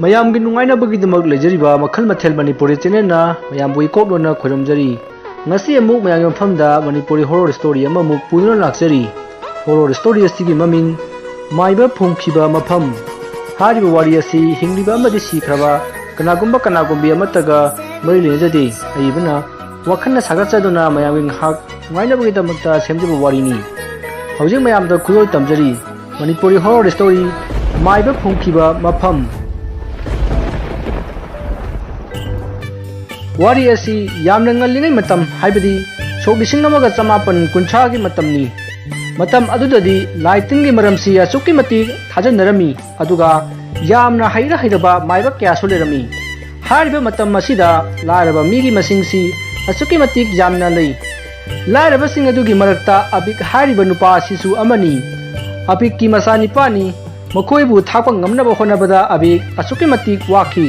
ꯃꯌꯥꯝꯒꯤ ꯅꯨꯡꯉꯥꯏꯅꯕꯒꯤꯗꯃꯛ ꯂꯩꯖꯔꯤꯕ ꯃꯈꯜ ꯃꯊꯦꯜ ꯃꯅꯤꯄꯨꯔꯤ ꯆꯦꯅꯦꯜꯅ ꯃꯌꯥꯝꯕꯨ ꯏꯀꯣꯛꯂꯣꯟꯅ ꯈꯣꯏꯔꯝꯖꯔꯤ. ꯉꯁꯤ ꯑꯃꯨꯛ ꯃꯌꯥꯝꯒꯤ ꯃꯐꯝꯗ ꯃꯅꯤꯄꯨꯔꯤ ꯍꯣꯔꯔ ꯁ꯭ꯇꯣꯔꯤ ꯑꯃꯃꯨꯛ ꯄꯨꯗꯨꯅ ꯂꯥꯛꯆꯔꯤ. ꯍꯣꯔꯔ ꯁ꯭ꯇꯣꯔꯤ ꯑꯁꯤꯒꯤ ꯃꯃꯤꯡ ꯃꯥꯏꯕ ꯐꯨꯝꯈꯤꯕ ꯃꯐꯝ. ꯍꯥꯏꯔꯤꯕ ꯋꯥꯔꯤ ꯑꯁꯤ ꯍꯤꯡꯂꯤꯕ ꯑꯃꯗꯤ ꯁꯤꯈ꯭ꯔꯕ ꯀꯅꯥꯒꯨꯝꯕꯤ ꯑꯃꯠꯇꯒ ꯃꯔꯤ ꯂꯩꯅꯖꯗꯦ. ꯑꯏꯕꯅ ꯋꯥꯈꯜꯅ ꯁꯥꯒꯠꯆꯗꯨꯅ ꯃꯌꯥꯝꯒꯤ ꯉꯥꯏꯍꯥꯛ ꯅꯨꯡꯉꯥꯏꯅꯕꯒꯤꯗꯃꯛꯇ ꯁꯦꯝꯖꯕ ꯋꯥꯔꯤꯅꯤ. ꯍꯧꯖꯤꯛ ꯃꯌꯥꯝꯗ ꯈꯨꯗꯣꯜ ꯇꯝꯖꯔꯤ. ꯃꯅꯤꯄꯨꯔꯤ ꯍꯣꯔꯔ ꯁ꯭ꯇꯣꯔꯤ ꯃꯥꯏꯕ ꯐꯨꯝꯈꯤꯕ ꯃꯐꯝ. ꯋꯥꯔꯤ ꯑꯁꯤ ꯌꯥꯝꯅ ꯉꯜꯂꯤꯉꯩ ꯃꯇꯝ ꯍꯥꯏꯕꯗꯤ ꯁꯣꯛ 1950ꯒꯤ ꯃꯇꯝꯅꯤ. ꯃꯇꯝ ꯑꯗꯨꯗꯗꯤ ꯂꯥꯏ ꯇꯤꯟꯒꯤ ꯃꯔꯝꯁꯤ ꯑꯁꯨꯛꯀꯤ ꯃꯇꯤꯛ ꯊꯥꯖꯅꯔꯝꯃꯤ. ꯑꯗꯨꯒ ꯌꯥꯝꯅ ꯍꯩꯔꯕ ꯃꯥꯏꯕ ꯀꯌꯥꯁꯨ ꯂꯩꯔꯝꯃꯤ. ꯍꯥꯏꯔꯤꯕ ꯃꯇꯝ ꯑꯁꯤꯗ ꯂꯥꯏꯔꯕ ꯃꯤꯒꯤ ꯃꯁꯤꯡꯁꯤ ꯑꯁꯨꯛꯀꯤ ꯃꯇꯤꯛ ꯌꯥꯝꯅ ꯂꯩ. ꯂꯥꯏꯔꯕꯁꯤꯡ ꯑꯗꯨꯒꯤ ꯃꯔꯛꯇ ꯑꯕꯤꯛ ꯍꯥꯏꯔꯤꯕ ꯅꯨꯄꯥ ꯑꯁꯤꯁꯨ ꯑꯃꯅꯤ. ꯑꯕꯤꯛꯀꯤ ꯃꯆꯥ ꯅꯤꯄꯥꯅꯤ. ꯃꯈꯣꯏꯕꯨ ꯊꯥꯛꯄ ꯉꯝꯅꯕ ꯍꯣꯠꯅꯕꯗ ꯑꯕꯤꯛ ꯑꯁꯨꯛꯀꯤ ꯃꯇꯤꯛ ꯋꯥꯈꯤ.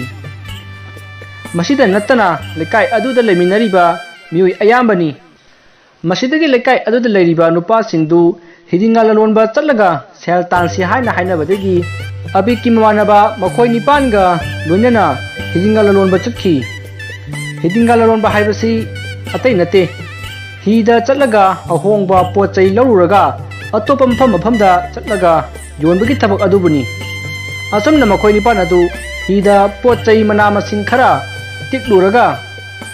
ꯃꯁꯤꯗ ꯅꯠꯇꯅ ꯂꯩꯀꯥꯏ ꯑꯗꯨꯗ ꯂꯩꯃꯤꯟꯅꯔꯤꯕ ꯃꯤꯑꯣꯏ ꯑꯌꯥꯝꯕꯅꯤ. ꯃꯁꯤꯗꯒꯤ ꯂꯩꯀꯥꯏ ꯑꯗꯨꯗ ꯂꯩꯔꯤꯕ ꯅꯨꯄꯥꯁꯤꯡꯗꯨ ꯍꯤꯗꯤꯡꯒꯥ ꯂꯂꯣꯟꯕ ꯆꯠꯂꯒ ꯁꯦꯜ ꯇꯥꯟꯁꯤ ꯍꯥꯏꯅꯕꯗꯒꯤ ꯑꯕꯤꯛꯀꯤ ꯃꯃꯥꯟꯅꯕ ꯃꯈꯣꯏ 9ꯒ ꯂꯣꯏꯅꯅ ꯍꯤꯗꯤꯡꯒꯥ ꯂꯂꯣꯟꯕ ꯆꯠꯈꯤ. ꯍꯤꯗꯤꯡꯒꯥ ꯂꯂꯣꯟꯕ ꯍꯥꯏꯕꯁꯤ ꯑꯇꯩ ꯅꯠꯇꯦ. ꯍꯤꯗ ꯆꯠꯂꯒ ꯑꯍꯣꯡꯕ ꯄꯣꯠ ꯆꯩ ꯂꯧꯔꯨꯔꯒ ꯑꯇꯣꯞꯄ ꯃꯐꯝꯗ ꯆꯠꯂꯒ ꯌꯣꯟꯕꯒꯤ ꯊꯕꯛ ꯑꯗꯨꯕꯨꯅꯤ. ꯑꯁꯨꯝꯅ ꯃꯈꯣꯏ 9 ꯑꯗꯨ ꯍꯤꯗ ꯄꯣꯠ ꯆꯩ ꯃꯅꯥ ꯃꯁꯤꯡ ꯈꯔ ꯇꯤꯛꯂꯨꯔꯒ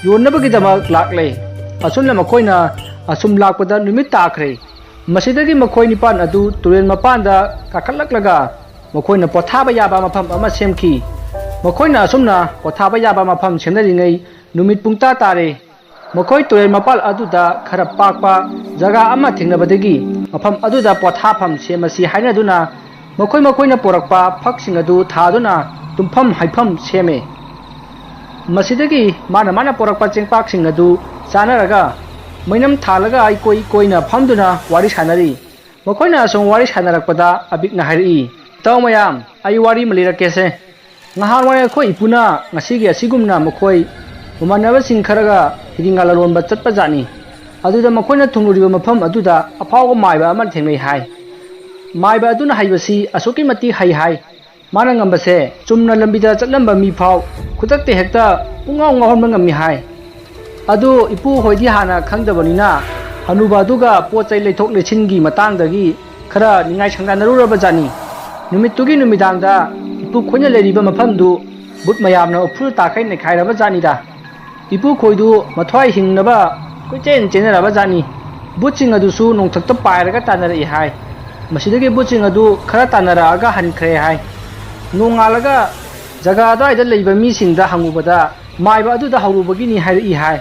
ꯌꯣꯟꯅꯕꯒꯤꯗꯃꯛ ꯂꯥꯛꯂꯦ. ꯑꯁꯨꯝꯅ ꯃꯈꯣꯏꯅ ꯑꯁꯨꯝ ꯂꯥꯛꯄꯗ ꯅꯨꯃꯤꯠ ꯇꯥꯈ꯭ꯔꯦ. ꯃꯁꯤꯗꯒꯤ ꯃꯈꯣꯏ 9 ꯑꯗꯨ ꯇꯨꯔꯦꯜ ꯃꯄꯥꯟꯗ ꯀꯥꯈꯠꯂꯛꯂꯒ ꯃꯈꯣꯏꯅ ꯄꯣꯊꯥꯕ ꯌꯥꯕ ꯃꯐꯝ ꯑꯃ ꯁꯦꯝꯈꯤ. ꯃꯈꯣꯏꯅ ꯑꯁꯨꯝꯅ ꯄꯣꯊꯥꯕ ꯌꯥꯕ ꯃꯐꯝ ꯁꯦꯝꯅꯔꯤꯉꯩ ꯅꯨꯃꯤꯠ ꯄꯨꯡꯇꯥ ꯇꯥꯔꯦ. ꯃꯈꯣꯏ ꯇꯨꯔꯦꯜ ꯃꯄꯥꯟ ꯑꯗꯨꯗ ꯈꯔ ꯄꯥꯛꯄ ꯖꯒꯥ ꯑꯃ ꯊꯦꯡꯅꯕꯗꯒꯤ ꯃꯐꯝ ꯑꯗꯨꯗ ꯄꯣꯊꯥꯐꯝ ꯁꯦꯝꯃꯁꯤ ꯍꯥꯏꯅꯗꯨꯅ ꯃꯈꯣꯏꯅ ꯄꯣꯔꯛꯄ ꯐꯛꯁꯤꯡ ꯑꯗꯨ ꯊꯥꯗꯨꯅ ꯇꯨꯝꯐꯝ ꯍꯥꯏꯐꯝ ꯁꯦꯝꯃꯦ. ꯃꯁꯤꯗꯒꯤ ꯃꯥꯅ ꯄꯣꯔꯛꯄ ꯆꯦꯡꯄꯥꯛꯁꯤꯡ ꯑꯗꯨ ꯆꯥꯅꯔꯒ ꯃꯩꯅꯝ ꯊꯥꯜꯂꯒ ꯏꯀꯣꯏ ꯀꯣꯏꯅ ꯐꯝꯗꯨꯅ ꯋꯥꯔꯤ ꯁꯥꯟꯅꯔꯤ. ꯃꯈꯣꯏꯅ ꯑꯁꯨꯝ ꯋꯥꯔꯤ ꯁꯥꯟꯅꯔꯛꯄꯗ ꯑꯕꯤꯛꯅ ꯍꯥꯏꯔꯛꯏ, "ꯏꯇꯥꯎ ꯃꯌꯥꯝ, ꯑꯩ ꯋꯥꯔꯤ ꯑꯃ ꯂꯤꯔꯛꯀꯦꯁꯦ. ꯉꯍꯥꯟꯋꯥꯏ ꯑꯩꯈꯣꯏ ꯏꯄꯨꯅ ꯉꯁꯤꯒꯤ ꯑꯁꯤꯒꯨꯝꯅ ꯃꯈꯣꯏ ꯃꯃꯥꯟꯅꯕꯁꯤꯡ ꯈꯔꯒ ꯍꯤꯗꯤꯡꯒꯥ ꯂꯂꯣꯟꯕ ꯆꯠꯄ ꯖꯥꯠꯅꯤ. ꯑꯗꯨꯗ ꯃꯈꯣꯏꯅ ꯊꯨꯡꯂꯨꯔꯤꯕ ꯃꯐꯝ ꯑꯗꯨꯗ ꯑꯐꯥꯎꯕ ꯃꯥꯏꯕ ꯑꯃ ꯊꯦꯡꯅꯩ ꯍꯥꯏ. ꯃꯥꯏꯕ ꯑꯗꯨꯅ ꯍꯩꯕꯁꯤ ꯑꯁꯨꯛꯀꯤ ꯃꯇꯤꯛ ꯍꯩ ꯍꯥꯏ. ꯃꯥꯅ ꯉꯝꯕꯁꯦ ꯆꯨꯝꯅ ꯂꯝꯕꯤꯗ ꯆꯠꯂꯝꯕ ꯃꯤ ꯐꯥꯎ ꯈꯨꯗꯛꯇ ꯍꯦꯛꯇ ꯄꯨꯡꯉꯥꯎ ꯉꯥꯎꯍꯟꯕ ꯉꯝꯃꯤ ꯍꯥꯏ. ꯑꯗꯨ ꯏꯄꯨ ꯍꯣꯏꯗꯤ ꯍꯥꯟꯅ ꯈꯪꯗꯕꯅꯤꯅ ꯍꯅꯨꯕ ꯑꯗꯨꯒ ꯄꯣꯠ ꯆꯩ ꯂꯩꯊꯣꯛ ꯂꯩꯁꯤꯟꯒꯤ ꯃꯇꯥꯡꯗꯒꯤ ꯈꯔ ꯅꯤꯡꯉꯥꯏ ꯁꯪꯗꯥꯅꯔꯨꯔꯕ ꯖꯥꯠꯅꯤ. ꯅꯨꯃꯤꯠꯇꯨꯒꯤ ꯅꯨꯃꯤꯗꯥꯡꯗ ꯏꯄꯨ ꯈꯣꯏꯅ ꯂꯩꯔꯤꯕ ꯃꯐꯝꯗꯨ ꯕꯨꯠ ꯃꯌꯥꯝꯅ ꯎꯐꯨꯜ ꯇꯥꯈꯩ ꯅꯩꯈꯥꯏꯔꯕ ꯖꯥꯠꯅꯤꯗ. ꯏꯄꯨ ꯈꯣꯏꯗꯨ ꯃꯊ꯭ꯋꯥꯏ ꯍꯤꯡꯅꯕ ꯀꯣꯏꯆꯦꯟ ꯆꯦꯟꯅꯔꯕ ꯖꯥꯠꯅꯤ. ꯕꯨꯠꯁꯤꯡ ꯑꯗꯨꯁꯨ ꯅꯣꯡꯊꯛꯇ ꯄꯥꯏꯔꯒ ꯇꯥꯟꯅꯔꯛꯏ ꯍꯥꯏ. ꯃꯁꯤꯗꯒꯤ ꯕꯨꯠꯁꯤꯡ ꯑꯗꯨ ꯈꯔ ꯇꯥꯟꯅꯔꯛꯑꯒ ꯍꯟꯈ꯭ꯔꯦ ꯍꯥꯏ. ꯅꯣꯡꯉꯥꯜꯂꯒ ꯖꯒꯥ ꯑꯗꯨꯋꯥꯏꯗ ꯂꯩꯕ ꯃꯤꯁꯤꯡꯗ ꯍꯪꯉꯨꯕꯗ ꯃꯥꯏꯕ ꯑꯗꯨꯗ ꯍꯧꯔꯨꯕꯒꯤꯅꯤ ꯍꯥꯏꯔꯛꯏ ꯍꯥꯏ."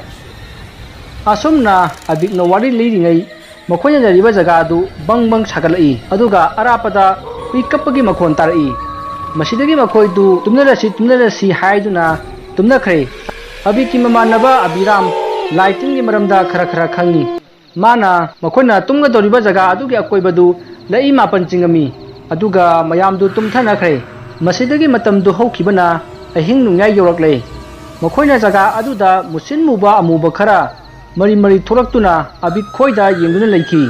ꯑꯁꯨꯝꯅ ꯑꯕꯤꯛꯅ ꯋꯥꯔꯤ ꯂꯤꯔꯤꯉꯩ ꯃꯈꯣꯏꯅ ꯂꯩꯔꯤꯕ ꯖꯒꯥ ꯑꯗꯨ ꯕꯪ ꯕꯪ ꯁꯥꯒꯠꯂꯛꯏ. ꯑꯗꯨꯒ ꯑꯔꯥꯞꯄꯗ ꯍꯨꯏ ꯀꯞꯄꯒꯤ ꯃꯈꯣꯟ ꯇꯥꯔꯛꯏ. ꯃꯁꯤꯗꯒꯤ ꯃꯈꯣꯏꯗꯨ ꯇꯨꯝꯅꯔꯁꯤ ꯍꯥꯏꯗꯨꯅ ꯇꯨꯝꯅꯈ꯭ꯔꯦ. ꯑꯕꯤꯛꯀꯤ ꯃꯃꯥꯟꯅꯕ ꯑꯕꯤꯔꯥꯝ ꯂꯥꯏ ꯇꯤꯟꯒꯤ ꯃꯔꯝꯗ ꯈꯔ ꯈꯪꯉꯤ. ꯃꯥꯅ ꯃꯈꯣꯏꯅ ꯇꯨꯝꯒꯗꯧꯔꯤꯕ ꯖꯒꯥ ꯑꯗꯨꯒꯤ ꯑꯀꯣꯏꯕꯗꯨ ꯂꯩ 9 ꯆꯤꯡꯉꯝꯃꯤ. ꯑꯗꯨꯒ ꯃꯌꯥꯝꯗꯨ ꯇꯨꯝꯊꯅꯈ꯭ꯔꯦ. ꯃꯁꯤꯗꯒꯤ ꯃꯇꯝꯗꯨ ꯍꯧꯈꯤꯕꯅ ꯑꯍꯤꯡ ꯅꯣꯡꯌꯥꯏ ꯌꯧꯔꯛꯂꯦ. ꯃꯈꯣꯏꯅ ꯖꯒꯥ ꯑꯗꯨꯗ ꯃꯨꯁꯤꯟ ꯃꯨꯕ ꯑꯃꯨꯕ ꯈꯔ ꯃꯔꯤ ꯊꯣꯛꯂꯛꯇꯨꯅ ꯑꯕꯤꯛ ꯈꯣꯏꯗ ꯌꯦꯡꯗꯨꯅ ꯂꯩꯈꯤ.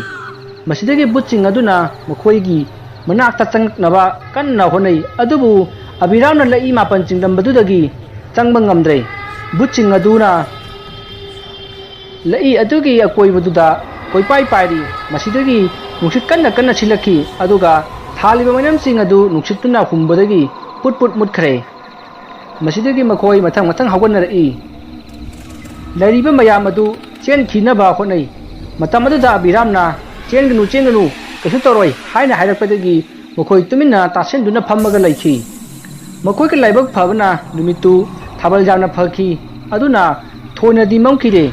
ꯃꯁꯤꯗꯒꯤ ꯕꯨꯠꯁꯤꯡ ꯑꯗꯨꯅ ꯃꯈꯣꯏꯒꯤ ꯃꯅꯥꯛꯇ ꯆꯪꯂꯛꯅꯕ ꯀꯟꯅ ꯍꯣꯠꯅꯩ. ꯑꯗꯨꯕꯨ ꯑꯕꯤꯔꯥꯝꯅ ꯂꯩ 9 ꯆꯤꯡꯂꯝꯕꯗꯨꯗꯒꯤ ꯆꯪꯕ ꯉꯝꯗ꯭ꯔꯦ. ꯕꯨꯠꯁꯤꯡ ꯑꯗꯨꯅ ꯂꯩ ꯑꯗꯨꯒꯤ ꯑꯀꯣꯏꯕꯗꯨꯗ ꯀꯣꯏꯄꯥꯏ ꯄꯥꯏꯔꯤ. ꯃꯁꯤꯗꯒꯤ ꯅꯨꯡꯁꯤꯠ ꯀꯟꯅ ꯁꯤꯜꯂꯛꯈꯤ. ꯑꯗꯨꯒ ꯊꯥꯜꯂꯤꯕ ꯃꯩꯅꯝꯁꯤꯡ ꯑꯗꯨ ꯅꯨꯡꯁꯤꯠꯇꯨꯅ ꯍꯨꯝꯕꯗꯒꯤ ꯄꯨꯠ ꯃꯨꯠꯈ꯭ꯔꯦ. ꯃꯁꯤꯗꯒꯤ ꯃꯈꯣꯏ ꯃꯊꯪ ꯍꯧꯒꯠꯅꯔꯛꯏ. ꯂꯩꯔꯤꯕ ꯃꯌꯥꯝ ꯑꯗꯨ ꯆꯦꯟꯈꯤꯅꯕ ꯍꯣꯠꯅꯩ. ꯃꯇꯝ ꯑꯗꯨꯗ ꯑꯕꯤꯔꯥꯝꯅ "ꯆꯦꯟꯒꯅꯨ, ꯀꯩꯁꯨ ꯇꯧꯔꯣꯏ" ꯍꯥꯏꯅ ꯍꯥꯏꯔꯛꯄꯗꯒꯤ ꯃꯈꯣꯏ ꯇꯨꯃꯤꯟꯅ ꯇꯥꯁꯤꯟꯗꯨꯅ ꯐꯝꯃꯒ ꯂꯩꯈꯤ. ꯃꯈꯣꯏꯒꯤ ꯂꯥꯏꯕꯛ ꯐꯕꯅ ꯅꯨꯃꯤꯠꯇꯨ ꯊꯥꯕꯜ ꯌꯥꯝꯅ ꯐꯈꯤ. ꯑꯗꯨꯅ ꯊꯣꯏꯅꯗꯤ ꯃꯝꯈꯤꯗꯦ.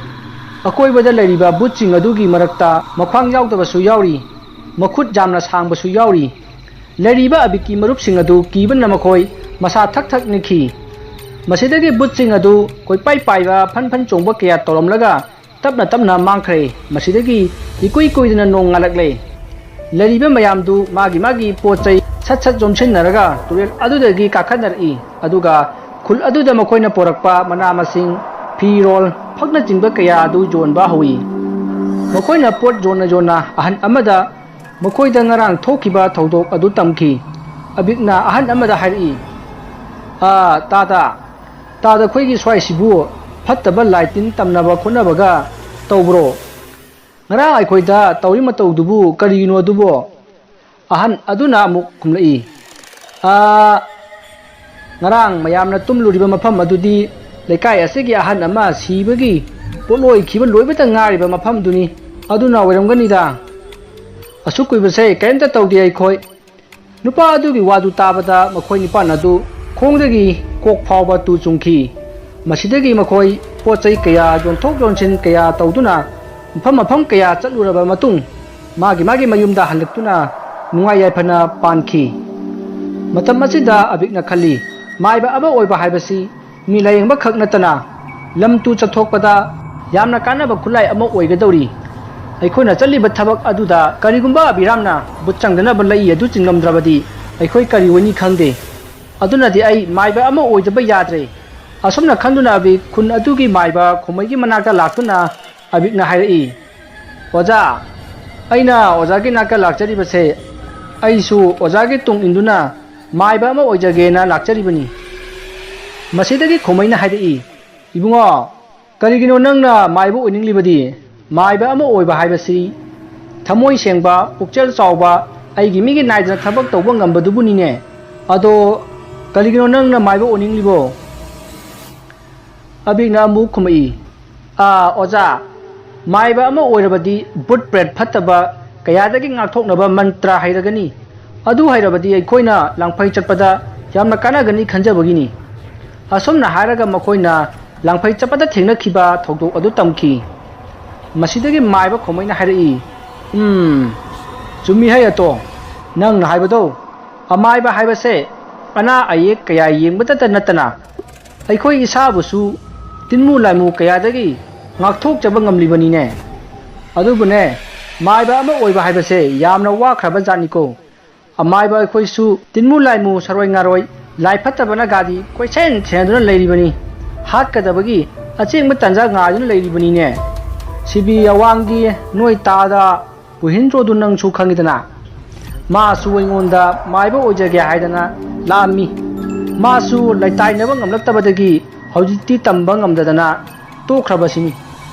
ꯑꯀꯣꯏꯕꯗ ꯂꯩꯔꯤꯕ ꯕꯨꯠꯁꯤꯡ ꯑꯗꯨꯒꯤ ꯃꯔꯛꯇ ꯃꯈ꯭ꯋꯥꯡ ꯌꯥꯎꯗꯕꯁꯨ ꯌꯥꯎꯔꯤ. ꯃꯈꯨꯠ ꯌꯥꯝꯅ ꯁꯥꯡꯕꯁꯨ ꯌꯥꯎꯔꯤ. ꯂꯩꯔꯤꯕ ꯑꯕꯤꯛꯀꯤ ꯃꯔꯨꯞꯁꯤꯡ ꯑꯗꯨ ꯀꯤꯕꯅ ꯃꯈꯣꯏ ꯃꯁꯥ ꯊꯛ ꯅꯤꯛꯈꯤ. ꯃꯁꯤꯗꯒꯤ ꯕꯨꯠꯁꯤꯡ ꯑꯗꯨ ꯀꯣꯏꯄꯥꯏ ꯄꯥꯏꯕ ꯐꯟ ꯆꯣꯡꯕ ꯀꯌꯥ ꯇꯧꯔꯝꯂꯒ ꯇꯞꯅ ꯃꯥꯡꯈ꯭ꯔꯦ. ꯃꯁꯤꯗꯒꯤ ꯏꯀꯨꯏ ꯀꯨꯏꯗꯅ ꯅꯣꯡ ꯉꯥꯜꯂꯛꯂꯦ. ꯂꯩꯔꯤꯕ ꯃꯌꯥꯝꯗꯨ ꯃꯥꯒꯤ ꯄꯣꯠ ꯆꯩ ꯁꯠ ꯌꯣꯝꯁꯤꯟꯅꯔꯒ ꯇꯨꯔꯦꯜ ꯑꯗꯨꯗꯒꯤ ꯀꯥꯈꯠꯅꯔꯛꯏ. ꯑꯗꯨꯒ ꯈꯨꯜ ꯑꯗꯨꯗ ꯃꯈꯣꯏꯅ ꯄꯣꯔꯛꯄ ꯃꯅꯥ ꯃꯁꯤꯡ, ꯐꯤꯔꯣꯜ, ꯐꯛꯅꯆꯤꯡꯕ ꯀꯌా ꯑꯗꯨ ꯌꯣꯟꯕ ꯍꯧꯏ. ꯃꯈꯣꯏꯅ ꯄꯣꯠ ꯌꯣꯟꯅ ꯑꯍꯟ ꯑꯃꯗ ꯃꯈꯣꯏꯗ ꯉꯔꯥꯡ ꯊꯣꯛꯈꯤꯕ ꯊꯧꯗꯣꯛ ꯑꯗꯨ ꯇꯝꯈꯤ. ꯑꯕꯤꯛꯅ ꯑꯍꯟ ꯑꯃꯗ ꯍꯥꯏꯔꯛꯏ, ꯇꯥꯗ ꯑꯩꯈꯣꯏꯒꯤ ꯁ꯭ꯋꯥꯏꯁꯤꯕꯨ ꯐꯠꯇꯕ ꯂꯥꯏ ꯇꯤꯟ ꯇꯝꯅꯕ ꯈꯣꯠꯅꯕꯒ ꯇꯧꯕ꯭ꯔꯣ? ꯉꯔꯥꯡ ꯑꯩꯈꯣꯏꯗ ꯇꯧꯔꯤ ꯃꯇꯧꯗꯨꯕꯨ ꯀꯔꯤꯒꯤꯅꯣ ꯑꯗꯨꯕꯣ? ꯑꯍꯟ ꯑꯗꯨꯅ ꯑꯃꯨꯛ ꯈꯨꯝꯂꯛꯏ, ꯉꯔꯥꯡ ꯃꯌꯥꯝꯅ ꯇꯨꯝꯂꯨꯔꯤꯕ ꯃꯐꯝ ꯑꯗꯨꯗꯤ ꯂꯩꯀꯥꯏ ꯑꯁꯤꯒꯤ ꯑꯍꯟ ꯑꯃ ꯁꯤꯕꯒꯤ ꯄꯣꯠꯂꯣꯏꯈꯤꯕ ꯂꯣꯏꯕꯇ ꯉꯥꯏꯔꯤꯕ ꯃꯐꯝꯗꯨꯅꯤ, ꯑꯗꯨꯅ ꯑꯣꯏꯔꯝꯒꯅꯤꯗ꯫ ꯑꯁꯨꯛ ꯀꯨꯏꯕꯁꯦ ꯀꯔꯤꯝꯇ ꯇꯧꯗꯦ ꯑꯩꯈꯣꯏ꯫ ꯅꯨꯄꯥ ꯑꯗꯨꯒꯤ ꯋꯥꯗꯨ ꯇꯥꯕꯗ ꯃꯈꯣꯏ ꯅꯤꯄꯥꯟ ꯑꯗꯨ ꯈꯣꯡꯗꯒꯤ ꯀꯣꯛ ꯐꯥꯎꯕ ꯇꯨ ꯆꯨꯡꯈꯤ꯫ ꯃꯁꯤꯗꯒꯤ ꯃꯈꯣꯏ ꯄꯣꯠ ꯆꯩ ꯀꯌꯥ ꯌꯣꯟꯊꯣꯛ ꯌꯣꯟꯁꯤꯟ ꯀꯌꯥ ꯇꯧꯗꯨꯅ ꯃꯐꯝ ꯀꯌꯥ ꯆꯠꯂꯨꯔꯕ ꯃꯇꯨꯡ ꯃꯥꯒꯤ ꯃꯌꯨꯝꯗ ꯍꯜꯂꯛꯇꯨꯅ ꯅꯨꯡꯉꯥꯏ ꯌꯥꯏꯐꯅ ꯄꯥꯟꯈꯤ꯫ ꯃꯇꯝ ꯑꯁꯤꯗ ꯑꯕꯤꯛꯅ ꯈꯜꯂꯤ, ꯃꯥꯏꯕ ꯑꯃ ꯑꯣꯏꯕ ꯍꯥꯏꯕꯁꯤ ꯃꯤ ꯂꯥꯌꯦꯡꯕ ꯈꯛ ꯅꯠꯇꯅ ꯂꯝ ꯇꯨ ꯆꯠꯊꯣꯛꯄꯗ ꯌꯥꯝꯅ ꯀꯥꯟꯅꯕ ꯈꯨꯠꯂꯥꯏ ꯑꯃ ꯑꯣꯏꯒꯗꯧꯔꯤ꯫ ꯑꯩꯈꯣꯏꯅ ꯆꯠꯂꯤꯕ ꯊꯕꯛ ꯑꯗꯨꯗ ꯀꯔꯤꯒꯨꯝꯕ ꯑꯕꯤꯔꯥꯝꯅ ꯕꯨꯠ ꯆꯪꯗꯅꯕ ꯂꯩ ꯑꯗꯨ ꯆꯤꯡꯉꯝꯗ꯭ꯔꯕꯗꯤ ꯑꯩꯈꯣꯏ ꯀꯔꯤ ꯑꯣꯏꯅꯤ ꯈꯪꯗꯦ꯫ ꯑꯗꯨꯅꯗꯤ ꯑꯩ ꯃꯥꯏꯕ ꯑꯃ ꯑꯣꯏꯗꯕ ꯌꯥꯗ꯭ꯔꯦ꯫ ꯑꯁꯨꯝꯅ ꯈꯟꯗꯨꯅ ꯑꯕꯤꯛ ꯈꯨꯟ ꯑꯗꯨꯒꯤ ꯃꯥꯏꯕ ꯈꯣꯃꯩꯒꯤ ꯃꯅꯥꯛꯇ ꯂꯥꯛꯇꯨꯅ ꯑꯕꯤꯛꯅ ꯍꯥꯏꯔꯛꯏ, ꯑꯣꯖꯥ, ꯑꯩꯅ ꯑꯣꯖꯥꯒꯤ ꯅꯥꯛꯇ ꯂꯥꯛꯆꯔꯤꯕꯁꯦ ꯑꯩꯁꯨ ꯑꯣꯖꯥꯒꯤ ꯇꯨꯡ ꯏꯟꯗꯨꯅ ꯃꯥꯏꯕ ꯑꯃ ꯑꯣꯏꯖꯒꯦꯅ ꯂꯥꯛꯆꯔꯤꯕꯅꯤ꯫ ꯃꯁꯤꯗꯒꯤ ꯈꯣꯃꯩꯅ ꯍꯥꯏꯔꯛꯏ, ꯏꯕꯨꯡꯉꯣ, ꯀꯔꯤꯒꯤꯅꯣ ꯅꯪꯅ ꯃꯥꯏꯕ ꯑꯣꯏꯅꯤꯡꯂꯤꯕꯗꯤ? ꯃꯥꯏꯕ ꯑꯃ ꯑꯣꯏꯕ ꯍꯥꯏꯕꯁꯤ ꯊꯃꯣꯏ ꯁꯦꯡꯕ, ꯄꯨꯛꯆꯦꯜ ꯆꯥꯎꯕ, ꯑꯩꯒꯤ ꯃꯤꯒꯤ ꯅꯥꯏꯗꯅ ꯊꯕꯛ ꯇꯧꯕ ꯉꯝꯕꯗꯨꯕꯨꯅꯤꯅꯦ꯫ ꯑꯗꯣ ꯀꯔꯤꯒꯤꯅꯣ ꯅꯪꯅ ꯃꯥꯏꯕ ꯑꯣꯏꯅꯤꯡꯂꯤꯕꯣ? ꯑꯕꯤꯛꯅ ꯑꯃꯨꯛ ꯈꯨꯝꯃꯛꯏ, ꯑꯣꯖꯥ, ꯃꯥꯏꯕ ꯑꯃ ꯑꯣꯏꯔꯕꯗꯤ ꯕꯨꯠ ꯄ꯭ꯔꯦꯠ ꯐꯠꯇꯕ ꯀꯌꯥꯗꯒꯤ ꯉꯥꯛꯊꯣꯛꯅꯕ ꯃꯟꯇ꯭ꯔ ꯍꯩꯔꯒꯅꯤ꯫ ꯑꯗꯨ ꯍꯩꯔꯕꯗꯤ ꯑꯩꯈꯣꯏꯅ ꯂꯥꯡꯐꯩ ꯆꯠꯄꯗ ꯌꯥꯝꯅ ꯀꯥꯟꯅꯒꯅꯤ ꯈꯟꯖꯕꯒꯤꯅꯤ꯫ ꯑꯁꯨꯝꯅ ꯍꯥꯏꯔꯒ ꯃꯈꯣꯏꯅ ꯂꯥꯡꯐꯩ ꯆꯠꯄꯗ ꯊꯦꯡꯅꯈꯤꯕ ꯊꯧꯗꯣꯛ ꯑꯗꯨ ꯇꯝꯈꯤ꯫ ꯃꯁꯤꯗꯒꯤ ꯃꯥꯏꯕ ꯈꯣꯃꯩꯅ ꯍꯥꯏꯔꯛꯏ, ꯆꯨꯝꯃꯤ ꯍꯩ ꯑꯇꯣ, ꯅꯪꯅ ꯍꯥꯏꯕꯗꯣ꯫ ꯑꯃꯥꯏꯕ ꯍꯥꯏꯕꯁꯦ ꯑꯅꯥ ꯑꯌꯦꯛ ꯀꯌꯥ ꯌꯦꯡꯕꯇ ꯅꯠꯇꯅ ꯑꯩꯈꯣই ꯏꯁꯥꯕꯨꯁꯨ ꯇꯤꯟꯃꯨ ꯂꯥꯏꯃꯨ ꯀꯌꯥꯗꯒꯤ ꯉꯥꯛꯊꯣꯛꯆꯕ ꯉꯝꯂꯤꯕꯅꯤꯅꯦ꯫ ꯑꯗꯨꯕꯨꯅꯦ, ꯃꯥꯏꯕ ꯑꯃ ꯑꯣꯏꯕ ꯍꯥꯏꯕꯁꯦ ꯌꯥꯝꯅ ꯋꯥꯈ꯭ꯔꯕ ꯖꯥꯠꯅꯤꯀꯣ꯫ ꯑꯃꯥꯏꯕ ꯑꯩꯈꯣꯏꯁꯨ ꯇꯤꯟꯃꯨ ꯂꯥꯏꯃꯨ ꯁꯔꯣꯏ ꯉꯥꯔꯣꯏ ꯂꯥꯏ ꯐꯠꯇꯕꯅ ꯒꯥꯗꯤ ꯀꯣꯏꯁꯦꯟ ꯁꯦꯟꯅꯗꯨꯅ ꯂꯩꯔꯤꯕꯅꯤ, ꯍꯥꯠꯀꯗꯕꯒꯤ ꯑꯆꯦꯡꯕ ꯇꯥꯟꯖꯥ ꯉꯥꯏꯗꯨꯅ ꯂꯩꯔꯤꯕꯅꯤꯅꯦ꯫ ꯁꯤꯕꯤ ꯑꯋꯥꯡꯒꯤ ꯅꯣꯏ ꯇꯥꯗ ꯄꯨꯍꯤꯟꯗ꯭ꯔꯣꯗꯨ ꯅꯪꯁꯨ ꯈꯪꯉꯤꯗꯅ, ꯃꯥꯁꯨ ꯑꯩꯉꯣꯟꯗ ꯃꯥꯏꯕ ꯑꯣꯏꯖꯒꯦ ꯍꯥꯏꯗꯅ ꯂꯥꯛꯑꯝꯃꯤ꯫ ꯃꯥꯁꯨ ꯂꯩꯇꯥꯏꯅꯕ ꯉꯝꯂꯛꯇꯕꯗꯒꯤ ꯍꯧꯖꯤꯛꯇꯤ ꯇꯝꯕ ꯉꯝꯗꯗꯅ ꯇꯣꯛꯈ꯭ꯔꯕꯁꯤꯅꯤ꯫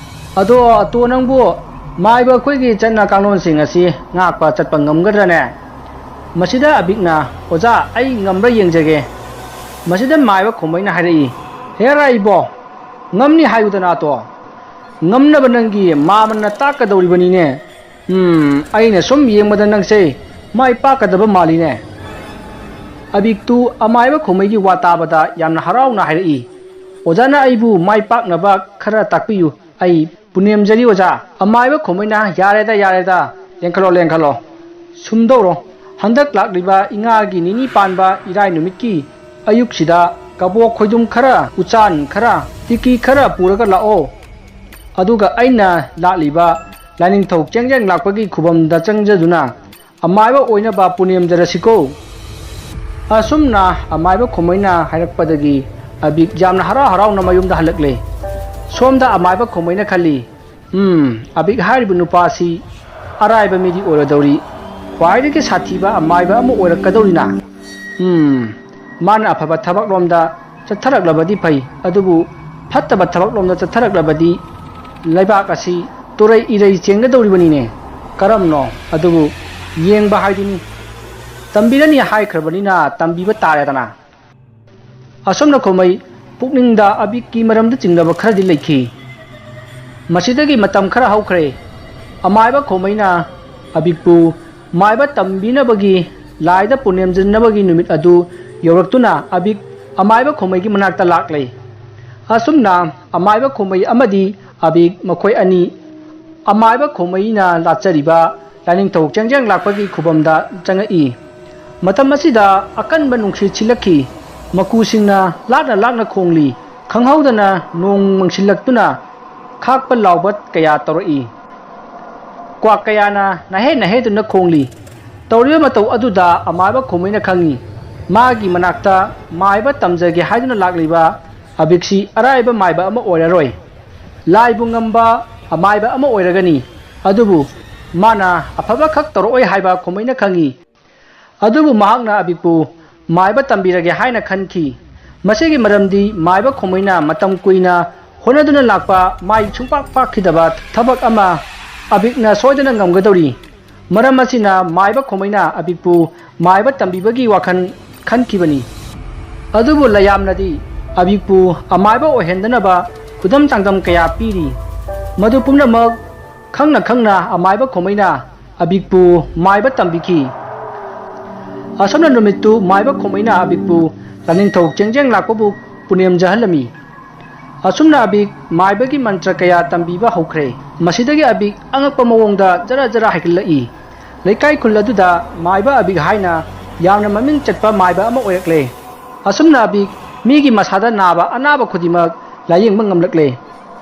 ꯑꯗꯣ ꯑꯇꯣ ꯅꯪꯕꯨ ꯃꯥꯏꯕ ꯑꯩꯈꯣꯏꯒꯤ ꯆꯠꯅ ꯀꯥꯡꯂꯣꯟꯁꯤꯡ ꯑꯁꯤ ꯉꯥꯛꯄ ꯆꯠꯄ ꯉꯝꯒꯗ꯭ꯔꯅꯦ? ꯃꯁꯤꯗ ꯑꯕꯤꯛꯅ, ꯑꯣꯖꯥ, ꯑꯩ ꯉꯝꯕ꯭ꯔꯥ ꯌꯦꯡꯖꯒꯦ꯫ ꯃꯁꯤꯗ ꯃꯥꯏꯕ ꯈꯣꯃꯩꯅ ꯍꯥꯏꯔꯛꯏ, ꯍꯦꯔꯥ ꯏꯕꯣ, ꯉꯝꯅꯤ ꯍꯥꯏꯌꯨꯗꯅ ꯑꯇꯣ꯫ ꯉꯝꯅꯕ ꯅꯪꯒꯤ ꯃꯥꯃꯟꯅ ꯇꯥꯛꯀꯗꯧꯔꯤꯕꯅꯤꯅꯦ꯫ ꯑꯩꯅ ꯁꯨꯝ ꯌꯦꯡꯕꯗ ꯅꯪꯁꯦ ꯃꯥꯏ ꯄꯥꯛꯀꯗꯕ ꯃꯥꯜꯂꯤꯅꯦ꯫ ꯑꯕꯤꯛꯇꯨ ꯑꯃꯥꯏꯕ ꯈꯣꯃꯩꯒꯤ ꯋꯥ ꯇꯥꯕꯗ ꯌꯥꯝꯅ ꯍꯔꯥꯎꯅ ꯍꯥꯏꯔꯛꯏ, ꯑꯣꯖꯥꯅ ꯑꯩꯕꯨ ꯃꯥꯏ ꯄꯥꯛꯅꯕ ꯈꯔ ꯇꯥꯛꯄꯤꯌꯨ, ꯑꯩ ꯄꯨꯅꯦꯝꯖꯔꯤ ꯑꯣꯖꯥ꯫ ꯑꯃꯥꯏꯕ ꯈꯣꯃꯩꯅ, ꯌꯥꯔꯦꯗ, ꯂꯦꯡꯈꯠꯂꯣ, ꯁꯨꯝꯗꯧꯔꯣ꯫ ꯍꯟꯗꯛ ꯂꯥꯛꯂꯤꯕ ꯏꯉꯥꯒꯤ ꯅꯤꯅꯤ ꯄꯥꯟꯕ ꯏꯔꯥꯏ ꯅꯨꯃꯤꯠꯀꯤ ꯑꯌꯨꯛꯁꯤꯗ ꯀꯕꯣꯛ ꯈꯣꯏꯗꯨꯝ ꯈꯔ, ꯎꯆꯥꯟ खरा, ꯇꯤꯀꯤ खरा ꯄꯨꯔꯒ ꯂꯥꯛꯑꯣ꯫ ꯑꯗꯨꯒ ꯑꯩꯅ ꯂꯥꯛꯂꯤꯕ ꯂꯥꯏꯅꯤꯡꯊꯧ ꯆꯦꯡꯖꯦꯡ ꯂꯥꯛꯄꯒꯤ ꯈꯨꯕꯝꯗ ꯆꯪꯖꯗꯨꯅ ꯑꯃꯥꯏꯕ ꯑꯣꯏꯅꯕ ꯄꯨꯅꯦꯝꯖꯔꯁꯤꯀꯣ꯫ ꯑꯁꯨꯝꯅ ꯑꯃꯥꯏꯕ ꯈꯣꯃꯩꯅ ꯍꯥꯏꯔꯛꯄꯗꯒꯤ ꯑꯕꯤꯛ ꯌꯥꯝꯅ ꯍꯔꯥꯎꯅ ꯃꯌꯨꯝꯗ ꯍꯜꯂꯛꯂꯦ꯫ ꯁꯣꯝꯗ ꯑꯃꯥꯏꯕ ꯈꯣꯃꯩꯅ ꯈꯜꯂꯤ, ꯑꯕꯤꯛ ꯍꯥꯏꯔꯤꯕ ꯅꯨꯄꯥꯁꯤ ꯑꯔꯥꯏꯕ ꯃꯤꯗꯤ ꯑꯣꯏꯔꯣꯏꯗꯧꯔꯤ, ꯈ꯭ꯋꯥꯏꯗꯒꯤ ꯁꯥꯊꯤꯕ ꯑꯃꯥꯏꯕ ꯑꯃ ꯑꯣꯏꯔꯛꯀꯗꯧꯔꯤꯅ꯫ ꯃꯥꯅ ꯑꯐꯕ ꯊꯕꯛꯂꯣꯝꯗ ꯆꯠꯊꯔꯛꯂꯕꯗꯤ ꯐꯩ, ꯑꯗꯨꯕꯨ ꯐꯠꯇꯕ ꯊꯕꯛꯂꯣꯝꯗ ꯆꯠꯊꯔꯛꯂꯕꯗꯤ ꯂꯩꯕꯥꯛ ꯑꯁꯤ ꯇꯨꯔꯩ ꯏꯔꯩ ꯆꯦꯟꯒꯗꯧꯔꯤꯕꯅꯤꯅꯦ꯫ ꯀꯔꯝꯅꯣ ꯑꯗꯨꯕꯨ ꯌꯦꯡꯕ ꯍꯥꯏꯗꯨꯅꯤ꯫ ꯇꯝꯕꯤꯔꯅꯤ ꯍꯥꯏꯈ꯭ꯔꯕꯅꯤꯅ ꯇꯝꯕꯤꯕ ꯇꯥꯔꯦꯗꯅ꯫ ꯑꯁꯨꯝꯅ ꯈꯣꯃꯩ ꯄꯨꯛꯅꯤꯡꯗ ꯑꯕꯤꯛꯀꯤ ꯃꯔꯝꯗ ꯆꯤꯡꯅꯕ ꯈꯔꯗꯤ ꯂꯩꯈꯤ꯫ ꯃꯁꯤꯗꯒꯤ ꯃꯇꯝ ꯈꯔ ꯍꯧꯈ꯭ꯔꯦ꯫ ꯑꯃꯥꯏꯕ ꯈꯣꯃꯩꯅ ꯑꯕꯤꯛꯄꯨ ꯃꯥꯏꯕ ꯇꯝꯕꯤꯅꯕꯒꯤ ꯂꯥꯏꯗ ꯄꯨꯅꯦꯝꯖꯅꯕꯒꯤ ꯅꯨꯃꯤꯠ ꯑꯗꯨ ꯌꯧꯔꯛꯇꯨꯅ ꯑꯕꯤꯛ ꯑꯃꯥꯏꯕ ꯈꯣꯃꯩꯒꯤ ꯃꯅꯥꯛꯇ ꯂꯥꯛꯂꯦ꯫ ꯑꯁꯨꯝꯅ ꯑꯃꯥꯏꯕ ꯈꯣꯃꯩ ꯑꯃꯗꯤ ꯑꯕꯤꯛ ꯃꯈꯣꯏ ꯑꯅꯤ ꯑꯃꯥꯏꯕ ꯈꯣꯃꯩꯅ ꯂꯥꯠꯆꯔꯤꯕ ꯂꯥꯏꯅꯤꯡꯊꯧ ꯆꯦꯡꯖꯦꯡ ꯂꯥꯛꯄꯒꯤ ꯈꯨꯕꯝꯗ ꯆꯪꯉꯛꯏ꯫ ꯃꯇꯝ ꯑꯁꯤꯗ ꯑꯀꯟꯕ ꯅꯨꯡꯁꯤꯠ ꯁꯤꯠꯂꯛꯈꯤ꯫ ꯃꯀꯨꯁꯤꯡꯅ ꯂꯥꯛꯅ ꯈꯣꯡꯂꯤ꯫ ꯈꯪꯍꯧꯗꯅ ꯅꯣꯡ ꯃꯪꯁꯤꯜꯂꯛꯇꯨꯅ ꯈꯥꯛꯄ ꯂꯥꯎꯕ ꯀꯌꯥ ꯇꯧꯔꯛꯏ꯫ ꯀ꯭ꯋꯥꯛ ꯀꯌꯥꯅ ꯅꯥꯍꯦꯗꯨꯅ ꯈꯣꯡꯂꯤ꯫ ꯇꯧꯔꯤꯕ ꯃꯇꯧ ꯑꯗꯨꯗ ꯑꯃꯥꯏꯕ ꯈꯣꯃꯩꯅ ꯈꯪꯉꯤ, ꯃꯥꯒꯤ ꯃꯅꯥꯛꯇ ꯃꯥꯏꯕ ꯇꯝꯖꯒꯦ ꯍꯥꯏꯗꯨꯅ ꯂꯥꯛꯂꯤꯕ ꯑꯕꯤꯛꯁꯤ ꯑꯔꯥꯏꯕ ꯃꯥꯏꯕ ꯑꯃ ꯑꯣꯏꯔꯔꯣꯏ, ꯂꯥꯏꯕꯨ ꯉꯝꯕ ꯑꯃꯥꯏꯕ ꯑꯃ ꯑꯣꯏꯔꯒꯅꯤ꯫ ꯑꯗꯨꯕꯨ ꯃꯥꯅ ꯑꯐꯕ ꯈꯛ ꯇꯧꯔꯛꯑꯣꯏ ꯍꯥꯏꯕ ꯈꯣꯃꯩꯅ ꯈꯪꯉꯤ꯫ ꯑꯗꯨꯕꯨ ꯃꯍꯥꯛꯅ ꯑꯕꯤꯛꯄꯨ ꯃꯥꯏꯕ ꯇꯝꯕꯤꯔꯒꯦ ꯍꯥꯏꯅ ꯈꯟꯈꯤ꯫ ꯃꯁꯤꯒꯤ ꯃꯔꯝꯗꯤ ꯃꯥꯏꯕ ꯈꯣꯡꯃꯩꯅ ꯃꯇꯝ ꯀꯨꯏꯅ ꯍꯣꯠꯅꯗꯨꯅ ꯂꯥꯛꯄ ꯃꯥꯏ ꯁꯨꯡꯄꯥꯛ ꯄꯥꯛꯈꯤꯗꯕ ꯊꯕꯛ ꯑꯃ ꯑꯕꯤꯛꯅ ꯁꯣꯏꯗꯅ ꯉꯝꯒꯗꯧꯔꯤ ꯃꯔꯝ ꯑꯁꯤꯅ ꯃꯥꯏꯕ ꯈꯣꯡꯃꯩꯅ ꯑꯕꯤꯛꯄꯨ ꯃꯥꯏꯕ ꯇꯝꯕꯤꯕꯒꯤ ꯋꯥꯈꯜ ꯈꯟꯈꯤꯕꯅꯤ ꯑꯗꯨꯕꯨ ꯂꯌꯥꯝꯅꯗꯤ ꯑꯕꯤꯛꯄꯨ ꯑꯃꯥꯏꯕ ꯑꯣꯏꯍꯟꯗꯅꯕ ꯈꯨꯗꯝ ꯆꯥꯡꯗꯝ ꯀꯌꯥ ꯄꯤꯔꯤ ꯃꯗꯨ ꯄꯨꯝꯅꯃꯛ ꯈꯪꯅ ꯈꯪꯅ ꯑꯃꯥꯏꯕ ꯈꯣꯡꯃꯩꯅ ꯑꯕꯤꯛꯄꯨ ꯃꯥꯏꯕ ꯇꯝꯕꯤꯈꯤ ꯑꯁꯨꯝꯅ ꯅꯨꯃꯤꯠꯇꯨ ꯃꯥꯏꯕ ꯈꯣꯡꯃꯩꯅ ꯑꯕꯤꯛꯄꯨ ꯂꯥꯅꯤꯡꯊꯧ ꯆꯦꯡꯖꯦꯡ ꯂꯥꯛꯄꯕꯨ ꯄꯨꯅꯦꯝꯖꯍꯜꯂꯝꯃꯤ ꯑꯁꯨꯝꯅ ꯑꯕꯤꯛ ꯃꯥꯏꯕꯒꯤ ꯃꯟꯇ꯭ꯔ ꯀꯌꯥ ꯇꯝꯕꯤꯕ ꯍꯧꯈ꯭ꯔꯦ ꯃꯁꯤꯗꯒꯤ ꯑꯕꯤꯛ ꯑꯉꯛꯄ ꯃꯑꯣꯡꯗ ꯖꯔ ꯖꯔ ꯍꯥꯏꯒꯠꯂꯛꯏ ꯂꯩꯀꯥꯏ ꯈꯨꯜ ꯑꯗꯨꯗ ꯃꯥꯏꯕ ꯑꯕꯤꯛ ꯍꯥꯏꯅ ꯌꯥꯝꯅ ꯃꯃꯤꯡ ꯆꯠꯄ ꯃꯥꯏꯕ ꯑꯃ ꯑꯣꯏꯔꯛꯂꯦ ꯑꯁꯨꯝꯅ ꯑꯕꯤꯛ ꯃꯤꯒꯤ ꯃꯁꯥꯗ ꯅꯥꯕ ꯑꯅꯥꯕ ꯈꯨꯗꯤꯡꯃꯛ ꯂꯥꯌꯦꯡꯕ ꯉꯝꯂꯛꯂꯦ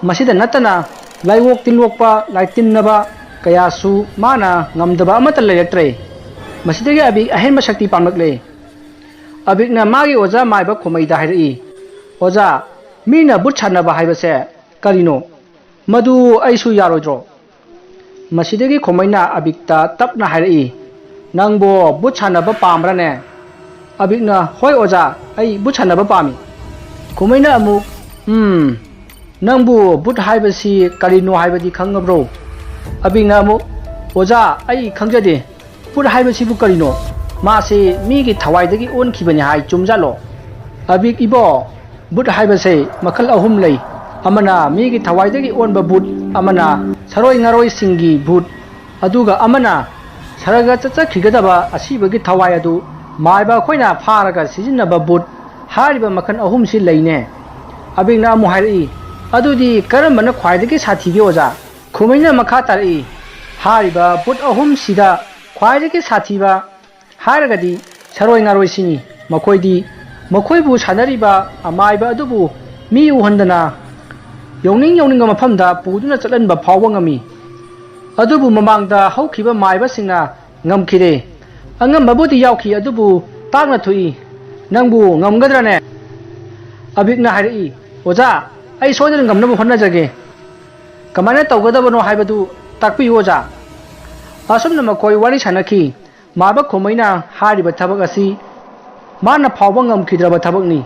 ꯃꯁꯤꯗ ꯅꯠꯇꯅ ꯂꯥꯏꯋꯣꯛ ꯇꯤꯟꯋꯣꯛꯄ ꯂꯥꯏꯇꯤꯟꯅꯕ ꯀꯌꯥꯁꯨ ꯃꯥꯅ ꯉꯝꯗꯕ ꯑꯃꯠꯇ ꯂꯩꯔꯛꯇ꯭ꯔꯦ ꯃꯁꯤꯗꯒꯤ ꯑꯕꯤꯛ ꯑꯍꯦꯟꯕ ꯁꯛꯇꯤ ꯄꯥꯡꯂꯛꯂꯦ ꯑꯕꯤꯛꯅ ꯃꯥꯒꯤ ꯑꯣꯖꯥ ꯃꯥꯏꯕ ꯈꯣꯡꯃꯩꯗ ꯍꯥꯏꯔꯛꯏ ꯑꯣꯖꯥ ꯃꯤꯅ ꯕꯨꯠ ꯁꯥꯟꯅꯕ ꯍꯥꯏꯕꯁꯦ ꯀꯔꯤꯅꯣ ꯃꯗꯨ ꯑꯩꯁꯨ ꯌꯥꯔꯣꯏꯗ꯭ꯔꯣ ꯃꯁꯤꯗꯒꯤ ꯈꯣꯡꯃꯩꯅ ꯑꯕꯤꯛꯇ ꯇꯞꯅ ꯍꯥꯏꯔꯛꯏ ꯅꯪꯕꯨ ꯕꯨꯠ ꯁꯥꯟꯅꯕ ꯄꯥꯝꯕ꯭ꯔꯅꯦ ꯑꯕꯤꯛꯅ ꯍꯣꯏ ꯑꯣꯖꯥ ꯑꯩ ꯕꯨꯠ ꯁꯥꯟꯅꯕ ꯄꯥꯝꯃꯤ ꯈꯣꯡꯃꯩꯅ ꯑꯃꯨꯛ ꯅꯪꯕꯨ ꯕꯨꯠ ꯍꯥꯏꯕꯁꯤ ꯀꯔꯤꯅꯣ ꯍꯥꯏꯕꯗꯤ ꯈꯪꯉꯕ꯭ꯔꯣ ꯑꯕꯤꯛꯅ ꯑꯃꯨꯛ ꯑꯣꯖꯥ ꯑꯩ ꯈꯪꯖꯗꯦ ꯕꯨꯠ ꯍꯥꯏꯕꯁꯤꯕꯨ ꯀꯔꯤꯅꯣ 마시 미기 타와이드기 온 기분이 하이 좀 잘로 아빅 이보 붓 하이버세 마칼 아훔 레이 아마나 미기 타와이드기 온바 붓 아마나 사로이 나로이 싱기 붓 아두가 아마나 사라가 짜짜 기가다바 아시버기 타와이아두 마이바 코이나 파라가 시진나바 붓 하리바 마칸 아훔시 레이네 아빅나 아무 하이리 아두디 까람바나 콰이드기 사티비 오자 코메나 마카 따리 하리바 붓 아훔시다 콰이드기 사티바 하르가디 사로이 나로이시니 마코이디 마코이부 사나리바 아마이바 아두부 미우헌다나 용닝가 마팜다 부두나 ꯆꯠꯂꯟꯕ ꯐꯥꯎꯕ ꯉꯝꯃꯤ ꯑꯗꯨꯕꯨ ꯃꯃꯥꯡꯗ ꯍꯧꯈꯤꯕ ꯃꯥꯏꯕꯁꯤꯡꯅ ꯉꯝꯈꯤꯗꯦ ꯑꯉꯝꯕꯕꯨꯗꯤ ꯌꯥꯎꯈꯤ ꯑꯗꯨꯕꯨ ꯇꯥꯡꯅ ꯊꯣꯛꯏ ꯅꯪꯕꯨ ꯉꯝꯒꯗ꯭ꯔꯅꯦ ꯑꯕꯤꯛꯅ ꯍꯥꯏꯔꯛꯏ ꯑꯣꯖꯥ ꯑꯩ ꯁꯣꯏꯗꯅ ꯉꯝꯅꯕ ꯍꯣꯠꯅꯖꯒꯦ ꯀꯃꯥꯏꯅ ꯇꯧꯒꯗꯕꯅꯣ ꯍꯥꯏꯕꯗꯨ ꯇꯥꯛꯄꯤꯌꯨ ꯑꯣꯖꯥ ꯑꯁꯨꯝꯅ ꯃꯈꯣꯏ ꯋꯥꯔꯤ ꯁꯥꯟꯅꯈꯤ ꯃꯥꯏꯕ ꯈꯣꯡꯃꯩꯅ ꯍꯥꯏꯔꯤꯕ ꯊꯕꯛ ꯑꯁꯤ ꯃꯥꯅ ꯐꯥꯎꯕ ꯉꯝꯈꯤꯗ꯭ꯔꯕ ꯊꯕꯛꯅꯤ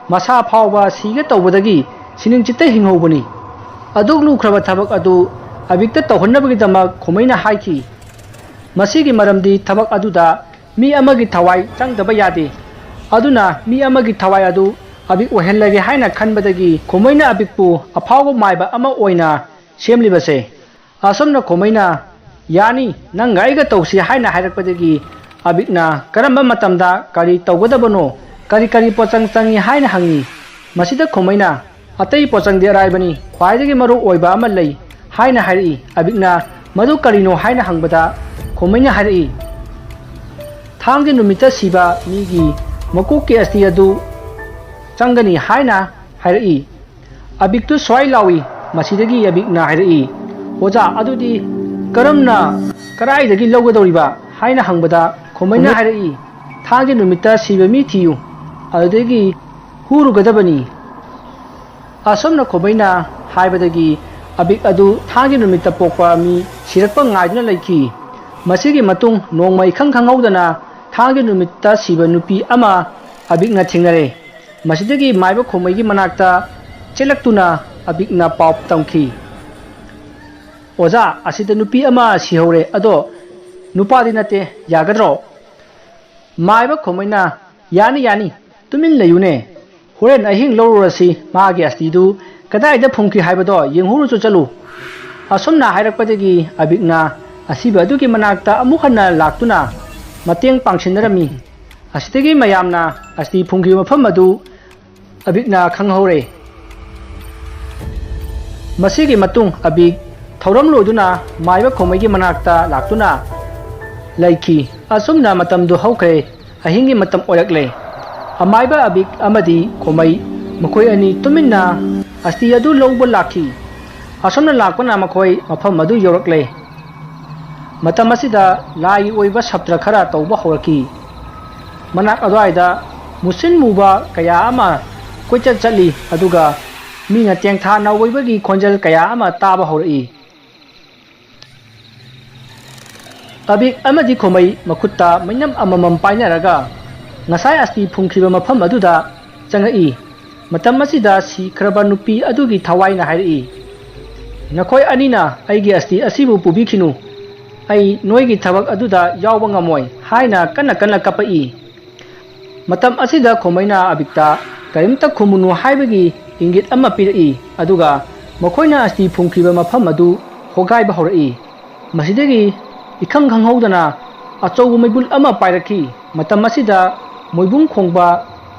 ꯃꯁꯥ ꯐꯥꯎꯕ ꯁꯤꯒ ꯇꯧꯕꯗꯒꯤ सिनिंग चित्ते हिंगौबनी अदुक लुख्रबा थबक अदु अबिक्ता तौहन्नबगीदमक खोमैना हाइखि मसीगी मरमदी थबक अदुदा मी अमगी थवाई चंगदबा यादे अदुना मी अमगी थवाई अदु अबिक ओहेल्लगे हाइना खनबदगी खोमैना अबिकपु अफावबा माइबा अमा ओइना सेमलिबसे असमना खोमैना यानी नंग आइगा तौसी हाइना हाइरकपदगी अबिकना करम्बा मतमदा करी तौगदबनो करी करी पोचंग चंगी हाइना हंगी मसीदा खोमैना अतई पोचंग दे राइबनी ख्वाइदगी मरु ओइबा अमा लई हाइना हाइरई अबिकना मदु करिनो हाइना हंगबदा खोमैना हाइरई थांगि नुमिता सिबा मीगी मकुकी अस्ति अदु चंगनी हाइना हाइरई अबिकतु स्वाइ लावी मसीदगी अबिकना हाइरई ओजा अदुदी करमना कराइदगी लौगदौरिबा हाइना हंगबदा खोमैना हाइरई थांगि नुमिता सिबा मी थियु अदुदगी हुरुगदबनी असमना खोमैना हाइबदगी अबिक अदु थांगि नुमिता पोकपा मी सिरकपा ngaiduna लैखि मसीगी मतुंग नोंमै खंग खंगौदना थांगि नुमिता सिबा नुपी अमा अबिकना थिंगरे मसीदगी माइबा खोमैगी मनाक्ता चेलक्तुना अबिकना पाव तमखि ओजा असिदा नुपी अमा सिहौरे अदो नुपादि नते यागद्रो माइबा खोमैना यानी यानी तुमिन लयुने होरेन अहिंग लौरसी मागी अस्तिदु कदाइदा फुंखि हाइबदो येंहुरुचु चलु असुमना हाइरकपदगी अबिकना असिबा अदुगी मनाक्ता अमुखना लाक्तुना मतेंग पांगसिनरमी असिदगी मयामना अस्ति फुंखि मफम अदु अबिकना खंगहौरे मसीगी मतुंग अबिक थौरम लोदुना माइबा खोमैगी मनाक्ता लाक्तुना लैखि असुमना मतमदु हौखरे अहिंगी मतम ओरकले अमाइबा अबिक अमदी खोमै मखोय अनि तुमिन्ना अस्ति अदु लौब लाखि असमना लाकपना मखोय मफम अदु यौरकले मतम असिदा लाई ओइबा सप्त्र खरा तौबा हौरकि मनाक अदवाइदा मुसिन मुबा कया अमा कोइचत चली अदुगा मीना तेंगथा नौबैबगी खोंजल कया अमा ताबा हौरई Abhik अमदी खोमै मखुत्ता मैनम अममम पाइनरगा ngasai asti phungkhiba mafam aduda ꯆꯪꯉꯛꯏ꯫ ꯃꯇꯝ ꯑꯁꯤꯗ ꯁꯤꯈ꯭ꯔꯕ ꯅꯨꯄꯤ ꯑꯗꯨꯒꯤ ꯊꯋꯥꯏꯅ ꯍꯥꯏꯔꯛꯏ, "ꯅꯈꯣꯏ ꯑꯅꯤꯅ ꯑꯩꯒꯤ ꯑꯁꯇꯤ ꯑꯁꯤꯕꯨ ꯄꯨꯕꯤꯈꯤꯅꯨ, ꯑꯩ ꯅꯣꯏꯒꯤ ꯊꯕꯛ ꯑꯗꯨꯗ ꯌꯥꯎꯕ ꯉꯝꯃꯣꯏ" ꯍꯥꯏꯅ ꯀꯟꯅ ꯀꯟꯅ ꯀꯞꯄꯛꯏ꯫ ꯃꯇꯝ ꯑꯁꯤꯗ ꯈꯣꯃꯩꯅ ꯑꯕꯤꯛꯇ ꯀꯔꯤꯝꯇ ꯈꯨꯝꯃꯨꯅꯨ ꯍꯥꯏꯕꯒꯤ ꯏꯪꯒꯤꯠ ꯑꯃ ꯄꯤꯔꯛꯏ, ꯑꯗꯨꯒ ꯃꯈꯣꯏꯅ ꯑꯁꯇꯤ ꯐꯨꯝꯈꯤꯕ ꯃꯐꯝ ꯑꯗꯨ ꯍꯣꯒꯥꯏꯕ ꯍꯧꯔꯛꯏ꯫ ꯃꯁꯤꯗꯒꯤ ꯏꯈꯪ ꯈꯪꯍꯧꯗꯅ ꯑꯆꯧꯕ ꯃꯩꯕꯨꯜ ꯑꯃ ꯄꯥꯏꯔꯛꯈꯤ꯫ ꯃꯇꯝ ꯑꯁꯤꯗ ꯃꯣꯏꯕꯨꯡ ꯈꯣꯡꯕ,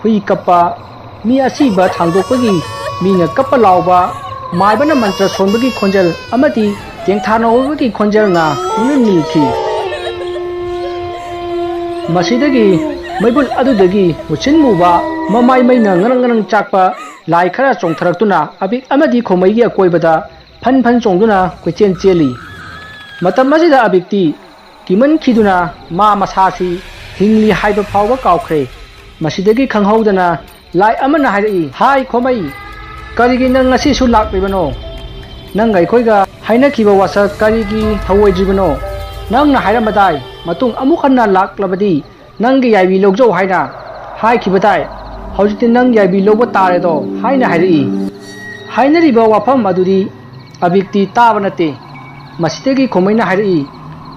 ꯍꯨꯏ ꯀꯞꯄ, ꯃꯤ ꯑꯁꯤꯕ ꯊꯥꯡꯗꯣꯛꯄꯒꯤ, ꯃꯤꯅ ꯀꯞꯄ ꯂꯥꯎꯕ, ꯃꯥꯏꯕꯅ ꯃꯟꯇ꯭ꯔ ꯁꯣꯟꯕꯒꯤ ꯈꯣꯟꯖꯦꯜ ꯑꯃꯗꯤ ꯇꯦꯡꯊꯥꯅꯧꯕꯒꯤ ꯈꯣꯟꯖꯦꯜꯅ ꯄꯨꯡꯅꯤꯜ ꯅꯤꯜꯈꯤ꯫ ꯃꯁꯤꯗꯒꯤ ꯃꯩꯕꯨꯜ ꯑꯗꯨꯗꯒꯤ ꯃꯨꯁꯤꯟ ꯃꯨꯕ, ꯃꯃꯥꯏ ꯃꯩꯅ ꯉꯔꯪ ꯉꯔꯪ ꯆꯥꯛꯄ ꯂꯥꯏ ꯈꯔ ꯆꯣꯡꯊꯔꯛꯇꯨꯅ ꯑꯕꯤꯛ ꯑꯃꯗꯤ ꯈꯣꯃꯩꯒꯤ ꯑꯀꯣꯏꯕꯗ ꯐꯟ ꯐꯟ ꯆꯣꯡꯗꯨꯅ ꯀꯣꯏꯆꯦꯟ ꯆꯦꯜꯂꯤ꯫ ꯃꯇꯝ ꯑꯁꯤꯗ ꯑꯕꯤꯛꯇꯤ ꯀꯤꯃꯟꯈꯤꯗꯨꯅ ꯃꯥ ꯃꯁꯥꯁꯤ ꯍꯤꯡꯂꯤ ꯍꯥꯏꯕ ꯐꯥꯎꯕ ꯀꯥꯎꯈ꯭ꯔꯦ꯫ ꯃꯁꯤꯗꯒꯤ ꯈꯪꯍꯧꯗꯅ ꯂꯥꯏ ꯑꯃꯅ ꯍꯥꯏꯔꯛꯏ, "ꯍꯥꯏ ꯈꯣꯃꯩ, ꯀꯔꯤꯒꯤ ꯅꯪ ꯉꯁꯤꯁꯨ ꯂꯥꯛꯂꯤꯕꯅꯣ? ꯅꯪꯒ ꯑꯩꯈꯣꯏꯒ ꯍꯥꯏꯅꯈꯤꯕ ꯋꯥꯁꯛ ꯀꯔꯤꯒꯤ ꯊꯧꯑꯣꯏꯗ꯭ꯔꯤꯕꯅꯣ? ꯅꯪꯅ ꯍꯥꯏꯔꯝꯕꯗꯥꯏ ꯃꯇꯨꯡ ꯑꯃꯨꯛ ꯍꯟꯅ ꯂꯥꯛꯂꯕꯗꯤ ꯅꯪꯒꯤ ꯌꯥꯏꯕꯤ ꯂꯧꯖꯧ ꯍꯥꯏꯅ ꯍꯥꯏꯈꯤꯕꯗꯥꯏ, ꯍꯧꯖꯤꯛꯇꯤ ꯅꯪ ꯌꯥꯏꯕꯤ ꯂꯧꯕ ꯇꯥꯔꯦꯗꯣ" ꯍꯥꯏꯅ ꯍꯥꯏꯔꯛꯏ꯫ ꯍꯥꯏꯅꯔꯤꯕ ꯋꯥꯐꯝ ꯑꯗꯨꯗꯤ ꯑꯕꯤꯛꯇꯤ ꯇꯥꯕ ꯅꯠꯇꯦ꯫ ꯃꯁꯤꯗꯒꯤ ꯈꯣꯃꯩꯅ ꯍꯥꯏꯔꯛꯏ,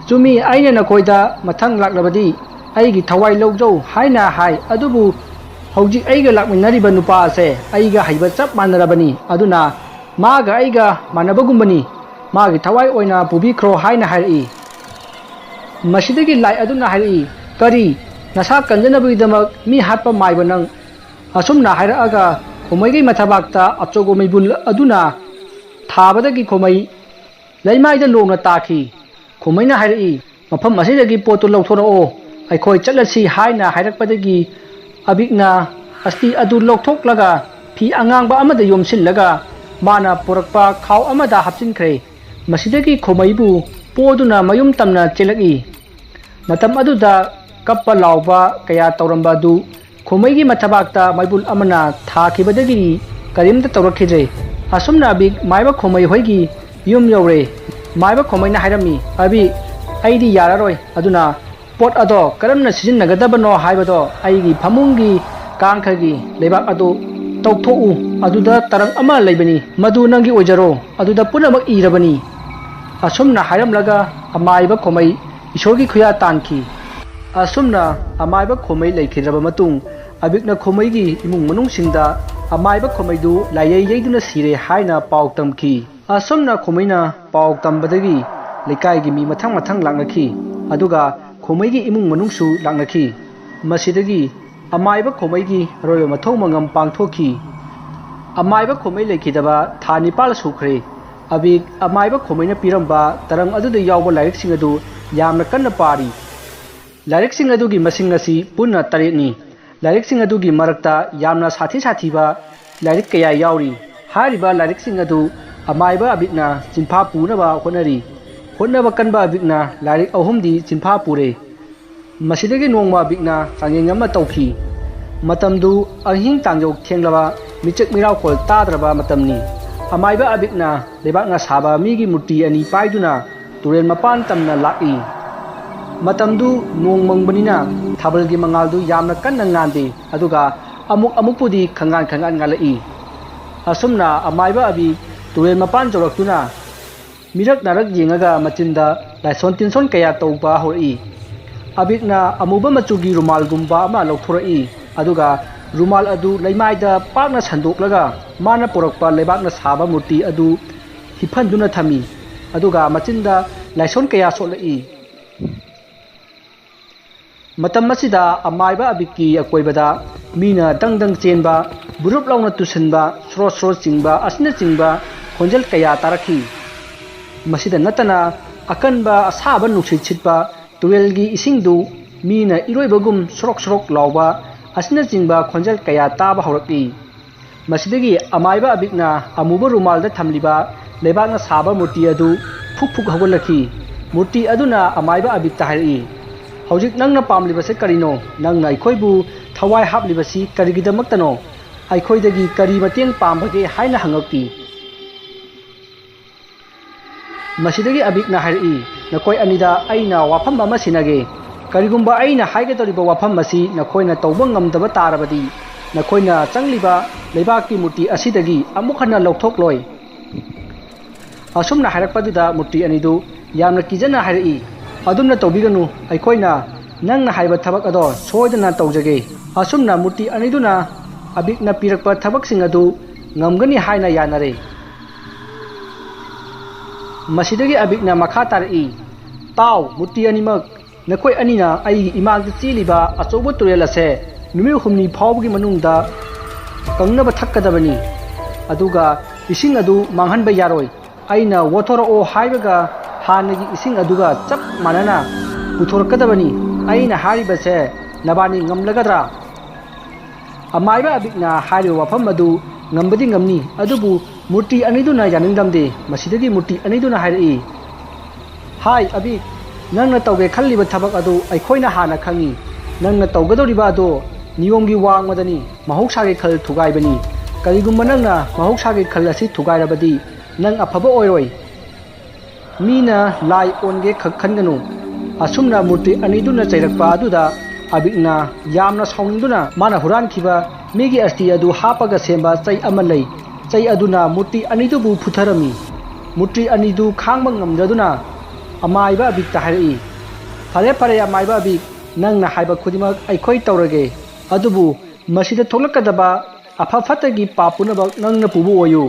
"ꯆꯨꯝꯃꯤ, ꯑꯩꯅ ꯅꯈꯣꯏꯗ ꯃꯊꯪ ꯂꯥꯛꯂꯕꯗꯤ ꯑꯩꯒꯤ ꯊꯋꯥꯏ ꯂꯧꯖꯧ ꯍꯥꯏꯅ ꯍꯥꯏ, ꯑꯗꯨꯕꯨ ꯍꯧꯖꯤꯛ ꯑꯩꯒ ꯂꯥꯛꯃꯤꯟꯅꯔꯤꯕ ꯅꯨꯄꯥ ꯑꯁꯦ ꯑꯩꯒ ꯍꯩꯕ ꯆꯞ ꯃꯥꯟꯅꯔꯕꯅꯤ, ꯑꯗꯨꯅ ꯃꯥꯒ ꯑꯩꯒ ꯃꯥꯟꯅꯕꯒꯨꯝꯕꯅꯤ, ꯃꯥꯒꯤ ꯊꯋꯥꯏ ꯑꯣꯏꯅ ꯄꯨꯕꯤꯈ꯭ꯔꯣ" ꯍꯥꯏꯅ ꯍꯥꯏꯔꯛꯏ꯫ ꯃꯁꯤꯗꯒꯤ ꯂꯥꯏ ꯑꯗꯨꯅ ꯍꯥꯏꯔꯛꯏ, "ꯀꯔꯤ, ꯅꯁꯥ ꯀꯟꯖꯅꯕꯒꯤꯗꯃꯛ ꯃꯤ ꯍꯥꯠꯄ ꯃꯥꯏꯕ ꯅꯪ?" ꯑꯁꯨꯝꯅ ꯍꯥꯏꯔꯛꯑꯒ ꯈꯣꯃꯩꯒꯤ ꯃꯊꯕꯥꯛꯇ ꯑꯆꯧꯕ ꯃꯩꯕꯨꯜ ꯑꯗꯨꯅ ꯊꯥꯕꯗꯒꯤ ꯈꯣꯃꯩ ꯂꯩꯃꯥꯏꯗ ꯂꯣꯡꯅ ꯇꯥꯈꯤ꯫ ꯈꯣꯃꯩꯅ ꯍꯥꯏꯔꯛꯏ, "ꯃꯐꯝ ꯑꯁꯤꯗꯒꯤ ꯄꯣꯠꯇꯨ ꯂꯧꯊꯣꯔꯛꯑꯣ, ꯑꯩꯈꯣꯏ ꯆꯠꯂꯁꯤ" ꯍꯥꯏꯅ ꯍꯥꯏꯔꯛꯄꯗꯒꯤ ꯑꯕꯤꯛꯅ ꯑꯁꯇꯤ ꯑꯗꯨ ꯂꯧꯊꯣꯛꯂꯒ ꯐꯤ ꯑꯉꯥꯡꯕ ꯑꯃꯗ ꯌꯣꯝꯁꯤꯜꯂꯒ ꯃꯥꯅ ꯄꯨꯔꯛꯄ ꯈꯥꯎ ꯑꯃꯗ ꯍꯥꯞꯆꯤꯟꯈ꯭ꯔꯦ꯫ ꯃꯁꯤꯗꯒꯤ ꯈꯣꯃꯩꯕꯨ ꯄꯣꯗꯨꯅ ꯃꯌꯨꯝ ꯇꯝꯅ ꯆꯦꯜꯂꯛꯏ꯫ ꯃꯇꯝ ꯑꯗꯨꯗ ꯀꯞꯄ ꯂꯥꯎꯕ ꯀꯌꯥ ꯇꯧꯔꯝꯕ ꯑꯗꯨ ꯈꯣꯃꯩꯒꯤ ꯃꯊꯕꯥꯛꯇ ꯃꯩꯕꯨꯜ ꯑꯃꯅ ꯊꯥꯈꯤꯕꯗꯒꯤ ꯀꯔꯤꯝꯇ ꯇꯧꯔꯛꯈꯤꯗ꯭ꯔꯦ꯫ ꯑꯁꯨꯝꯅ ꯑꯕꯤꯛ ꯃꯥꯏꯕ ꯈꯣꯃꯩ ꯍꯣꯏꯒꯤ ꯌꯨꯝ ꯌꯧꯔꯦ꯫ ꯃꯥꯏꯕ ꯈꯣꯃꯩꯅ ꯍꯥꯏꯔꯝꯃꯤ, "ꯑꯕꯤꯛ, ꯑꯩꯗꯤ ꯌꯥꯔꯔꯣꯏ, ꯑꯗꯨꯅ ꯄꯣꯠ ꯑꯗꯣ ꯀꯔꯝꯅ ꯁꯤꯖꯤꯟꯅꯒꯗꯕꯅꯣ ꯍꯥꯏꯕꯗꯣ ꯑꯩꯒꯤ ꯐꯃꯨꯡꯒꯤ ꯀꯥꯡꯈꯒꯤ ꯂꯩꯕꯥꯛ ꯑꯗꯨ ꯇꯧꯊꯣꯛꯎ, ꯑꯗꯨꯗ ꯇꯔꯪ ꯑꯃ ꯂꯩꯕꯅꯤ, ꯃꯗꯨ ꯅꯪꯒꯤ ꯑꯣꯏꯖꯔꯣ, ꯑꯗꯨꯗ ꯄꯨꯝꯅꯃꯛ ꯏꯔꯕꯅꯤ." ꯑꯁꯨꯝꯅ ꯍꯥꯏꯔꯝꯂꯒ ꯑꯃꯥꯏꯕ ꯈꯣꯃꯩ ꯏꯁꯣꯔꯒꯤ ꯈꯨꯌꯥ ꯇꯥꯟꯈꯤ꯫ ꯑꯁꯨꯝꯅ ꯑꯃꯥꯏꯕ ꯈꯣꯃꯩ ꯂꯩꯈꯤꯗ꯭ꯔꯕ ꯃꯇꯨꯡ ꯑꯕꯤꯛꯅ ꯈꯣꯃꯩꯒꯤ ꯏꯃꯨꯡ ꯃꯅꯨꯡꯁꯤꯡꯗ ꯑꯃꯥꯏꯕ ꯈꯣꯃꯩꯗꯨ ꯂꯥꯏꯌꯩ ꯌꯩꯗꯨꯅ ꯁꯤꯔꯦ ꯍꯥꯏꯅ ꯄꯥꯎ ꯇꯝꯈꯤ꯫ ꯑꯁꯨꯝꯅ ꯈꯣꯃꯩꯅ ꯄꯥꯎ ꯇꯝꯕꯗꯒꯤ ꯂꯩꯀꯥꯏꯒꯤ ꯃꯤ ꯃꯊꯪ ꯃꯊꯪ ꯂꯥꯛꯅꯈꯤ, ꯑꯗꯨꯒ ꯈꯣꯃꯩꯒꯤ ꯏꯃꯨꯡ ꯃꯅꯨꯡꯁꯨ ꯂꯥꯛꯅꯈꯤ꯫ ꯃꯁꯤꯗꯒꯤ ꯑꯃꯥꯏꯕ ꯈꯣꯃꯩꯒꯤ ꯑꯔꯣꯏꯕ ꯃꯊꯧ ꯃꯉꯝ ꯄꯥꯡꯊꯣꯛꯈꯤ꯫ ꯑꯃꯥꯏꯕ ꯈꯣꯃꯩ ꯂꯩꯈꯤꯗꯕ ꯊꯥ 9 ꯁꯨꯈ꯭ꯔꯦ꯫ ꯑꯕꯤꯛ ꯑꯃꯥꯏꯕ ꯈꯣꯃꯩꯅ ꯄꯤꯔꯝꯕ ꯇꯔꯪ ꯑꯗꯨꯗ ꯌꯥꯎꯕ ꯂꯥꯏꯔꯤꯛꯁꯤꯡ ꯑꯗꯨ ꯌꯥꯝꯅ ꯀꯟꯅ ꯄꯥꯔꯤ꯫ ꯂꯥꯏꯔꯤꯛꯁꯤꯡ ꯑꯗꯨꯒꯤ ꯃꯁꯤꯡ ꯑꯁꯤ ꯄꯨꯟꯅ 7ꯅꯤ꯫ ꯂꯥꯏꯔꯤꯛꯁꯤꯡ ꯑꯗꯨꯒꯤ ꯃꯔꯛꯇ ꯌꯥꯝꯅ ꯁꯥꯊꯤꯕ ꯂꯥꯏꯔꯤꯛ ꯀꯌꯥ ꯌꯥꯎꯔꯤ꯫ ꯍꯥꯏꯔꯤꯕ ꯂꯥꯏꯔꯤꯛꯁꯤꯡ ꯑꯗꯨ ꯑꯃꯥꯏꯕ ꯑꯕꯤꯛꯅ ꯆꯤꯟꯐꯥ ꯄꯨꯅꯕ ꯍꯣꯠꯅꯔꯤ꯫ ꯍꯣꯠꯅꯕ ꯀꯟꯕ ꯑꯕꯤꯛꯅ ꯂꯥꯏꯔꯤꯛ 3ꯗꯤ ꯆꯤꯟꯐꯥ ꯄꯨꯔꯦ꯫ ꯃꯁꯤꯗꯒꯤ ꯅꯣꯡꯃ ꯑꯕꯤꯛꯅ ꯆꯥꯡꯌꯦꯡ ꯑꯃ ꯇꯧꯈꯤ꯫ ꯃꯇꯝꯗꯨ ꯑꯍꯤꯡ ꯇꯥꯡꯖꯧ ꯊꯦꯡꯂꯕ, ꯃꯤꯆꯛ ꯃꯤꯔꯥꯎꯈꯣꯜ ꯇꯥꯗ꯭ꯔꯕ ꯃꯇꯝꯅꯤ꯫ ꯑꯃꯥꯏꯕ ꯑꯕꯤꯛꯅ ꯂꯩꯕꯥꯛꯅ ꯁꯥꯕ ꯃꯤꯒꯤ ꯃꯨꯔꯇꯤ 2 ꯄꯥꯏꯗꯨꯅ ꯇꯨꯔꯦꯜ ꯃꯄꯥꯟ ꯇꯝꯅ ꯂꯥꯛꯏ꯫ ꯃꯇꯝꯗꯨ ꯅꯣꯡ ꯃꯪꯕꯅꯤꯅ ꯊꯥꯕꯜꯒꯤ ꯃꯉꯥꯜꯗꯨ ꯌꯥꯝꯅ ꯀꯟꯅ ꯉꯥꯟꯗꯦ, ꯑꯗꯨꯒ ꯑꯃꯨꯛꯄꯨꯗꯤ ꯈꯪꯉꯥꯟ ꯉꯥꯜꯂꯛꯏ꯫ ꯑꯁꯨꯝꯅ ꯑꯃꯥꯏꯕ ꯑꯕꯤꯛ ꯇꯨꯔꯦꯜ ꯃꯄꯥꯟ ꯌꯧꯔꯛꯇꯨꯅ ꯃꯤꯔꯛ ꯅꯥꯔꯛ ꯌꯦꯡꯉꯒ ꯃꯆꯤꯟꯗ ꯂꯥꯏꯁꯣꯟ ꯇꯤꯟꯁꯣꯟ ꯀꯌꯥ ꯇꯧꯕ ꯍꯧꯔꯛꯏ꯫ ꯑꯕꯤꯛꯅ ꯑꯃꯨꯕ ꯃꯆꯨꯒꯤ ꯔꯨꯃꯥꯜꯒꯨꯝꯕ ꯑꯃ ꯂꯧꯊꯣꯔꯛꯏ, ꯑꯗꯨꯒ ꯔꯨꯃꯥꯜ ꯑꯗꯨ ꯂꯩꯃꯥꯏꯗ ꯄꯥꯛꯅ ꯁꯟꯗꯣꯛꯂꯒ ꯃꯥꯅ ꯄꯨꯔꯛꯄ ꯂꯩꯕꯥꯛꯅ ꯁꯥꯕ ꯃꯨꯔꯇꯤ ꯑꯗꯨ ꯍꯤꯞꯍꯟꯗꯨꯅ ꯊꯝꯃꯤ, ꯑꯗꯨꯒ ꯃꯆꯤꯟꯗ ꯂꯥꯏꯁꯣꯟ ꯀꯌꯥ ꯁꯣꯠꯂꯛꯏ꯫ ꯃꯇꯝ ꯑꯁꯤꯗ ꯑꯃꯥꯏꯕ ꯑꯕꯤꯛꯀꯤ ꯑꯀꯣꯏꯕꯗ ꯃꯤꯅ ꯗꯪ ꯗꯪ ꯆꯦꯟꯕ, ꯕꯨꯔꯨꯞ ꯂꯥꯎꯅ ꯇꯨꯁꯟꯕ, ꯁ꯭ꯔꯣꯠ ꯆꯤꯡꯕ ꯑꯁꯤꯅꯆꯤꯡꯕ ꯈꯣꯟꯖꯦꯜ ꯀꯌꯥ ꯇꯥꯔꯛꯈꯤ꯫ ꯃꯁꯤꯗ ꯅꯠꯇꯅ ꯑꯀꯟꯕ ꯑꯁꯥꯕ ꯅꯨꯡꯁꯤꯠ ꯁꯤꯠꯄ, ꯇꯨꯔꯦꯜꯒꯤ ꯏꯁꯤꯡꯗꯨ ꯃꯤꯅ ꯏꯔꯣꯏꯕꯒꯨꯝ ꯁꯣꯔꯣꯛ ꯂꯥꯎꯕ ꯑꯁꯤꯅꯆꯤꯡꯕ ꯈꯣꯟꯖꯦꯜ ꯀꯌꯥ ꯇꯥꯕ ꯍꯧꯔꯛꯂꯤ꯫ ꯃꯁꯤꯗꯒꯤ ꯑꯃꯥꯏꯕ ꯑꯕꯤꯛꯅ ꯑꯃꯨꯕ ꯔꯨꯃꯥꯜꯗ ꯊꯝꯂꯤꯕ ꯂꯩꯕꯥꯛꯅ ꯁꯥꯕ ꯃꯨꯔꯇꯤ ꯑꯗꯨ ꯐꯨꯛ ꯍꯧꯒꯠꯂꯛꯈꯤ꯫ ꯃꯨꯔꯇꯤ ꯑꯗꯨꯅ ꯑꯃꯥꯏꯕ ꯑꯕꯤꯛꯇ ꯍꯥꯏꯔꯛꯏ, "ꯍꯧꯖꯤꯛ ꯅꯪꯅ ꯄꯥꯝꯂꯤꯕꯁꯤ ꯀꯔꯤꯅꯣ? ꯅꯪꯅ ꯑꯩꯈꯣꯏꯕꯨ ꯊꯋꯥꯏ ꯍꯥꯞꯂꯤꯕꯁꯤ ꯀꯔꯤꯒꯤꯗꯃꯛꯇꯅꯣ? ꯑꯩꯈꯣꯏꯗꯒꯤ ꯀꯔꯤ ꯃꯇꯦꯡ ꯄꯥꯡꯕꯒꯦ?" ꯍꯥꯏꯅ ꯍꯪꯉꯛꯈꯤ꯫ ꯃꯁꯤꯗꯒꯤ ꯑꯕꯤꯛꯅ ꯍꯥꯏꯔꯛꯏ, "ꯅꯈꯣꯏ ꯑꯅꯤꯗ ꯑꯩꯅ ꯋꯥꯐꯝ ꯑꯃ ꯁꯤꯟꯅꯒꯦ꯫ ꯀꯔꯤꯒꯨꯝꯕ ꯑꯩꯅ ꯍꯥꯏꯒꯗꯧꯔꯤꯕ ꯋꯥꯐꯝ ꯑꯁꯤ ꯅꯈꯣꯏꯅ ꯇꯧꯕ ꯉꯝꯗꯕ ꯇꯥꯔꯕꯗꯤ नखोइना चंगलिबा लेबाकी मूर्ति असिदगी अमुक हन्ना लौथोक्लोय असुमना हायरकपदुदा मूर्ति अनिदु यामना किजना हायरई अदुमना तौबिगनु अखोइना नंगना हायबा थबक अदो सोयदना तौजगे असुमना मूर्ति अनिदुना अबिकना पिरकपा थबकसिंग अदु ngamgani haina yanare masidagi abikna makha tar'i taw muti animak nakoi anina ai imag chiliba achobo turel ase numi humni phawgi manungda kangnaba thakkadabani aduga ising adu manghanba yaroi aina wothoro o haibaga hanagi ising aduga chap manana puthorkadabani aina hariba se nabani ngamlagadra amaiba abikna hairu wafam adu ngambadi ngamni adubu murti aniduna yaningdamde masidagi murti aniduna hairi hai abi nangna tawge khalliba thabak adu aikhoina hana khangi nangna tawgadoriba ado niyomgi wangmadani mahoksage khal thugaibani karigumma nangna mahoksage khal asi thugairabadi nang afaba oiroi mina lai onge khakhanganu asumna murti aniduna chairakpa aduda abikna yamna saungduna mana huran khiba migi asti adu hapaga semba chai amalai chai aduna muti anidu bu putharami muti anidu khangba ngamjaduna amaiba abik tahari phare phare amaiba abik nangna haiba khudimak aikhoi tawrage adubu masida tholakadaba afaphatagi papuna nangna pubu oyu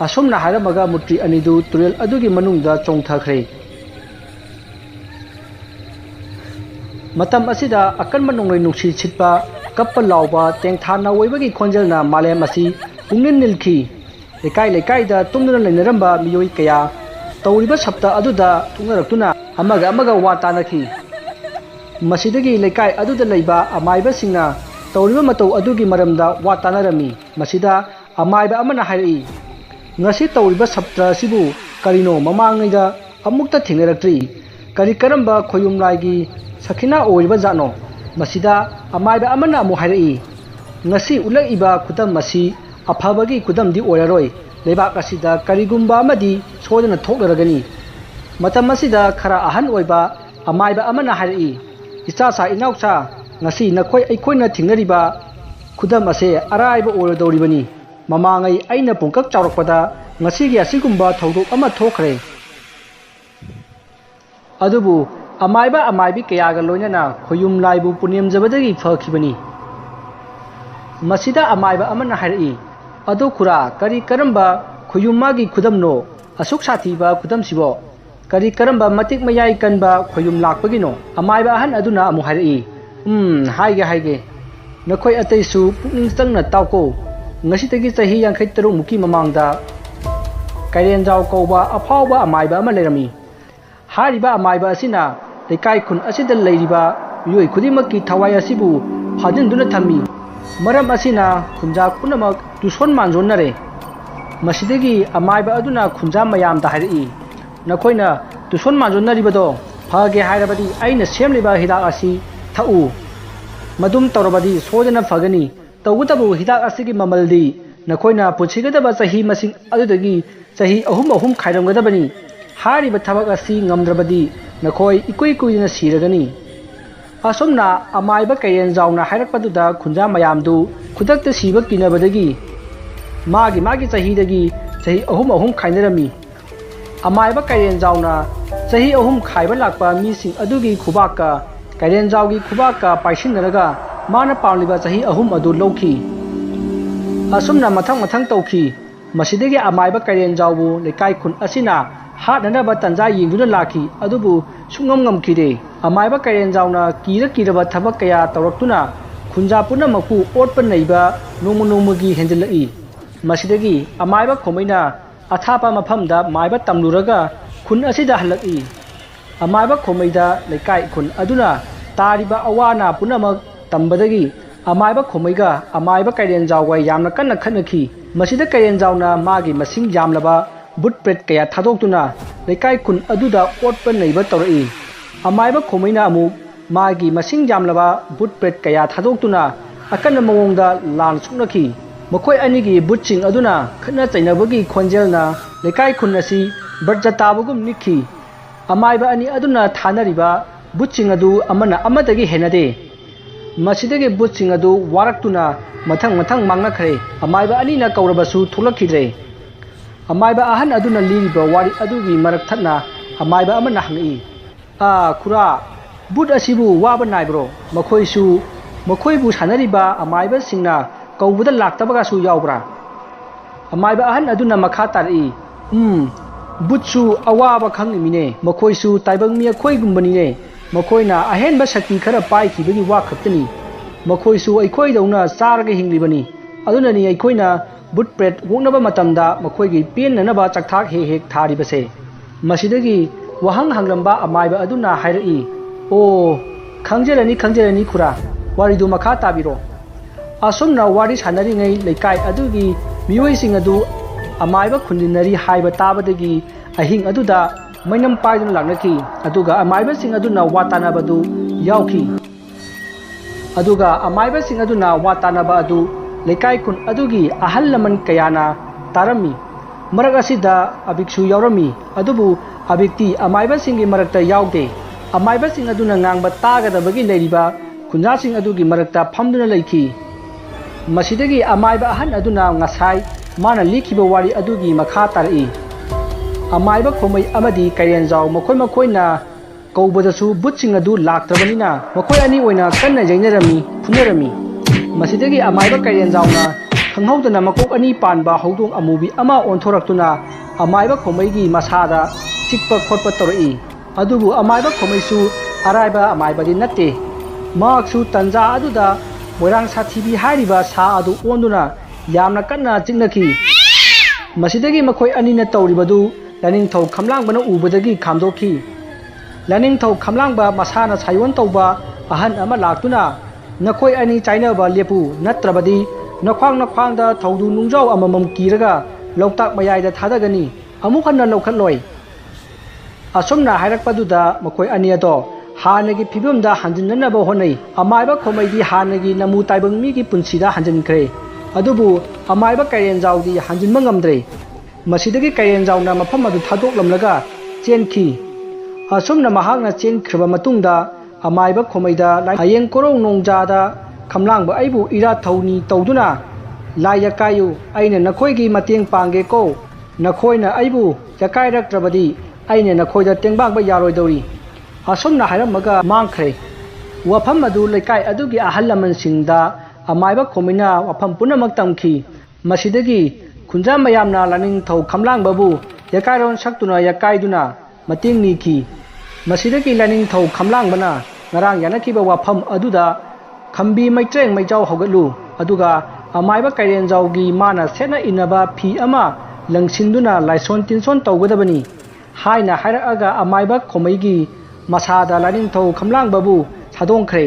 asumna haramaga muti anidu turel adugi manungda chongthakre matam asida akanba nongloi nungsi chitpa kappa lauba tengthana oibagi khonjelna malem asi pungnin nilki lekai da tumduna lainaramba miyoi kaya tawriba sapta aduda tungaraktuna amaga watanaki masidagi lekai aduda leiba amaiba singna tawriba matau adugi maramda watanarami masida amaiba amana hairi ngasi tawriba sapta sibu karino mamangaida amukta thingaraktri kari karamba khoyum laigi sakhina oiba jano masida amaiba amana amu hairi ngasi ulaiba khudam masi afabagi khudam di oiraroi lebak asida karigumba amadi sodana thoklaragani matam asida khara ahan oiba amaiba amana hairi icha sa inaucha ngasi nakhoi aikoina thingnariba khudam ase araiba oiradoribani mamangai aina pungkak chawrakpada ngasi gi asigumba thodok ama thokre adubu amaiba amaibi kayaga loinana khoyum laibu punyam jabadagi fakhibani masida amaiba amana hairi adu khura kari karamba khoyumagi khudamno asuk sathiba khudam sibo kari karamba matik mayai kanba khoyum lakpagino amaiba ahan aduna amu hairi haige nakhoi ataisu pukning changna tawko ngasitagi chahi 53 muki mamangda kairenjau kauba afawba amaiba ama lerami hariba amaiba asina lekai khun asida leiriba yoi khudimaki thawai asibu phajinduna thami maram asina khunja punamak tuson manjonnare masidagi amaiba aduna khunja mayam da hairi nakhoina tuson manjonnaribado phage hairabadi aina semliba hidak asi thau madum tawrabadi sojana phagani tawutabu hidak asigi mamaldi nakhoina puchigadaba chahi masing adudagi chahi ahum khairamgadabani hariba thabak asi ngamdrabadi nakhoi ikoi kuina siragani asomna amaiba kayen jauna hairakpaduda khunja mayamdu khudakta siba kinabadagi magi chahidagi chahi ahum khainarami amaiba kayen jauna chahi ahum khaiba lakpa mising adugi khubaka kayen jaugi khubaka paisinaraga mana pawliba chahi ahum adu lowki asomna mathang tawki masidagi amaiba kayen jaubu lekai khun asina hatnanaba tanja yingduna laki adubu sungam khide amaiba kayen jauna kiraba thabak kaya tawraktuna khunja punamaku otpa neiba nomugi hendilai masidagi amaiba khomaina athapa maphamda maiba tamluraga khun asida halaki amaiba khomaida lekai khun aduna tariba awana punamak tambadagi amaiba khomaiga amaiba kayen jawai yamna kanna khanaki masida kayen jauna magi masing jamlaba butpret kaya thadoktuna lekai khun aduda otpa neiba tawrai amaiba khomaina amu magi masing jamlaba butpret kaya thadoktuna akanna mawongda lan suknaki makhoi anigi butching aduna khana chainabagi khonjelna lekai khun asi barjatabugum nikhi amaiba ani aduna thanariba butching adu amana amadagi henade ꯃꯁꯤꯗꯒꯤ ꯕꯨꯠꯁꯤꯡ ꯑꯗꯨ ꯋꯥꯔꯛꯇꯨꯅ ꯃꯊꯪ ꯃꯥꯡꯅꯈ꯭ꯔꯦ ꯑꯃꯥꯏꯕ ꯑꯅꯤꯅ ꯀꯧꯔꯕꯁꯨ ꯊꯣꯛꯂꯛꯈꯤꯗ꯭ꯔꯦ ꯑꯃꯥꯏꯕ ꯑꯍꯟ ꯑꯗꯨꯅ ꯂꯤꯔꯤꯕ ꯋꯥꯔꯤ ꯑꯗꯨꯒꯤ ꯃꯔꯛ ꯊꯠꯅ ꯑꯃꯥꯏꯕ ꯑꯃꯅ ꯍꯪꯉꯛꯏ ꯈꯨꯔꯥ ꯕꯨꯠ ꯑꯁꯤꯕꯨ ꯋꯥꯕ ꯅꯥꯏꯕ꯭ꯔꯣ ꯃꯈꯣꯏꯕꯨ ꯁꯥꯟꯅꯔꯤꯕ ꯑꯃꯥꯏꯕꯁꯤꯡꯅ ꯀꯧꯕꯗ ꯂꯥꯛꯇꯕꯒꯁꯨ ꯌꯥꯎꯕ꯭ꯔꯥ ꯑꯃꯥꯏꯕ ꯑꯍꯟ ꯑꯗꯨꯅ ꯃꯈꯥ ꯇꯥꯔꯛꯏ ꯕꯨꯠꯁꯨ ꯑꯋꯥꯕ ꯈꯪꯂꯤꯃꯤꯅꯦ ꯃꯈꯣꯏꯁꯨ ꯇꯥꯏꯕꯪ ꯃꯤ ꯑꯩꯈꯣꯏꯒꯨꯝꯕꯅꯤꯅꯦ ꯃꯈꯣꯏꯅ ꯑꯍꯦꯟꯕ ꯁꯛꯇꯤ ꯈꯔ ꯄꯥꯏꯈꯤꯕꯒꯤ ꯋꯥ ꯈꯛꯇꯅꯤ ꯃꯈꯣꯏꯁꯨ ꯑꯩꯈꯣꯏꯗꯧꯅ ꯆꯥꯔꯒ ꯍꯤꯡꯂꯤꯕꯅꯤ ꯑꯗꯨꯅꯅꯤ ꯑꯩꯈꯣꯏꯅ ꯕꯨꯠ ꯄ꯭ꯔꯦꯠ ꯑꯣꯛꯅꯕ ꯃꯇꯝꯗ ꯃꯈꯣꯏꯒꯤ ꯄꯦꯟꯅꯅꯕ ꯆꯥꯛꯊꯥꯛ ꯍꯦꯛ ꯊꯥꯔꯤꯕꯁꯦ ꯃꯁꯤꯗꯒꯤ ꯋꯥꯍꯪ ꯍꯪꯂꯝꯕ ꯑꯃꯥꯏꯕ ꯑꯗꯨꯅ ꯍꯥꯏꯔꯛꯏ ꯑꯣ ꯈꯪꯖꯔꯅꯤ ꯈꯨꯔꯥ ꯋꯥꯔꯤꯗꯨ ꯃꯈꯥ ꯇꯥꯕꯤꯔꯣ ꯑꯁꯨꯝꯅ ꯋꯥꯔꯤ ꯁꯥꯟꯅꯔꯤꯉꯩ ꯂꯩꯀꯥꯏ ꯑꯗꯨꯒꯤ ꯃꯤꯑꯣꯏꯁꯤꯡ ꯑꯗꯨ ꯑꯃꯥꯏꯕ ꯈꯨꯟꯗꯤꯟꯅꯔꯤ ꯍꯥꯏꯕ ꯇꯥꯕꯗꯒꯤ ꯑꯍꯤꯡ ꯑꯗꯨꯗ ꯃꯩꯅꯝ पायदुना लांनखी अदुगा अमाइबसिंग अदुना वा तानाबदु यावखी अदुगा अमाइबसिंग अदुना वा तानाबा अदु लेकाई खुन अदुगी अहल लमन कयाना तारमी मरग असिदा अबिक्सु यावरमी अदुबु अबिक्ति अमाइबसिंगी मरगता यावदे अमाइबसिंग अदुना ngang तागदबगी लेरिबा खुंजासिंग अदुगी मरगता फमदुना लैखी मसिदगी अमाइबा अहन अदुना ngasai माना लिखिबा वारी अदुगी मखा तारई अमाइबा खोमै अमदी कैरेंजाव मखोइना कौबदसु बुतसिंग अदु लाक्त्रबनिना मखोइ अनि ओइना कन्ना जैनरमी फुनरमी मसिदगी अमाइबा कैरेंजावना खंगहौदना मकोक अनि पानबा हौदोंग अमुबी अमा ओन्थोरक्तुना अमाइबा खोमैगी मसादा चिक्पा खोटपा तौरई अदुबु अमाइबा खोमैसु अराइबा अमाइबादि नत्ते माक्सु तंजा अदुदा मोइरांग साथिबी हारिबा सा अदु ओंदुना यामना कन्ना चिंगनखी मसिदगी मखोइ अनिना तौरिबदु लानिंगथौ खमलांगबना उबदगी खामदोखी लानिंगथौ खमलांगबा मसाना सायोन तौबा अहन अमा लाक्तुना नखोइ अनि चाइनबा लेपु नत्रबदी नख्वांगदा थौदु नुंजाव अममम कीरगा लौताक मयाइदा थादगनी अमुक हन्ना लौखललोय असुमना हाइरकपदुदा मखोइ अनि अदो हानगी फिबमदा हंजिननबा होनै अमाइबा खोमैदी हानगी नमु ताइबंग मिगी पुंसिदा हंजिनख्रे अदुबु अमाइबा कैरेंजावदी हंजिनबा ngamdre मसिदगी कैरेंजावना मफम अदु थादोकलमलगा चेनखी असुमना महागना चेनख्रबा मतुंगदा अमाइबा खोमैदा हयेंग कोरौ नोंजादा खमलांगबा आइबु इरा थौनी तौदुना लाई यकायु आइना नखोइगी मतेंग पांगे को नखोइना आइबु यकाइरक्त्रबदी आइना नखोइदा तेंबांगबा यारोइदौरी असुमना हाइरमगा मांगख्रे वफम अदु लेकाय अदुगी अहल लमनसिंगदा अमाइबा खोमैना वफम पुनमक तमखी मसिदगी खुंजा मयामना लानिंगथौ खमलांगबाबु यकाइरोन सक्तुना यकाइदुना मतेंग निखी मसिदगी लानिंगथौ खमलांगबना ngarang yanakhiba wafam aduda khambi maitreng maijau hogatlu aduga amaiba kairenjaugi mana sena inaba phi ama langsinduna laison tinson tawgadabani haina hairaga amaiba khomaigi masada laninthau khamlang babu sadongkhre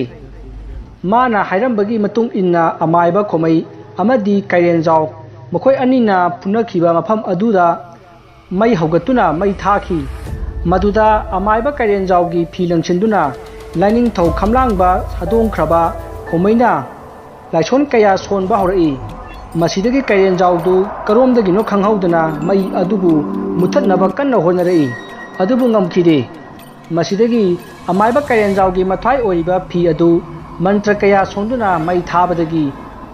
mana hairambagi matung inna amaiba khomai amadi kairenjau makhoi anina punakhiba mafam aduda mai hogatuna mai thakhi maduda amaiba kairenjaugi phi langsinduna lining थौ खमलांगबा सादोंख्रबा खोमैना लाइसोन कया सोनबा हरई मसिदगी कैरेंजावदु करोमदगिनो खंगहौदना मई अदुबु मुथतनबा कन्न होनरई अदुबु ngamखिदे मसिदगी अमाइबा कैरेंजावगी मथाइ ओइबा फी अदु मंत्र कया सोंदुना मई थाबदगी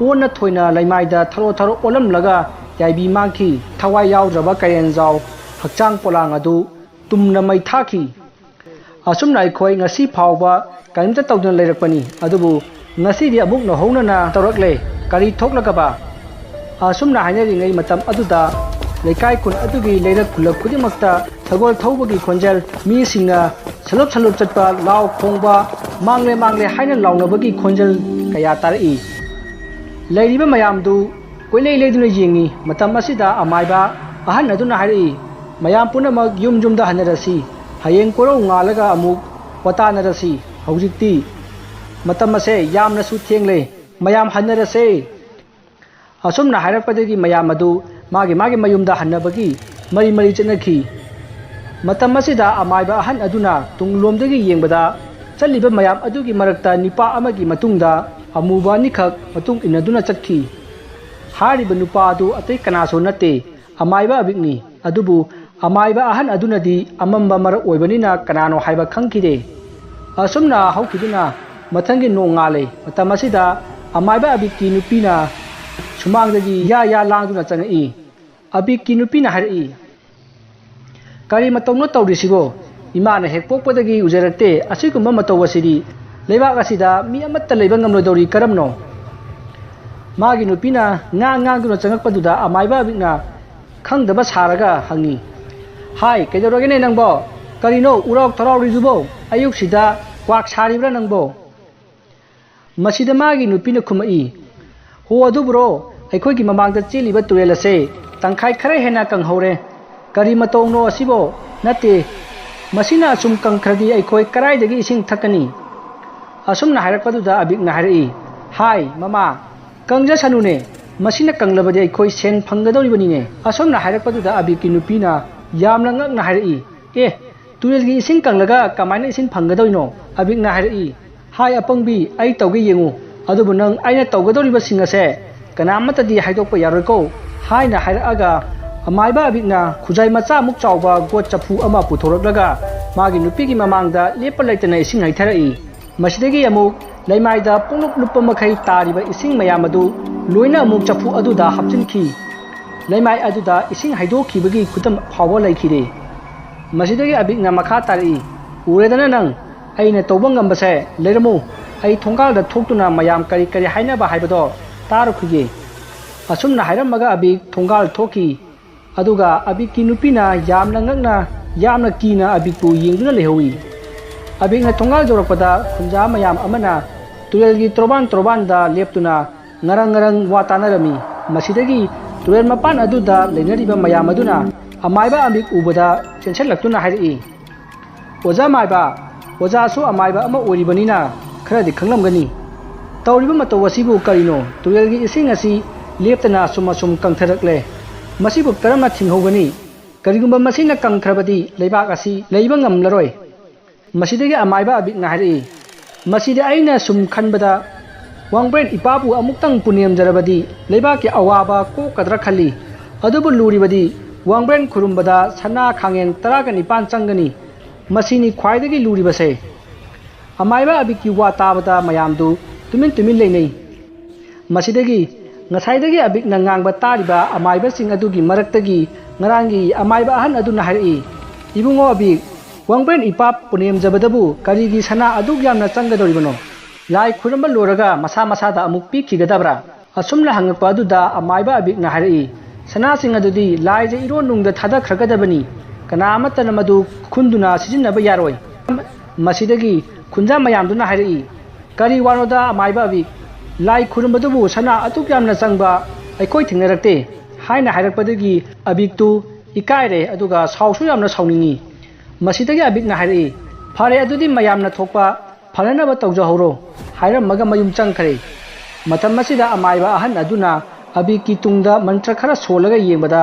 ओना थोइना लैमाइदा thorough thorough ओलमलगा याइबी मांखी थवाइ यावद्रबा कैरेंजाव हक्चांग पोलांग अदु तुमना मई थाखी असुमना अखोइ ngasi फावबा काइमता तौदन लेरकपनी अदुबु ngasi दि अमुक नहौनना तौरकले करी थोकलकबा असुमना हाइनरिङै मतम अदुदा लेकाइ कुन अदुगी लेरक खुलक खुदिमक्ता थगोल थौबगी खोंजल मी सिंगा सलुप सलुप चटपा लाव खोंबा मांगले हाइना लाउनबगी खोंजल कया तारई लेरिबा मयामदु कोइले लेदुना येंगी मतम असिदा अमाइबा अहन अदुना हाइरई मयाम पुनमक yum जुमदा हनरसी हयेंग कोरौ ngalaga amuk watanarasi hojikti matam ase yamna su thengle mayam hannarase asumna hairakpadagi mayam adu magi mayumda hannabagi mari chenakhi matam asida amaiba ahan aduna tunglomdagi yengbada chaliba mayam adugi marakta nipa amagi matungda amuba nikhak matung inaduna chakhi hariba nupa adu atai kanaso natte amaiba abigni adubu अमाइबा अहन अदुनदी अमम्बा मर ओइबनिना कनानो हाइबा खंखिदे असुमना हौखिदुना ꯃꯊꯪꯒꯤ ꯅꯣꯡ ꯉꯥꯜꯂꯦ ꯃꯇꯝ ꯑꯁꯤꯗ ꯑꯃꯥꯏꯕ ꯑꯕꯤꯛꯀꯤ ꯅꯨꯄꯤꯅ ꯁꯨꯃꯥꯡꯗꯒꯤ ꯌꯥ ꯂꯥꯡꯗꯨꯅ ꯆꯪꯉꯛꯏ ꯑꯕꯤꯛꯀꯤ ꯅꯨꯄꯤꯅ ꯍꯥꯏꯔꯛꯏ ꯀꯔꯤ ꯃꯇꯧꯅꯣ ꯇꯧꯔꯤꯁꯤꯕꯣ ꯏꯃꯥꯅ ꯍꯦꯛ ꯄꯣꯛꯄꯗꯒꯤ ꯎꯖꯔꯛꯇꯦ ꯑꯁꯤꯒꯨꯝꯕ ꯃꯇꯧ ꯑꯁꯤꯗꯤ ꯂꯩꯕꯥꯛ ꯑꯁꯤꯗ ꯃꯤ ꯑꯃꯠꯇ ꯂꯩꯕ ꯉꯝꯂꯣꯏꯗꯧꯔꯤ ꯀꯔꯝꯅꯣ ꯃꯥꯒꯤ ꯅꯨꯄꯤꯅ ꯉꯥꯡꯗꯨꯅ ꯆꯪꯉꯛꯄꯗꯨꯗ ꯑꯃꯥꯏꯕ ꯑꯕꯤꯛꯅ ꯈꯪꯗꯕ ꯁꯥꯔꯒ ꯍꯪꯉꯤ ꯍꯥꯏ ꯀꯩꯗꯧꯔꯒꯦꯅꯦ ꯅꯪꯕꯣ ꯀꯔꯤꯅꯣ ꯎꯔꯥꯎ ꯊꯔꯥꯎꯔꯤꯗꯨꯕꯣ ꯑꯌꯨꯛꯁꯤꯗ ꯀ꯭ꯋꯥꯛ ꯁꯥꯔꯤꯕ꯭ꯔꯥ ꯅꯪꯕꯣ ꯃꯁꯤꯗ ꯃꯥꯒꯤ ꯅꯨꯄꯤꯅ ꯈꯨꯝꯃꯛꯏ ꯍꯣ ꯑꯗꯨꯕꯨꯔꯣ ꯑꯩꯈꯣꯏꯒꯤ ꯃꯃꯥꯡꯗ ꯆꯦꯜꯂꯤꯕ ꯇꯨꯔꯦꯜ ꯑꯁꯦ ꯇꯪꯈꯥꯏ ꯈꯔ ꯍꯦꯟꯅ ꯀꯪꯍꯧꯔꯦ ꯀꯔꯤ ꯃꯇꯧꯅꯣ ꯑꯁꯤꯕꯣ ꯅꯠꯇꯦ ꯃꯁꯤꯅ ꯑꯁꯨꯝ ꯀꯪꯈ꯭ꯔꯗꯤ ꯑꯩꯈꯣꯏ ꯀꯔꯥꯏꯗꯒꯤ ꯏꯁꯤꯡ ꯊꯛꯀꯅꯤ ꯑꯁꯨꯝꯅ ꯍꯥꯏꯔꯛꯄꯗꯨꯗ ꯑꯕꯤꯛꯅ ꯍꯥꯏꯔꯛꯏ ꯍꯥꯏ ꯃꯃꯥ ꯀꯪꯖꯁꯅꯨꯅꯦ ꯃꯁꯤꯅ ꯀꯪꯂꯕꯗꯤ ꯑꯩꯈꯣꯏ ꯁꯦꯟ ꯐꯪꯒꯗꯧꯔꯤꯕꯅꯤꯅꯦ ꯑꯁꯨꯝꯅ ꯍꯥꯏꯔꯛꯄꯗꯨꯗ ꯑꯕꯤꯛꯀꯤ ꯅꯨꯄꯤꯅ ꯌꯥꯝꯅ ꯉꯛꯅ ꯍꯥꯏꯔꯛꯏ ꯇꯨꯔꯦꯜꯒꯤ ꯏꯁꯤꯡ ꯀꯪꯂꯒ ꯀꯃꯥꯏꯅ ꯏꯁꯤꯡ ꯐꯪꯒꯗꯧꯔꯤꯅꯣ ꯑꯕꯤꯛꯅ ꯍꯥꯏꯔꯛꯏ ꯍꯥꯏ ꯑꯄꯪꯕꯤ ꯑꯩ ꯇꯧꯒꯦ ꯌꯦꯡꯉꯨ ꯑꯗꯨꯕꯨ ꯅꯪ ꯑꯩꯅ ꯇꯧꯒꯗꯧꯔꯤꯕꯁꯤꯡ ꯑꯁꯦ ꯀꯅꯥꯃꯠꯇꯗꯤ ꯍꯥꯏꯗꯣꯛꯄ ꯌꯥꯔꯣꯏꯀꯣ ꯍꯥꯏꯅ ꯍꯥꯏꯔꯛꯑꯒ ꯑꯃꯥꯏꯕ ꯑꯕꯤꯛꯅ ꯈꯨꯖꯥꯏ ꯃꯆꯥꯃꯨꯛ ꯆꯥꯎꯕ ꯒꯣꯠ ꯆꯐꯨ ꯑꯃ ꯄꯨꯊꯣꯔꯛꯂꯒ ꯃꯥꯒꯤ ꯅꯨꯄꯤꯒꯤ ꯃꯃꯥꯡꯗ ꯂꯦꯞꯄ ꯂꯩꯇꯅ ꯏꯁꯤꯡ ꯍꯩꯊꯔꯛꯏ ꯃꯁꯤꯗꯒꯤ ꯑꯃꯨꯛ ꯂꯩꯃꯥꯏꯗ ꯄꯨꯡꯂꯨꯞ ꯂꯨꯞꯄ ꯃꯈꯩ ꯇꯥꯔꯤꯕ ꯏꯁꯤꯡ ꯃꯌꯥꯝ ꯑꯗꯨ ꯂꯣꯏꯅ ꯑꯃꯨꯛ ꯆꯐꯨ ꯑꯗꯨꯗ ꯍꯥꯞꯆꯤꯟꯈꯤ ꯂꯩꯃꯥꯏ ꯑꯗꯨꯗ ꯏꯁꯤꯡ ꯍꯩꯗꯣꯛꯈꯤꯕꯒꯤ ꯈꯨꯗꯝ ꯐꯥꯎꯕ ꯂꯩꯈꯤꯗꯦ ꯃꯁꯤꯗꯒꯤ ꯑꯕꯤꯛꯅ ꯃꯈꯥ ꯇꯥꯔꯛꯏ ꯎꯔꯦꯗꯅ ꯅꯪ ꯑꯩꯅ ꯇꯧꯕ ꯉꯝꯕꯁꯦ ꯂꯩꯔꯝꯃꯨ ꯑꯩ ꯊꯣꯡꯒꯥꯜꯗ ꯊꯣꯛꯇꯨꯅ ꯃꯌꯥꯝ ꯀꯔꯤ ꯀꯔꯤ ꯍꯥꯏꯅꯕ ꯍꯥꯏꯕꯗꯣ ꯇꯥꯔꯨꯈꯤꯒꯦ ꯑꯁꯨꯝꯅ ꯍꯥꯏꯔꯝꯃꯒ ꯑꯕꯤꯛ ꯊꯣꯡꯒꯥꯜ ꯊꯣꯛꯈꯤ ꯑꯗꯨꯒ ꯑꯕꯤꯛꯀꯤ ꯅꯨꯄꯤꯅ ꯌꯥꯝꯅ ꯉꯛꯅ ꯌꯥꯝꯅ ꯀꯤꯅ ꯑꯕꯤꯛꯄꯨ ꯌꯦꯡꯗꯨꯅ ꯂꯩꯍꯧꯏ ꯑꯕꯤꯛꯅ ꯊꯣꯡꯒꯥꯜ ꯌꯧꯔꯛꯄꯗ ꯈꯨꯟꯖꯥ ꯃꯌꯥꯝ ꯑꯃꯅ ꯇꯨꯔꯦꯜꯒꯤ ꯇꯣꯔꯕꯥꯟꯗ ꯂꯦꯞꯇꯨꯅ ꯉꯔꯪ ꯋꯥ ꯇꯥꯟꯅꯔꯝꯃꯤ ꯃꯁꯤꯗꯒꯤ ꯇꯨꯔꯦꯜ ꯃꯄꯥꯟ ꯑꯗꯨꯗ ꯂꯩꯅꯔꯤꯕ ꯃꯌꯥꯝ ꯑꯗꯨꯅ ꯑꯃꯥꯏꯕ ꯑꯕꯤꯛ ꯎꯕꯗ ꯆꯦꯟꯁꯤꯜꯂꯛꯇꯨꯅ ꯍꯥꯏꯔꯛꯏ ꯑꯣꯖꯥ ꯃꯥꯏꯕ ꯑꯣꯖꯥꯁꯨ ꯑꯃꯥꯏꯕ ꯑꯃ ꯑꯣꯏꯔꯤꯕꯅꯤꯅ ꯈꯔꯗꯤ ꯈꯪꯂꯝꯒꯅꯤ ꯇꯧꯔꯤꯕ ꯃꯇꯧ ꯑꯁꯤꯕꯨ ꯀꯔꯤꯅꯣ ꯇꯨꯔꯦꯜꯒꯤ ꯏꯁꯤꯡ ꯑꯁꯤ ꯂꯦꯞꯇꯅ ꯑꯁꯨꯝ ꯀꯪꯊꯔꯛꯂꯦ ꯃꯁꯤꯕꯨ ꯀꯔꯝꯅ ꯊꯤꯡꯍꯧꯒꯅꯤ ꯀꯔꯤꯒꯨꯝꯕ ꯃꯁꯤꯅ ꯀꯪꯈ꯭ꯔꯕꯗꯤ ꯂꯩꯕꯥꯛ ꯑꯁꯤ ꯂꯩꯕ ꯉꯝꯂꯔꯣꯏ ꯃꯁꯤꯗꯒꯤ ꯑꯃꯥꯏꯕ ꯑꯕꯤꯛꯅ ꯍꯥꯏꯔꯛꯏ ꯃꯁꯤꯗꯤ ꯑꯩꯅ ꯁꯨꯝ ꯈꯟꯕꯗ ꯋꯥꯡꯕ꯭ꯔꯦꯟ ꯏꯄꯥꯕꯨ ꯑꯃꯨꯛꯇꯪ ꯄꯨꯅꯦꯝꯖꯔꯕꯗꯤ ꯂꯩꯕꯥꯛꯀꯤ ꯑꯋꯥꯕ ꯀꯣꯛꯀꯗ꯭ꯔꯥ ꯈꯜꯂꯤ ꯑꯗꯨꯕꯨ ꯂꯨꯔꯤꯕꯗꯤ ꯋꯥꯡꯕ꯭ꯔꯦꯟ ꯈꯨꯔꯨꯝꯕꯗ ꯁꯅꯥ ꯈꯥꯡꯉꯦꯟ 19 ꯆꯪꯒꯅꯤ ꯃꯁꯤꯅꯤ ꯈ꯭ꯋꯥꯏꯗꯒꯤ ꯂꯨꯔꯤꯕꯁꯦ ꯑꯃꯥꯏꯕ ꯑꯕꯤꯛꯀꯤ ꯋꯥ ꯇꯥꯕꯗ ꯃꯌꯥꯝꯗꯨ ꯇꯨꯃꯤꯟ ꯂꯩꯅꯩ ꯃꯁꯤꯗꯒꯤ ꯉꯁꯥꯏꯗꯒꯤ ꯑꯕꯤꯛꯅ ꯉꯥꯡꯕ ꯇꯥꯔꯤꯕ ꯑꯃꯥꯏꯕꯁꯤꯡ ꯑꯗꯨꯒꯤ ꯃꯔꯛꯇꯒꯤ ꯉꯔꯥꯡꯒꯤ ꯑꯃꯥꯏꯕ ꯑꯍꯟ ꯑꯗꯨꯅ ꯍꯥꯏꯔꯛꯏ ꯏꯕꯨꯡꯉꯣ ꯑꯕꯤꯛ ꯋꯥꯡꯕ꯭ꯔꯦꯟ ꯏꯄꯥ ꯄꯨꯅꯦꯝꯖꯕꯗꯕꯨ ꯀꯔꯤꯒꯤ ꯁꯅꯥ ꯑꯗꯨꯛ ꯌꯥꯝꯅ ꯆꯪꯒꯗꯧꯔꯤꯕꯅꯣ ꯂꯥꯏ ꯈꯨꯔꯨꯝꯕ ꯂꯣꯏꯔꯒ ꯃꯁꯥꯗ ꯑꯃꯨꯛ ꯄꯤꯈꯤꯒꯗꯕ꯭ꯔꯥ ꯑꯁꯨꯝꯅ ꯍꯪꯉꯛꯄ ꯑꯗꯨꯗ ꯑꯃꯥꯏꯕ ꯑꯕꯤꯛꯅ ꯍꯥꯏꯔꯛꯏ ꯁꯅꯥꯁꯤꯡ ꯑꯗꯨꯗꯤ ꯂꯥꯏꯖ ꯏꯔꯣꯟꯅꯨꯡꯗ ꯊꯥꯗꯈ꯭ꯔꯒꯗꯕꯅꯤ ꯀꯅꯥ ꯑꯃꯠꯇꯅ ꯃꯗꯨ ꯈꯨꯟꯗꯨꯅ ꯁꯤꯖꯤꯟꯅꯕ ꯌꯥꯔꯣꯏ ꯃꯁꯤꯗꯒꯤ ꯈꯨꯟꯖꯥ ꯃꯌꯥꯝꯗꯨꯅ ꯍꯥꯏꯔꯛꯏ ꯀꯔꯤ ꯋꯥꯅꯣꯗ ꯑꯃꯥꯏꯕ ꯑꯕꯤꯛ ꯂꯥꯏ ꯈꯨꯔꯨꯝꯕꯗꯨꯕꯨ ꯁꯅꯥ ꯑꯗꯨꯛ ꯌꯥꯝꯅ ꯆꯪꯕ ꯑꯩꯈꯣꯏ ꯊꯦꯡꯅꯔꯛꯇꯦ ꯍꯥꯏꯅ ꯍꯥꯏꯔꯛꯄꯗꯒꯤ ꯑꯕꯤꯛꯇꯨ ꯏꯀꯥꯏꯔꯦ ꯑꯗꯨꯒ ꯁꯥꯎꯁꯨ ꯌꯥꯝꯅ ꯁꯥꯎꯅꯤꯡꯉꯤ ꯃꯁꯤꯗꯒꯤ ꯑꯕꯤꯛꯅ ꯍꯥꯏꯔꯛꯏ ꯐꯔꯦ ꯑꯗꯨꯗꯤ ꯃꯌꯥꯝꯅ ꯊꯣꯛꯄ ꯐꯅꯅꯕ ꯇꯧꯖꯍꯧꯔꯣ ꯍꯥꯏꯔꯝꯃꯒ ꯃꯌꯨꯝ ꯆꯪꯈ꯭ꯔꯦ ꯃꯇꯝ ꯑꯁꯤꯗ ꯑꯃꯥꯏꯕ ꯑꯍꯟ ꯑꯗꯨꯅ ꯑꯕꯤꯛꯀꯤ ꯇꯨꯡꯗ ꯃꯟꯇ꯭ꯔ ꯈꯔ ꯁꯣꯜꯂꯒ ꯌꯦꯡꯕꯗ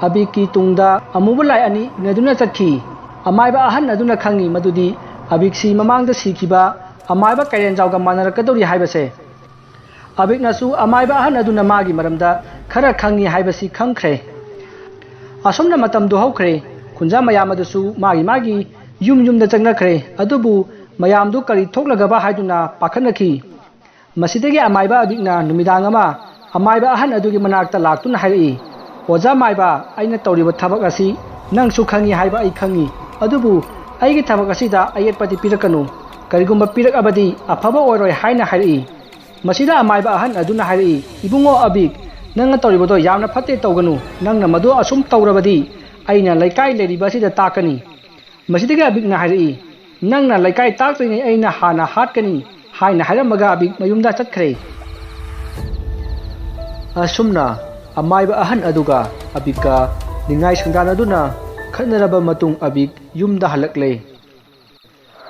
ꯑꯕꯤꯛꯀꯤ ꯇꯨꯡꯗ ꯑꯃꯨꯕ ꯂꯥꯏ ꯑꯅꯤ ꯏꯟꯅꯗꯨꯅ ꯆꯠꯈꯤ ꯑꯃꯥꯏꯕ ꯑꯍꯟ ꯑꯗꯨꯅ ꯈꯪꯉꯤ ꯃꯗꯨꯗꯤ ꯑꯕꯤꯛꯁꯤ ꯃꯃꯥꯡꯗ ꯁꯤꯈꯤꯕ ꯑꯃꯥꯏꯕ ꯀꯩꯔꯦꯟꯖꯥꯎꯒ ꯃꯥꯟꯅꯔꯛꯀꯗꯧꯔꯤ ꯍꯥꯏꯕꯁꯦ ꯑꯕꯤꯛꯅꯁꯨ ꯑꯃꯥꯏꯕ ꯑꯍꯟ ꯑꯗꯨꯅ ꯃꯥꯒꯤ ꯃꯔꯝꯗ ꯈꯔ ꯈꯪꯉꯤ ꯍꯥꯏꯕꯁꯤ ꯈꯪꯈ꯭ꯔꯦ ꯑꯁꯨꯝꯅ ꯃꯇꯝꯗꯨ ꯍꯧꯈ꯭ꯔꯦ ꯈꯨꯟꯖꯥ ꯃꯌꯥꯝ ꯑꯗꯨꯁꯨ ꯃꯥꯒꯤ ꯌꯨꯝꯗ ꯆꯪꯅꯈ꯭ꯔꯦ ꯑꯗꯨꯕꯨ ꯃꯌꯥꯝꯗꯨ ꯀꯔꯤ ꯊꯣꯛꯂꯒꯕ ꯍꯥꯏꯗꯨꯅ ꯄꯥꯈꯠꯅꯈꯤ ꯃꯁꯤꯗꯒꯤ ꯑꯃꯥꯏꯕ ꯑꯕꯤꯛꯅ ꯅꯨꯃꯤꯗꯥꯡ ꯑꯃ ꯑꯃꯥꯏꯕ ꯑꯍꯟ ꯑꯗꯨꯒꯤ ꯃꯅꯥꯛꯇ ꯂꯥꯛꯇꯨꯅ ꯍꯥꯏꯔꯛꯏ ꯑꯣꯖꯥ ꯃꯥꯏꯕ ꯑꯩꯅ ꯇꯧꯔꯤꯕ ꯊꯕꯛ ꯑꯁꯤ ꯅꯪꯁꯨ ꯈꯪꯉꯤ ꯍꯥꯏꯕ ꯑꯩ ꯈꯪꯉꯤ ꯑꯗꯨꯕꯨ ꯑꯩꯒꯤ ꯊꯕꯛ ꯑꯁꯤꯗ ꯑꯌꯦꯠꯄꯗꯤ ꯄꯤꯔꯛꯀꯅꯨ ꯀꯔꯤꯒꯨꯝꯕ ꯄꯤꯔꯛꯑꯕꯗꯤ ꯑꯐꯕ ꯑꯣꯏꯔꯣꯏ ꯍꯥꯏꯅ ꯍꯥꯏꯔꯛꯏ ꯃꯁꯤꯗ ꯑꯃꯥꯏꯕ ꯑꯍꯟ ꯑꯗꯨꯅ ꯍꯥꯏꯔꯛꯏ ꯏꯕꯨꯡꯉꯣ ꯑꯕꯤꯛ ꯅꯪꯅ ꯇꯧꯔꯤꯕꯗꯣ ꯌꯥꯝꯅ ꯐꯠꯇꯦ ꯇꯧꯒꯅꯨ ꯅꯪꯅ ꯃꯗꯨ ꯑꯁꯨꯝ ꯇꯧꯔꯕꯗꯤ ꯑꯩꯅ ꯂꯩꯀꯥꯏ ꯂꯩꯔꯤꯕ ꯑꯁꯤꯗ ꯇꯥꯛꯀꯅꯤ ꯃꯁꯤꯗꯒꯤ ꯑꯕꯤꯛꯅ ꯍꯥꯏꯔꯛꯏ ꯅꯪꯅ ꯂꯩꯀꯥꯏ ꯇꯥꯛꯇ꯭ꯔꯤꯉꯩ ꯑꯩꯅ ꯍꯥꯟꯅ ꯍꯥꯠꯀꯅꯤ ꯍꯥꯏꯅ ꯍꯥꯏꯔꯝꯃꯒ ꯑꯕꯤꯛ ꯃꯌꯨꯝꯗ ꯆꯠꯈ꯭ꯔꯦ ꯑꯁꯨꯝꯅ ꯑꯃꯥꯏꯕ ꯑꯍꯟ ꯑꯗꯨꯒ ꯑꯕꯤꯛꯀ ꯅꯤꯡꯉꯥꯏ ꯁꯪꯗꯥꯅꯗꯨꯅ ꯈꯠꯅꯔꯕ ꯃꯇꯨꯡ ꯑꯕꯤꯛ ꯌꯨꯝꯗ ꯍꯜꯂꯛꯂꯦ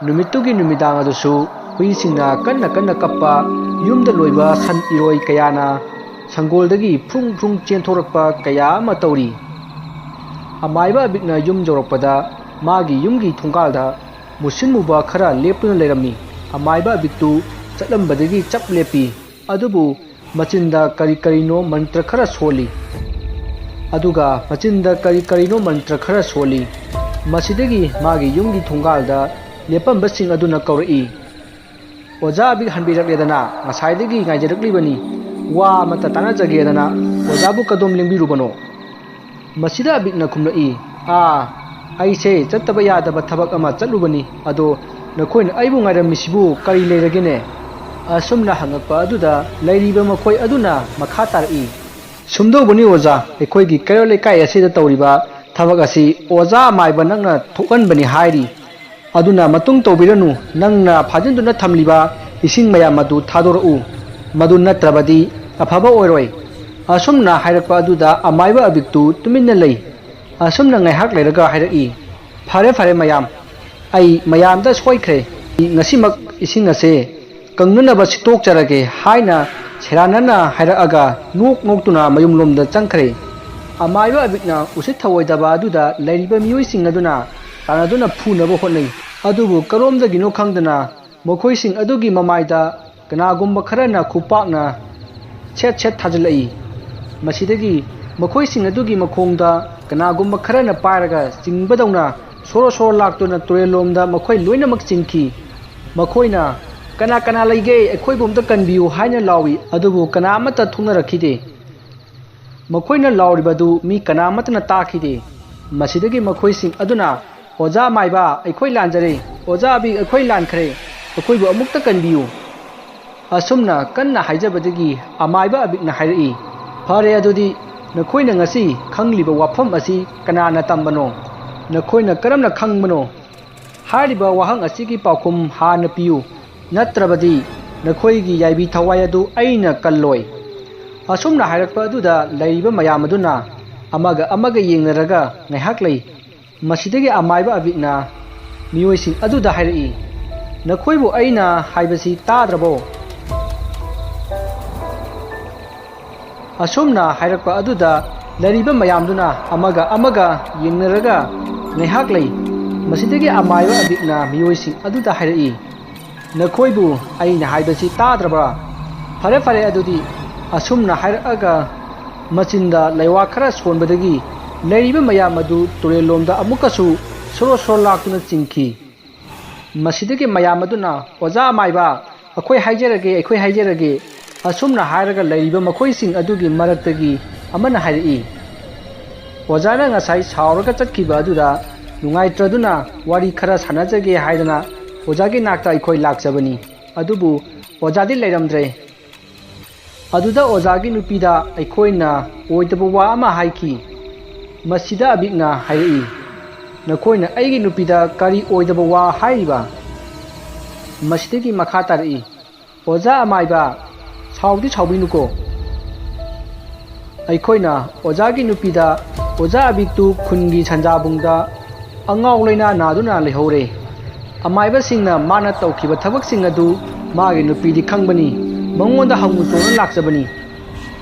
ꯅꯨꯃꯤꯠꯇꯨꯒꯤ ꯅꯨꯃꯤꯗꯥꯡ ꯑꯗꯨꯁꯨ ꯍꯨꯏꯁꯤꯡꯅ ꯀꯟꯅ ꯀꯞꯄ ꯌꯨꯝꯗ ꯂꯣꯏꯕ ꯁꯟ ꯏꯔꯣꯏ ꯀꯌꯥꯅ ꯁꯪꯒꯣꯜꯗꯒꯤ ꯐ꯭ꯔꯨꯡ ꯆꯦꯟꯊꯣꯔꯛꯄ ꯀꯌꯥ ꯑꯃ ꯇꯧꯔꯤ ꯑꯃꯥꯏꯕ ꯑꯕꯤꯛꯅ ꯌꯨꯝ ꯌꯧꯔꯛꯄꯗ ꯃꯥꯒꯤ ꯌꯨꯝꯒꯤ ꯊꯣꯡꯒꯥꯜꯗ ꯃꯨꯁꯤꯟ ꯃꯨꯕ ꯈꯔ ꯂꯦꯞꯇꯨꯅ ꯂꯩꯔꯝꯃꯤ ꯑꯃꯥꯏꯕ ꯑꯕꯤꯛꯇꯨ ꯆꯠꯂꯝꯕꯗꯒꯤ ꯆꯞ ꯂꯦꯞꯄꯤ ꯑꯗꯨꯕꯨ ꯃꯆꯤꯟꯗ ꯀꯔꯤꯅꯣ ꯃꯟꯇ꯭ꯔ ꯈꯔ ꯁꯣꯜꯂꯤ ꯃꯁꯤꯗꯒꯤ ꯃꯥꯒꯤ ꯌꯨꯝꯒꯤ ꯊꯣꯡꯒꯥꯜꯗ ꯂꯦꯞꯄꯝꯕꯁꯤꯡ ꯑꯗꯨꯅ ꯀꯧꯔꯛꯏ ꯑꯣꯖꯥ ꯑꯕꯤꯛ ꯍꯟꯕꯤꯔꯛꯂꯦꯗꯅ ꯉꯁꯥꯏꯗꯒꯤ ꯉꯥꯏꯖꯔꯛꯂꯤꯕꯅꯤ ꯋꯥ ꯑꯃꯠꯇ ꯇꯥꯟꯅꯖꯒꯦꯗꯅ ꯑꯣꯖꯥꯕꯨ ꯀꯗꯣꯝ ꯂꯦꯡꯕꯤꯔꯨꯕꯅꯣ ꯃꯁꯤꯗ ꯑꯕꯤꯛꯅ ꯈꯨꯝꯂꯛꯏ ꯑꯩꯁꯦ ꯆꯠꯇꯕ ꯌꯥꯗꯕ ꯊꯕꯛ ꯑꯃ ꯆꯠꯂꯨꯕꯅꯤ ꯑꯗꯣ ꯅꯈꯣꯏꯅ ꯑꯩꯕꯨ ꯉꯥꯏꯔꯝꯃꯤꯁꯤꯕꯨ ꯀꯔꯤ ꯂꯩꯔꯒꯦꯅꯦ ꯑꯁꯨꯝꯅ ꯍꯪꯉꯛꯄ ꯑꯗꯨꯗ ꯂꯩꯔꯤꯕ ꯃꯈꯣꯏ ꯑꯗꯨꯅ ꯃꯈꯥ ꯇꯥꯔꯛꯏ ꯁꯨꯝꯗꯧꯕꯅꯤ ꯑꯣꯖꯥ ꯑꯩꯈꯣꯏꯒꯤ ꯀꯩꯔꯣꯜ ꯂꯩꯀꯥꯏ ꯑꯁꯤꯗ ꯇꯧꯔꯤꯕ ꯊꯕꯛ ꯑꯁꯤ ꯑꯣꯖꯥ ꯑꯃꯥꯏꯕ ꯅꯪꯅ ꯊꯣꯛꯍꯟꯕꯅꯤ ꯍꯥꯏꯔꯤ ꯑꯗꯨꯅ ꯃꯇꯨꯡ ꯇꯧꯕꯤꯔꯅꯨ ꯅꯪꯅ ꯐꯥꯖꯤꯟꯗꯨꯅ ꯊꯝꯂꯤꯕ ꯏꯁꯤꯡ ꯃꯌꯥꯝ ꯑꯗꯨ ꯊꯥꯗꯣꯔꯛꯎ ꯃꯗꯨ ꯅꯠꯇ꯭ꯔꯕꯗꯤ ꯑꯐꯕ ꯑꯣꯏꯔꯣꯏ ꯑꯁꯨꯝꯅ ꯍꯥꯏꯔꯛꯄ ꯑꯗꯨꯗ ꯑꯃꯥꯏꯕ ꯑꯕꯤꯛꯇꯨ ꯇꯨꯃꯤꯟꯅ ꯂꯩ ꯑꯁꯨꯝꯅ ꯉꯥꯏꯍꯥꯛ ꯂꯩꯔꯒ ꯍꯥꯏꯔꯛꯏ ꯐꯔꯦ ꯃꯌꯥꯝ ꯑꯩ ꯃꯌꯥꯝꯗ ꯁꯣꯏꯈ꯭ꯔꯦ ꯉꯁꯤꯃꯛ ꯏꯁꯤꯡ ꯑꯁꯦ ꯀꯪꯅꯅꯕ ꯁꯤꯠꯇꯣꯛꯆꯔꯒꯦ ꯍꯥꯏꯅ ꯁꯦꯔꯥꯟꯅꯅ ꯍꯥꯏꯔꯛꯑꯒ ꯅꯣꯛꯇꯨꯅ ꯃꯌꯨꯝꯂꯣꯝꯗ ꯆꯪꯈ꯭ꯔꯦ ꯑꯃꯥꯏꯕ ꯑꯕꯤꯛꯅ ꯎꯁꯤꯠ ꯊꯑꯣꯏꯗꯕ ꯑꯗꯨꯗ ꯂꯩꯔꯤꯕ ꯃꯤꯑꯣꯏꯁꯤꯡ ꯑꯗꯨꯅ ꯇꯥꯟꯅꯗꯨꯅ ꯐꯨꯅꯕ ꯍꯣꯠꯅꯩ ꯑꯗꯨꯕꯨ ꯀꯔꯣꯝꯗꯒꯤꯅꯣ ꯈꯪꯗꯅ ꯃꯈꯣꯏꯁꯤꯡ ꯑꯗꯨꯒꯤ ꯃꯃꯥꯏꯗ ꯀꯅꯥꯒꯨꯝꯕ ꯈꯔꯅ ꯈꯨꯄꯥꯛꯅ ꯁꯦꯠ ꯊꯥꯖꯤꯜꯂꯛꯏ ꯃꯁꯤꯗꯒꯤ ꯃꯈꯣꯏꯁꯤꯡ ꯑꯗꯨꯒꯤ ꯃꯈꯣꯡꯗ ꯀꯅꯥꯒꯨꯝꯕ ꯈꯔꯅ ꯄꯥꯏꯔꯒ ꯆꯤꯡꯕꯗꯧꯅ ꯁꯣꯔꯣ ꯂꯥꯛꯇꯨꯅ ꯇꯨꯔꯦꯜꯂꯣꯝꯗ ꯃꯈꯣꯏ ꯂꯣꯏꯅꯃꯛ ꯆꯤꯡꯈꯤ ꯃꯈꯣꯏꯅ ꯀꯅꯥ ꯂꯩꯒꯦ ꯑꯩꯈꯣꯏꯕꯨ ꯑꯝꯇ ꯀꯟꯕꯤꯌꯨ ꯍꯥꯏꯅ ꯂꯥꯎꯏ ꯑꯗꯨꯕꯨ ꯀꯅꯥ ꯑꯃꯠꯇ ꯊꯣꯛꯅꯔꯛꯈꯤꯗꯦ ꯃꯈꯣꯏꯅ ꯂꯥꯎꯔꯤꯕꯗꯨ ꯃꯤ ꯀꯅꯥ ꯑꯃꯠꯇꯅ ꯇꯥꯈꯤꯗꯦ ꯃꯁꯤꯗꯒꯤ ꯃꯈꯣꯏꯁꯤꯡ ꯑꯗꯨꯅ ꯑꯣꯖꯥ ꯃꯥꯏꯕ ꯑꯩꯈꯣꯏ ꯂꯥꯟꯖꯔꯦ ꯑꯣꯖꯥ ꯑꯕꯤꯛ ꯑꯩꯈꯣꯏ ꯂꯥꯟꯈ꯭ꯔꯦ ꯑꯩꯈꯣꯏꯕꯨ ꯑꯃꯨꯛꯇ ꯀꯟꯕꯤꯌꯨ ꯑꯁꯨꯝꯅ ꯀꯟꯅ ꯍꯥꯏꯖꯕꯗꯒꯤ ꯑꯃꯥꯏꯕ ꯑꯕꯤꯛꯅ ꯍꯥꯏꯔꯛꯏ ꯐꯔꯦ ꯑꯗꯨꯗꯤ ꯅꯈꯣꯏꯅ ꯉꯁꯤ ꯈꯪꯂꯤꯕ ꯋꯥꯐꯝ ꯑꯁꯤ ꯀꯅꯥꯅ ꯇꯝꯕꯅꯣ ꯅꯈꯣꯏꯅ ꯀꯔꯝꯅ ꯈꯪꯕꯅꯣ ꯍꯥꯏꯔꯤꯕ ꯋꯥꯍꯪ ꯑꯁꯤꯒꯤ ꯄꯥꯎꯈꯨꯝ ꯍꯥꯟꯅ ꯄꯤꯌꯨ ꯅꯠꯇ꯭ꯔꯕꯗꯤ ꯅꯈꯣꯏꯒꯤ ꯌꯥꯏꯕꯤ ꯊꯋꯥꯏ ꯑꯗꯨ ꯑꯩꯅ ꯀꯜꯂꯣꯏ ꯑꯁꯨꯝꯅ ꯍꯥꯏꯔꯛꯄ ꯑꯗꯨꯗ ꯂꯩꯔꯤꯕ ꯃꯌꯥꯝ ꯑꯗꯨꯅ ꯑꯃꯒ ꯌꯦꯡꯅꯔꯒ ꯉꯥꯏꯍꯥꯛ ꯂꯩ ꯃꯁꯤꯗꯒꯤ ꯑꯃꯥꯏꯕ ꯑꯕꯤꯛꯅ ꯃꯤꯑꯣꯏꯁꯤꯡ ꯑꯗꯨꯗ ꯍꯥꯏꯔꯛꯏ ꯅꯈꯣꯏꯕꯨ ꯑꯩꯅ ꯍꯥꯏꯕꯁꯤ ꯇꯥꯗ꯭ꯔꯕꯣ ꯑꯁꯨꯝꯅ ꯍꯥꯏꯔꯛꯄ ꯑꯗꯨꯗ ꯂꯩꯔꯤꯕ ꯃꯌꯥꯝꯗꯨꯅ ꯑꯃꯒ ꯌꯦꯡꯅꯔꯒ ꯉꯥꯏꯍꯥꯛ ꯂꯩ ꯃꯁꯤꯗꯒꯤ ꯑꯃꯥꯏꯕ ꯑꯕꯤꯛꯅ ꯃꯤꯑꯣꯏꯁꯤꯡ ꯑꯗꯨꯗ ꯍꯥꯏꯔꯛꯏ ꯅꯈꯣꯏꯕꯨ ꯑꯩꯅ ꯍꯥꯏꯕꯁꯤ ꯇꯥꯗ꯭ꯔꯕ꯭ꯔꯥ ꯐꯔꯦ ꯑꯗꯨꯗꯤ ꯑꯁꯨꯝꯅ ꯍꯥꯏꯔꯛꯑꯒ ꯃꯆꯤꯟꯗ ꯂꯩꯋꯥ ꯈꯔ ꯁꯣꯟꯕꯗꯒꯤ ꯂꯩꯔꯤꯕ ꯃꯌꯥꯝ ꯑꯗꯨ ꯇꯨꯔꯦꯜꯂꯣꯝꯗ ꯑꯃꯨꯛꯀꯁꯨ ꯁꯣꯔꯣ ꯂꯥꯛꯇꯨꯅ ꯆꯤꯡꯈꯤ ꯃꯁꯤꯗꯒꯤ ꯃꯌꯥꯝ ꯑꯗꯨꯅ ꯑꯣꯖꯥ ꯑꯃꯥꯏꯕ ꯑꯩꯈꯣꯏ ꯍꯥꯏꯖꯔꯒꯦ ꯑꯁꯨꯝꯅ ꯍꯥꯏꯔꯒ ꯂꯩꯔꯤꯕ ꯃꯈꯣꯏꯁꯤꯡ ꯑꯗꯨꯒꯤ ꯃꯔꯛꯇꯒꯤ ꯑꯃꯅ ꯍꯥꯏꯔꯛꯏ ꯑꯣꯖꯥꯅ ꯉꯁꯥꯏ ꯁꯥꯎꯔꯒ ꯆꯠꯈꯤꯕ ꯑꯗꯨꯗ ꯅꯨꯡꯉꯥꯏꯇ꯭ꯔꯗꯨꯅ ꯋꯥꯔꯤ ꯈꯔ ꯁꯥꯟꯅꯖꯒꯦ ꯍꯥꯏꯗꯅ ꯑꯣꯖꯥꯒꯤ ꯅꯥꯛꯇ ꯑꯩꯈꯣꯏ ꯂꯥꯛꯆꯕꯅꯤ ꯑꯗꯨꯕꯨ ꯑꯣꯖꯥꯗꯤ ꯂꯩꯔꯝꯗ꯭ꯔꯦ ꯑꯗꯨꯗ ꯑꯣꯖꯥꯒꯤ ꯅꯨꯄꯤꯗ ꯑꯩꯈꯣꯏꯅ ꯑꯣꯏꯗꯕ ꯋꯥ ꯑꯃ ꯍꯥꯏꯈꯤ ꯃꯁꯤꯗ ꯑꯕꯤꯛꯅ ꯍꯥꯏꯔꯛꯏ ꯅꯈꯣꯏꯅ ꯑꯩꯒꯤ ꯅꯨꯄꯤꯗ ꯀꯔꯤ ꯑꯣꯏꯗꯕ ꯋꯥ ꯍꯥꯏꯔꯤꯕ ꯃꯁꯤꯗꯒꯤ ꯃꯈꯥ ꯇꯥꯔꯛꯏ ꯑꯣꯖꯥ ꯑꯃꯥꯏꯕ ꯁꯥꯎꯕꯤꯅꯨꯀꯣ ꯑꯩꯈꯣꯏꯅ ꯑꯣꯖꯥꯒꯤ ꯅꯨꯄꯤꯗ ꯑꯣꯖꯥ ꯑꯕꯤꯛꯇꯨ ꯈꯨꯟꯒꯤ ꯁꯟꯖꯥꯕꯨꯡꯗ ꯑꯉꯥꯎ ꯂꯩꯅꯥ ꯅꯥꯗꯨꯅ ꯂꯩꯍꯧꯔꯦ ꯑꯃꯥꯏꯕꯁꯤꯡꯅ ꯃꯥꯅ ꯇꯧꯈꯤꯕ ꯊꯕꯛꯁꯤꯡ ꯑꯗꯨ ꯃꯥꯒꯤ ꯅꯨꯄꯤꯗꯤ ꯈꯪꯕꯅꯤ ꯃꯉꯣꯟꯗ ꯍꯪꯉꯨꯆꯣꯅ ꯂꯥꯛꯆꯕꯅꯤ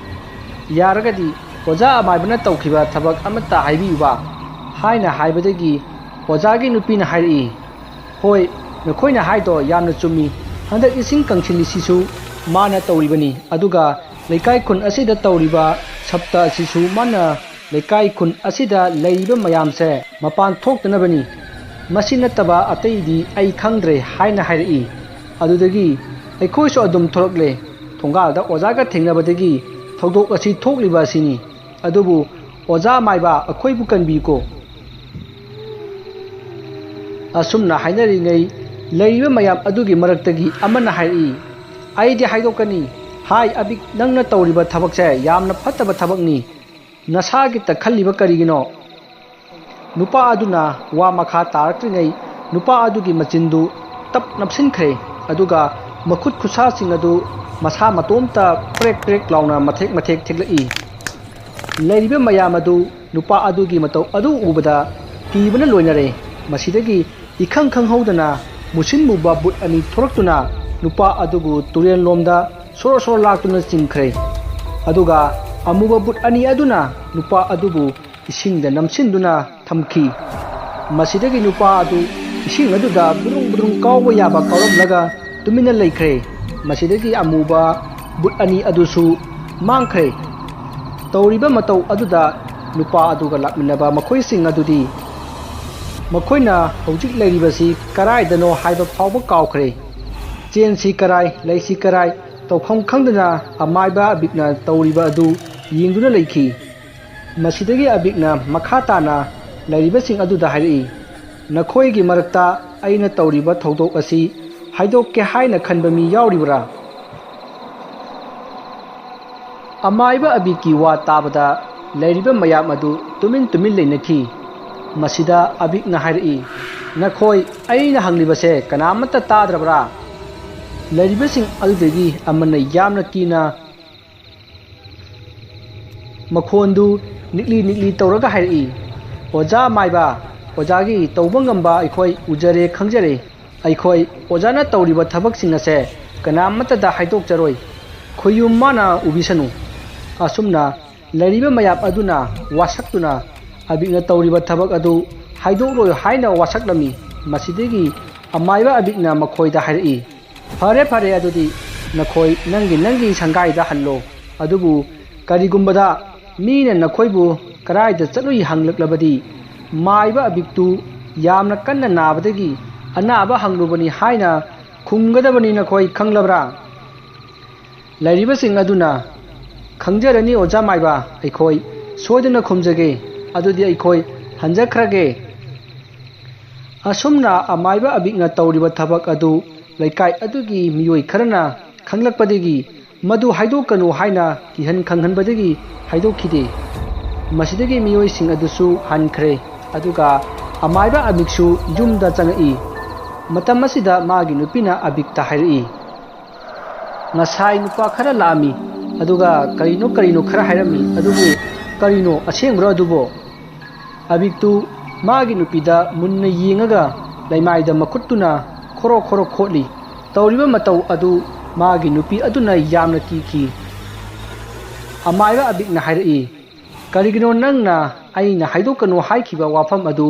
ꯌꯥꯔꯒꯗꯤ ꯑꯣꯖꯥ ꯑꯃꯥꯏꯕꯅ ꯇꯧꯈꯤꯕ ꯊꯕꯛ ꯑꯃꯠꯇ ꯍꯥꯏꯕꯤꯌꯨꯕ ꯍꯥꯏꯅ ꯍꯥꯏꯕꯗꯒꯤ ꯑꯣꯖꯥꯒꯤ ꯅꯨꯄꯤꯅ ꯍꯥꯏꯔꯛꯏ ꯍꯣꯏ ꯅꯈꯣꯏꯅ ꯍꯥꯏꯗꯣ ꯌꯥꯝꯅ ꯆꯨꯝꯃꯤ ꯍꯟꯗꯛ ꯏꯁꯤꯡ ꯀꯪꯁꯤꯜꯂꯤꯁꯤꯁꯨ ꯃꯥꯅ ꯇꯧꯔꯤꯕꯅꯤ ꯑꯗꯨꯒ ꯂꯩꯀꯥꯏ ꯈꯨꯟ ꯑꯁꯤꯗ ꯇꯧꯔꯤꯕ ꯁꯞꯇ ꯑꯁꯤꯁꯨ ꯃꯥꯅ ꯂꯩꯀꯥꯏ ꯈꯨꯟ ꯑꯁꯤꯗ ꯂꯩꯔꯤꯕ ꯃꯌꯥꯝꯁꯦ ꯃꯄꯥꯟ ꯊꯣꯛꯇꯅꯕꯅꯤ ꯃꯁꯤ ꯅꯠꯇꯕ ꯑꯇꯩꯗꯤ ꯑꯩ ꯈꯪꯗ꯭ꯔꯦ ꯍꯥꯏꯅ ꯍꯥꯏꯔꯛꯏ ꯑꯗꯨꯗꯒꯤ ꯑꯩꯈꯣꯏꯁꯨ ꯑꯗꯨꯝ ꯊꯣꯔꯛꯂꯦ ꯊꯣꯡꯒꯥꯜꯗ ꯑꯣꯖꯥꯒ ꯊꯦꯡꯅꯕꯗꯒꯤ ꯊꯧꯗꯣꯛ ꯑꯁꯤ ꯊꯣꯛꯂꯤꯕ ꯑꯁꯤꯅꯤ ꯑꯗꯨꯕꯨ ꯑꯣꯖꯥ ꯃꯥꯏꯕ ꯑꯩꯈꯣꯏꯕꯨ ꯀꯟꯕꯤꯌꯨꯀꯣ ꯑꯁꯨꯝꯅ ꯍꯥꯏꯅꯔꯤꯉꯩ ꯂꯩꯔꯤꯕ ꯃꯌꯥꯝ ꯑꯗꯨꯒꯤ ꯃꯔꯛꯇꯒꯤ ꯑꯃꯅ ꯍꯥꯏꯔꯛꯏ ꯑꯩꯗꯤ ꯍꯥꯏꯗꯣꯛꯀꯅꯤ ꯍꯥꯏ ꯑꯕꯤꯛ ꯅꯪꯅ ꯇꯧꯔꯤꯕ ꯊꯕꯛꯁꯦ ꯌꯥꯝꯅ ꯐꯠꯇꯕ ꯊꯕꯛꯅꯤ ꯅꯁꯥꯒꯤꯇ ꯈꯜꯂꯤꯕ ꯀꯔꯤꯒꯤꯅꯣ ꯅꯨꯄꯥ ꯑꯗꯨꯅ ꯋꯥ ꯃꯈꯥ ꯇꯥꯔꯛꯇ꯭ꯔꯤꯉꯩ ꯅꯨꯄꯥ ꯑꯗꯨꯒꯤ ꯃꯆꯤꯟꯗꯨ ꯇꯞ ꯅꯞꯁꯤꯟꯈ꯭ꯔꯦ ꯑꯗꯨꯒ ꯃꯈꯨꯠ ꯈꯨꯠꯁꯥꯁꯤꯡ ꯑꯗꯨ ꯃꯁꯥ ꯃꯇꯣꯝꯇ ꯄ꯭ꯔꯦꯛ ꯂꯥꯎꯅ ꯃꯊꯦꯛ ꯊꯦꯛꯂꯛꯏ ꯂꯩꯔꯤꯕ ꯃꯌꯥꯝ ꯑꯗꯨ ꯅꯨꯄꯥ ꯑꯗꯨꯒꯤ ꯃꯇꯧ ꯑꯗꯨ ꯎꯕꯗ ꯀꯤꯕꯅ ꯂꯣꯏꯅꯔꯦ ꯃꯁꯤꯗꯒꯤ ꯏꯈꯪ ꯈꯪꯍꯧꯗꯅ ꯃꯨꯁꯤꯟ ꯃꯨꯕ ꯕꯨꯠ ꯑꯅꯤ ꯊꯣꯔꯛꯇꯨꯅ ꯅꯨꯄꯥ ꯑꯗꯨꯕꯨ ꯇꯨꯔꯦꯜꯂꯣꯝꯗ ꯁꯣꯔꯣ ꯂꯥꯛꯇꯨꯅ ꯆꯤꯡꯈ꯭ꯔꯦ ꯑꯗꯨꯒ ꯑꯃꯨꯕ ꯕꯨꯠ ꯑꯅꯤ ꯑꯗꯨꯅ ꯅꯨꯄꯥ ꯑꯗꯨꯕꯨ ꯏꯁꯤꯡꯗ ꯅꯝꯁꯤꯟꯗꯨꯅ ꯊꯝꯈꯤ ꯃꯁꯤꯗꯒꯤ ꯅꯨꯄꯥ ꯑꯗꯨ ꯏꯁꯤꯡ ꯑꯗꯨꯗ ꯕꯨꯗ꯭ꯔꯨꯡ ꯀꯥꯎꯕ ꯌꯥꯕ ꯀꯥꯎꯔꯝꯂꯒ ꯇꯨꯃꯤꯟꯅ ꯂꯩꯈ꯭ꯔꯦ ꯃꯁꯤꯗꯒꯤ ꯑꯃꯨꯕ ꯕꯨꯠ ꯑꯅꯤ ꯑꯗꯨꯁꯨ ꯃꯥꯡꯈ꯭ꯔꯦ ꯇꯧꯔꯤꯕ ꯃꯇꯧ ꯑꯗꯨꯗ ꯅꯨꯄꯥ ꯑꯗꯨꯒ ꯂꯥꯛꯃꯤꯟꯅꯕ ꯃꯈꯣꯏꯁꯤꯡ ꯑꯗꯨꯗꯤ ꯃꯈꯣꯏꯅ ꯍꯧꯖꯤꯛ ꯂꯩꯔꯤꯕꯁꯤ ꯀꯔꯥꯏꯗꯅꯣ ꯍꯥꯏꯕ ꯐꯥꯎꯕ ꯀꯥꯎꯈ꯭ꯔꯦ ꯆꯦꯟꯁꯤ ꯀꯔꯥꯏ ꯂꯩꯁꯤ ꯀꯔꯥꯏ ꯇꯧꯐꯝ ꯈꯪꯗꯅ ꯑꯃꯥꯏꯕ ꯑꯕꯤꯛꯅ ꯇꯧꯔꯤꯕ ꯑꯗꯨ ꯌꯦꯡꯗꯨꯅ ꯂꯩꯈꯤ꯫ ꯃꯁꯤꯗꯒꯤ ꯑꯕꯤꯛꯅ ꯃꯈꯥ ꯇꯥꯅ ꯂꯩꯔꯤꯕꯁꯤꯡ ꯑꯗꯨꯗ ꯍꯥꯏꯔꯛꯏ, ꯅꯈꯣꯏꯒꯤ ꯃꯔꯛꯇ ꯑꯩꯅ ꯇꯧꯔꯤꯕ ꯊꯧꯗꯣꯛ ꯑꯁꯤ ꯍꯥꯏꯗꯣꯛꯀꯦ ꯍꯥꯏꯅ ꯈꯟꯕ ꯃꯤ ꯌꯥꯎꯔꯤꯕ꯭ꯔꯥ? ꯑꯃꯥꯏꯕ ꯑꯕꯤꯛꯀꯤ ꯋꯥ ꯇꯥꯕꯗ ꯂꯩꯔꯤꯕ ꯃꯌꯥꯝ ꯑꯗꯨ ꯇꯨꯃꯤꯟ ꯂꯩꯅꯈꯤ꯫ ꯃꯁꯤꯗ ꯑꯕꯤꯛꯅ ꯍꯥꯏꯔꯛꯏ, ꯅꯈꯣꯏ ꯑꯩꯅ ꯍꯪꯂꯤꯕꯁꯦ ꯀꯅꯥꯃꯠꯇ ꯇꯥꯗ꯭ꯔꯕ꯭ꯔꯥ? ꯂꯩꯔꯤꯕꯁꯤꯡ ꯑꯗꯨꯗꯒꯤ ꯑꯃꯅ ꯌꯥꯝꯅ ꯀꯤꯅ ꯃꯈꯣꯟꯗꯨ ꯅꯤꯛꯂꯤ ꯇꯧꯔꯒ ꯍꯥꯏꯔꯛꯏ, ꯑꯣꯖꯥ ꯑꯃꯥꯏꯕ, ꯑꯣꯖꯥꯒꯤ ꯇꯧꯕ ꯉꯝꯕ ꯑꯩꯈꯣꯏ ꯎꯖꯔꯦ ꯈꯪꯖꯔꯦ꯫ ꯑꯩꯈꯣꯏ ꯑꯣꯖꯥꯅ ꯇꯧꯔꯤꯕ ꯊꯕꯛꯁꯤꯡ ꯑꯁꯦ ꯀꯅꯥꯃꯠꯇꯗ ꯍꯥꯏꯗꯣꯛꯆꯔꯣꯏ, ꯈꯨꯌꯨꯝ ꯃꯥꯅ ꯎꯕꯤꯁꯅꯨ꯫ ꯑꯁꯨꯝꯅ ꯂꯩꯔꯤꯕ ꯃꯌꯥꯝ ꯑꯗꯨꯅ ꯋꯥꯁꯛꯇꯨꯅ ꯑꯕꯤꯛꯅ ꯇꯧꯔꯤꯕ ꯊꯕꯛ ꯑꯗꯨ ꯍꯥꯏꯗꯣꯛꯂꯣꯏ ꯍꯥꯏꯅ ꯋꯥꯁꯛꯂꯝꯃꯤ꯫ ꯃꯁꯤꯗꯒꯤ ꯑꯃꯥꯏꯕ ꯑꯕꯤꯛꯅ ꯃꯈꯣꯏꯗ ꯍꯥꯏꯔꯛꯏ, ꯐꯔꯦ ꯑꯗꯨꯗꯤ ꯅꯈꯣꯏ ꯅꯪꯒꯤ ꯁꯪꯒꯥꯏꯗ ꯍꯜꯂꯣ꯫ ꯑꯗꯨꯕꯨ ꯀꯔꯤꯒꯨꯝꯕꯗ ꯃꯤꯅ ꯅꯈꯣꯏꯕꯨ ꯀꯔꯥꯏꯗ ꯆꯠꯂꯨꯏ ꯍꯪꯂꯛꯂꯕꯗꯤ ꯃꯥꯏꯕ ꯑꯕꯤꯛꯇꯨ ꯌꯥꯝꯅ ꯀꯟꯅ ꯅꯥꯕꯗꯒꯤ ꯑꯅꯥꯕ ꯍꯪꯂꯨꯕꯅꯤ ꯍꯥꯏꯅ ꯈꯨꯝꯒꯗꯕꯅꯤ, ꯅꯈꯣꯏ ꯈꯪꯂꯕ꯭ꯔꯥ? ꯂꯩꯔꯤꯕꯁꯤꯡ ꯑꯗꯨꯅ ꯈꯪꯖꯔꯅꯤ ꯑꯣꯖꯥ ꯃꯥꯏꯕ, ꯑꯩꯈꯣꯏ ꯁꯣꯏꯗꯅ ꯈꯨꯝꯖꯒꯦ, ꯑꯗꯨꯗꯤ ꯑꯩꯈꯣꯏ ꯍꯟꯖꯈ꯭ꯔꯒꯦ꯫ ꯑꯁꯨꯝꯅ ꯑꯃꯥꯏꯕ ꯑꯕꯤꯛꯅ ꯇꯧꯔꯤꯕ ꯊꯕꯛ ꯑꯗꯨ ꯂꯩꯀꯥꯏ ꯑꯗꯨꯒꯤ ꯃꯤꯑꯣꯏ ꯈꯔꯅ ꯈꯪꯂꯛꯄꯗꯒꯤ ꯃꯗꯨ ꯍꯥꯏꯗꯣꯛꯀꯅꯨ ꯍꯥꯏꯅ ꯀꯤꯍꯟ ꯈꯪꯍꯟꯕꯗꯒꯤ ꯍꯥꯏꯗꯣꯛꯈꯤꯗꯦ꯫ ꯃꯁꯤꯗꯒꯤ ꯃꯤꯑꯣꯏꯁꯤꯡ ꯑꯗꯨꯁꯨ ꯍꯟꯈ꯭ꯔꯦ, ꯑꯗꯨꯒ ꯑꯃꯥꯏꯕ ꯑꯕꯤꯛꯁꯨ ꯌꯨꯝꯗ ꯆꯪꯉꯛꯏ꯫ ꯃꯇꯝ ꯑꯁꯤꯗ ꯃꯥꯒꯤ ꯅꯨꯄꯤꯅ ꯑꯕꯤꯛꯇ ꯍꯥꯏꯔꯛꯏ, ꯉꯁꯥꯏ ꯅꯨꯄꯥ ꯈꯔ ꯂꯥꯛꯑꯝꯃꯤ, ꯑꯗꯨꯒ ꯀꯔꯤꯅꯣ ꯈꯔ ꯍꯥꯏꯔꯝꯃꯤ, ꯑꯗꯨꯕꯨ ꯀꯔꯤꯅꯣ ꯑꯁꯦꯡꯕ꯭ꯔꯣ ꯑꯗꯨꯕꯣ? ꯑꯕꯤꯛꯇꯨ ꯃꯥꯒꯤ ꯅꯨꯄꯤꯗ ꯃꯨꯟꯅ ꯌꯦꯡꯉꯒ ꯂꯩꯃꯥꯏꯗ ꯃꯈꯨꯠꯇꯨꯅ ꯈꯣꯔꯣ ꯈꯣꯠꯂꯤ꯫ ꯇꯧꯔꯤꯕ ꯃꯇꯧ ꯑꯗꯨ ꯃꯥꯒꯤ ꯅꯨꯄꯤ ꯑꯗꯨꯅ ꯌꯥꯝꯅ ꯀꯤꯈꯤ꯫ ꯑꯃꯥꯏꯕ ꯑꯕꯤꯛꯅ ꯍꯥꯏꯔꯛꯏ, ꯀꯔꯤꯒꯤꯅꯣ ꯅꯪꯅ ꯑꯩꯅ ꯍꯥꯏꯗꯣꯛꯀꯅꯨ ꯍꯥꯏꯈꯤꯕ ꯋꯥꯐꯝ ꯑꯗꯨ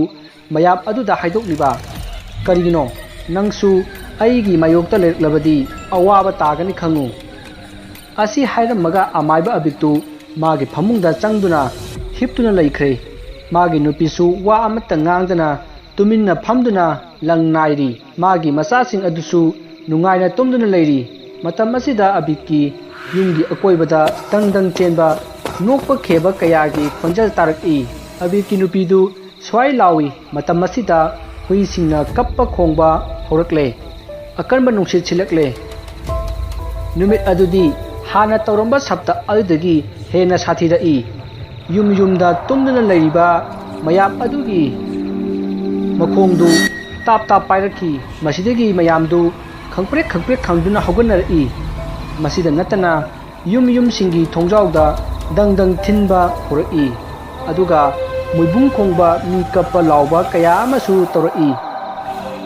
ꯃꯌꯥꯝ ꯑꯗꯨꯗ ꯍꯥꯏꯗꯣꯛꯂꯤꯕ? ꯀꯔꯤꯒꯤꯅꯣ? ꯅꯪꯁꯨ ꯑꯩꯒꯤ ꯃꯥꯌꯣꯛꯇ ꯂꯩꯔꯛꯂꯕꯗꯤ ꯑꯋꯥꯕ ꯇꯥꯒꯅꯤ ꯈꯪꯉꯨ꯫ ꯑꯁꯤ ꯍꯥꯏꯔꯝꯃꯒ ꯑꯃꯥꯏꯕ ꯑꯕꯤꯛꯇꯨ ꯃꯥꯒꯤ ꯐꯃꯨꯡꯗ ꯆꯪꯗꯨꯅ ꯍꯤꯞꯇꯨꯅ ꯂꯩꯈ꯭ꯔꯦ꯫ ꯃꯥꯒꯤ ꯅꯨꯄꯤꯁꯨ ꯋꯥ ꯑꯃꯠꯇ ꯉꯥꯡꯗꯅ ꯇꯨꯃꯤꯟꯅ ꯐꯝꯗꯨꯅ ꯂꯪ ꯅꯥꯏꯔꯤ꯫ ꯃꯥꯒꯤ ꯃꯆꯥꯁꯤꯡ ꯑꯗꯨꯁꯨ ꯅꯨꯡꯉꯥꯏꯅ ꯇꯨꯝꯗꯨꯅ ꯂꯩꯔꯤ꯫ ꯃꯇꯝ ꯑꯁꯤꯗ ꯑꯕꯤꯛꯀꯤ ꯌꯨꯝꯒꯤ ꯑꯀꯣꯏꯕꯗ ꯗꯪ ꯆꯦꯟꯕ, ꯅꯣꯛꯄ ꯈꯦꯕ ꯀꯌꯥꯒꯤ ꯈꯣꯟꯖꯦꯜ ꯇꯥꯔꯛꯏ꯫ ꯑꯕꯤꯛꯀꯤ ꯅꯨꯄꯤꯗꯨ ꯁ꯭ꯋꯥꯏ ꯂꯥꯎꯏ꯫ ꯃꯇꯝ ꯑꯁꯤꯗ ꯍꯨꯏꯁꯤꯡꯅ ꯀꯞꯄ ꯈꯣꯡꯕ ꯍꯧꯔꯛꯂꯦ꯫ ꯑꯀꯟꯕ ꯅꯨꯡꯁꯤꯠ ꯁꯤꯠꯂꯛꯂꯦ꯫ ꯅꯨꯃꯤꯠ ꯑꯗꯨꯗꯤ ꯍꯥꯟꯅ ꯇꯧꯔꯝꯕ ꯁꯞꯇ ꯑꯗꯨꯗꯒꯤ ꯍꯦꯟꯅ ꯁꯥꯊꯤꯔꯛꯏ꯫ ꯌꯨꯝꯗ ꯇꯨꯝꯗꯨꯅ ꯂꯩꯔꯤꯕ ꯃꯌꯥꯝ ꯑꯗꯨꯒꯤ ꯃꯈꯣꯡꯗꯨ ꯇꯥꯞ ꯄꯥꯏꯔꯛꯈꯤ꯫ ꯃꯁꯤꯗꯒꯤ ꯃꯌꯥꯝꯗꯨ ꯈꯪꯄ꯭ꯔꯦꯛ ꯈꯪꯗꯨꯅ ꯍꯧꯒꯠꯅꯔꯛꯏ꯫ ꯃꯁꯤꯗ ꯅꯠꯇꯅ ꯌꯨꯝꯁꯤꯡꯒꯤ ꯊꯣꯡꯖꯥꯎꯗ ꯗꯪ ꯊꯤꯟꯕ ꯍꯧꯔꯛꯏ, ꯑꯗꯨꯒ ꯃꯣꯏꯕꯨꯡ ꯈꯣꯡꯕ, ꯃꯤ ꯀꯞꯄ ꯂꯥꯎꯕ ꯀꯌꯥ ꯑꯃꯁꯨ ꯇꯧꯔꯛꯏ꯫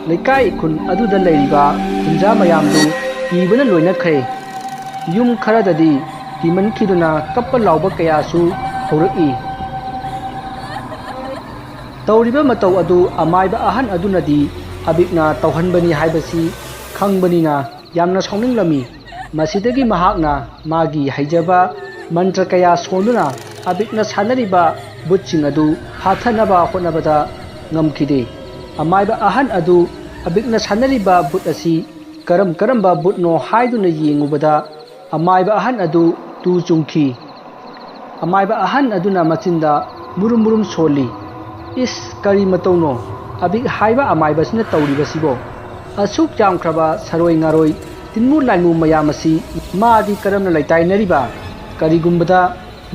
ꯂꯩꯀꯥꯏ ꯈꯨꯟ ꯑꯗꯨꯗ ꯂꯩꯔꯤꯕ ꯈꯨꯟꯖꯥ ꯃꯌꯥꯝꯗꯨ ꯀꯤꯕꯅ ꯂꯣꯏꯅꯈ꯭ꯔꯦ꯫ ꯌꯨꯝ ꯈꯔꯗꯗꯤ ꯀꯤꯃꯟꯈꯤꯗꯨꯅ ꯀꯞꯄ ꯂꯥꯎꯕ ꯀꯌꯥꯁꯨ ꯍꯧꯔꯛꯏ꯫ ꯇꯧꯔꯤꯕ ꯃꯇꯧ ꯑꯗꯨ ꯑꯃꯥꯏꯕ ꯑꯍꯟ ꯑꯗꯨꯅꯗꯤ ꯑꯕꯤꯛꯅ ꯇꯧꯍꯟꯕꯅꯤ ꯍꯥꯏꯕꯁꯤ ꯈꯪꯕꯅꯤꯅ ꯌꯥꯝꯅ ꯁꯥꯎꯅꯤꯡꯂꯝꯃꯤ꯫ ꯃꯁꯤꯗꯒꯤ ꯃꯍꯥꯛꯅ ꯃꯥꯒꯤ ꯍꯩꯖꯕ ꯃꯟꯇ꯭ꯔ ꯀꯌꯥ ꯁꯣꯟꯗꯨꯅ ꯑꯕꯤꯛꯅ ꯁꯥꯟꯅꯔꯤꯕ ꯕꯨꯠꯁꯤꯡ ꯑꯗꯨ ꯐꯥꯊꯅꯕ ꯍꯣꯠꯅꯕꯗ ꯉꯝꯈꯤꯗꯦ꯫ ꯑꯃꯥꯏꯕ ꯑꯍꯟ ꯑꯗꯨ ꯑꯕꯤꯛꯅ ꯁꯥꯟꯅꯔꯤꯕ ꯕꯨꯠ ꯑꯁꯤ ꯀꯔꯝꯕ ꯕꯨꯠꯅꯣ ꯍꯥꯏꯗꯨꯅ ꯌꯦꯡꯉꯨꯕꯗ ꯑꯃꯥꯏꯕ ꯑꯍꯟ ꯑꯗꯨ ꯇꯨ ꯆꯨꯡꯈꯤ꯫ ꯑꯃꯥꯏꯕ ꯑꯍꯟ ꯑꯗꯨꯅ ꯃꯆꯤꯟꯗ ꯃꯨꯔꯨꯝ ꯁꯣꯜꯂꯤ꯫ ꯏꯁ, ꯀꯔꯤ ꯃꯇꯧꯅꯣ ꯑꯕꯤꯛ ꯍꯥꯏꯕ ꯑꯃꯥꯏꯕꯁꯤꯅ ꯇꯧꯔꯤꯕꯁꯤꯕꯣ? ꯑꯁꯨꯛ ꯌꯥꯝꯈ꯭ꯔꯕ ꯁꯔꯣꯏ ꯉꯥꯔꯣꯏ ꯇꯤꯟꯃꯨ ꯂꯥꯏꯃꯨ ꯃꯌꯥꯝ ꯑꯁꯤ ꯃꯥꯗꯤ ꯀꯔꯝꯅ ꯂꯩꯇꯥꯏꯅꯔꯤꯕ? ꯀꯔꯤꯒꯨꯝꯕꯗ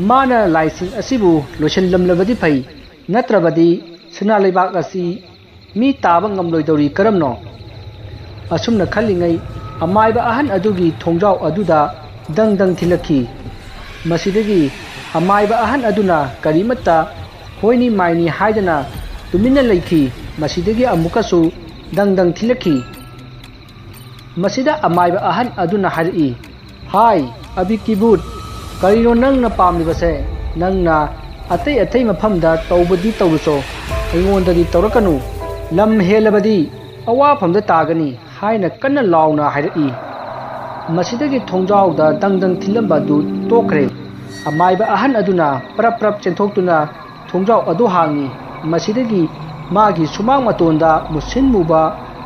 ꯃꯥꯅ ꯂꯥꯏꯁꯤꯡ ꯑꯁꯤꯕꯨ ꯂꯣꯏꯁꯤꯜꯂꯝꯂꯕꯗꯤ ꯐꯩ, ꯅꯠꯇ꯭ꯔꯕꯗꯤ ꯁꯅꯥ ꯂꯩꯕꯥꯛ ꯑꯁꯤ ꯃꯤ ꯇꯥꯕ ꯉꯝꯂꯣꯏꯗꯧꯔꯤ ꯀꯔꯝꯅꯣ? ꯑꯁꯨꯝꯅ ꯈꯜꯂꯤꯉꯩ ꯑꯃꯥꯏꯕ ꯑꯍꯟ ꯑꯗꯨꯒꯤ ꯊꯣꯡꯖꯥꯎ ꯑꯗꯨꯗ ꯗꯪ ꯊꯤꯜꯂꯛꯈꯤ꯫ ꯃꯁꯤꯗꯒꯤ ꯑꯃꯥꯏꯕ ꯑꯍꯟ ꯑꯗꯨꯅ ꯀꯔꯤꯃꯠꯇ ꯍꯣꯏꯅꯤ ꯃꯥꯏꯅꯤ ꯍꯥꯏꯗꯅ ꯇꯨꯃꯤꯟꯅ ꯂꯩꯈꯤ꯫ ꯃꯁꯤꯗꯒꯤ ꯑꯃꯨꯛꯀꯁꯨ ꯗꯪ ꯊꯤꯜꯂꯛꯈꯤ꯫ ꯃꯁꯤꯗ ꯑꯃꯥꯏꯕ ꯑꯍꯟ ꯑꯗꯨꯅ ꯍꯥꯏꯔꯛꯏ, ꯍꯥꯏ ꯑꯕꯤꯛꯀꯤ ꯕꯨꯠ, ꯀꯔꯤꯅꯣ ꯅꯪꯅ ꯄꯥꯝꯂꯤꯕꯁꯦ? ꯅꯪꯅ ꯑꯇꯩ ꯃꯐꯝꯗ ꯇꯧꯕꯗꯤ ꯇꯧꯔꯨꯆꯣ, ꯑꯩꯉꯣꯟꯗꯗꯤ ꯇꯧꯔꯛꯀꯅꯨ, ꯂꯝ ꯍꯦꯜꯂꯕꯗꯤ ꯑꯋꯥꯐꯝꯗ ꯇꯥꯒꯅꯤ ꯍꯥꯏꯅ ꯀꯟꯅ ꯂꯥꯎꯅ ꯍꯥꯏꯔꯛꯏ꯫ ꯃꯁꯤꯗꯒꯤ ꯊꯣꯡꯖꯥꯎꯗ ꯗꯪ ꯊꯤꯜꯂꯝꯕ ꯑꯗꯨ ꯇꯣꯛꯈ꯭ꯔꯦ꯫ ꯑꯃꯥꯏꯕ ꯑꯍꯟ ꯑꯗꯨꯅ ꯄ꯭ꯔꯞ ꯆꯦꯟꯊꯣꯛꯇꯨꯅ ꯊꯣꯡꯖꯥꯎ ꯑꯗꯨ ꯍꯥꯡꯉꯤ꯫ ꯃꯁꯤꯗꯒꯤ ꯃꯥꯒꯤ ꯁꯨꯃꯥꯡ ꯃꯇꯣꯟꯗ ꯃꯨꯁꯤꯟ ꯃꯨꯕ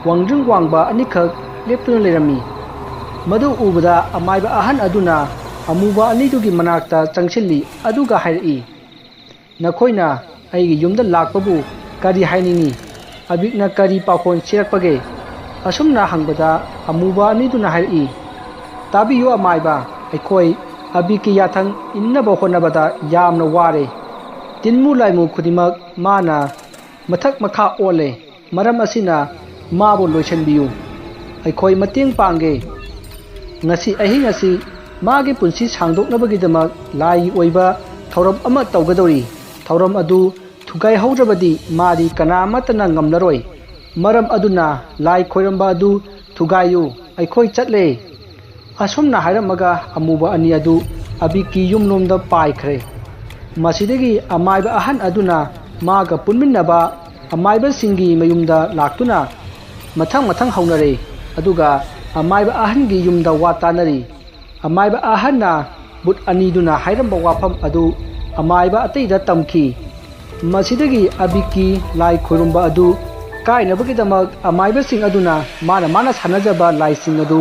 ꯋꯥꯡꯗ꯭ꯔꯤꯡ ꯋꯥꯡꯕ ꯑꯅꯤꯈꯛ ꯂꯦꯞꯇꯨꯅ ꯂꯩꯔꯝꯃꯤ꯫ Madu ubada amaiba ahan aduna amuba anidugi manakta changsilli aduga hairi nakoina aigi yumda lakpabu kari hainingi abikna kari pakon chirakpage asumna hangbada amuba aniduna hairi tabiyu amaiba aikoi abiki yathang innaba honabada yamna ware tinmu laimu khudimak mana mathak makha ole maram asina mabu loisanbiyu aikoi mating pange ngasi ahing asi magi punsi sangdoknabagidama lai oiba thauram ama tawgadori thauram adu thugai haudrabadi mari kanamatana ngamlaroi maram aduna lai khoiramba adu thugayu aikoi chatle asumna hairamaga amuba ani adu abiki yumnomda paikhre masidagi amaiba ahan aduna maga punminnaba amaiba singi mayumda laktuna mathang mathang haunare aduga amaiba ahangi yumda watanari amaiba ahanna but aniduna hairamba wafam adu amaiba ateida tamki masidagi abiki lai khurumba adu kainabagidamak amaiba sing aduna mana sanajaba lai sing adu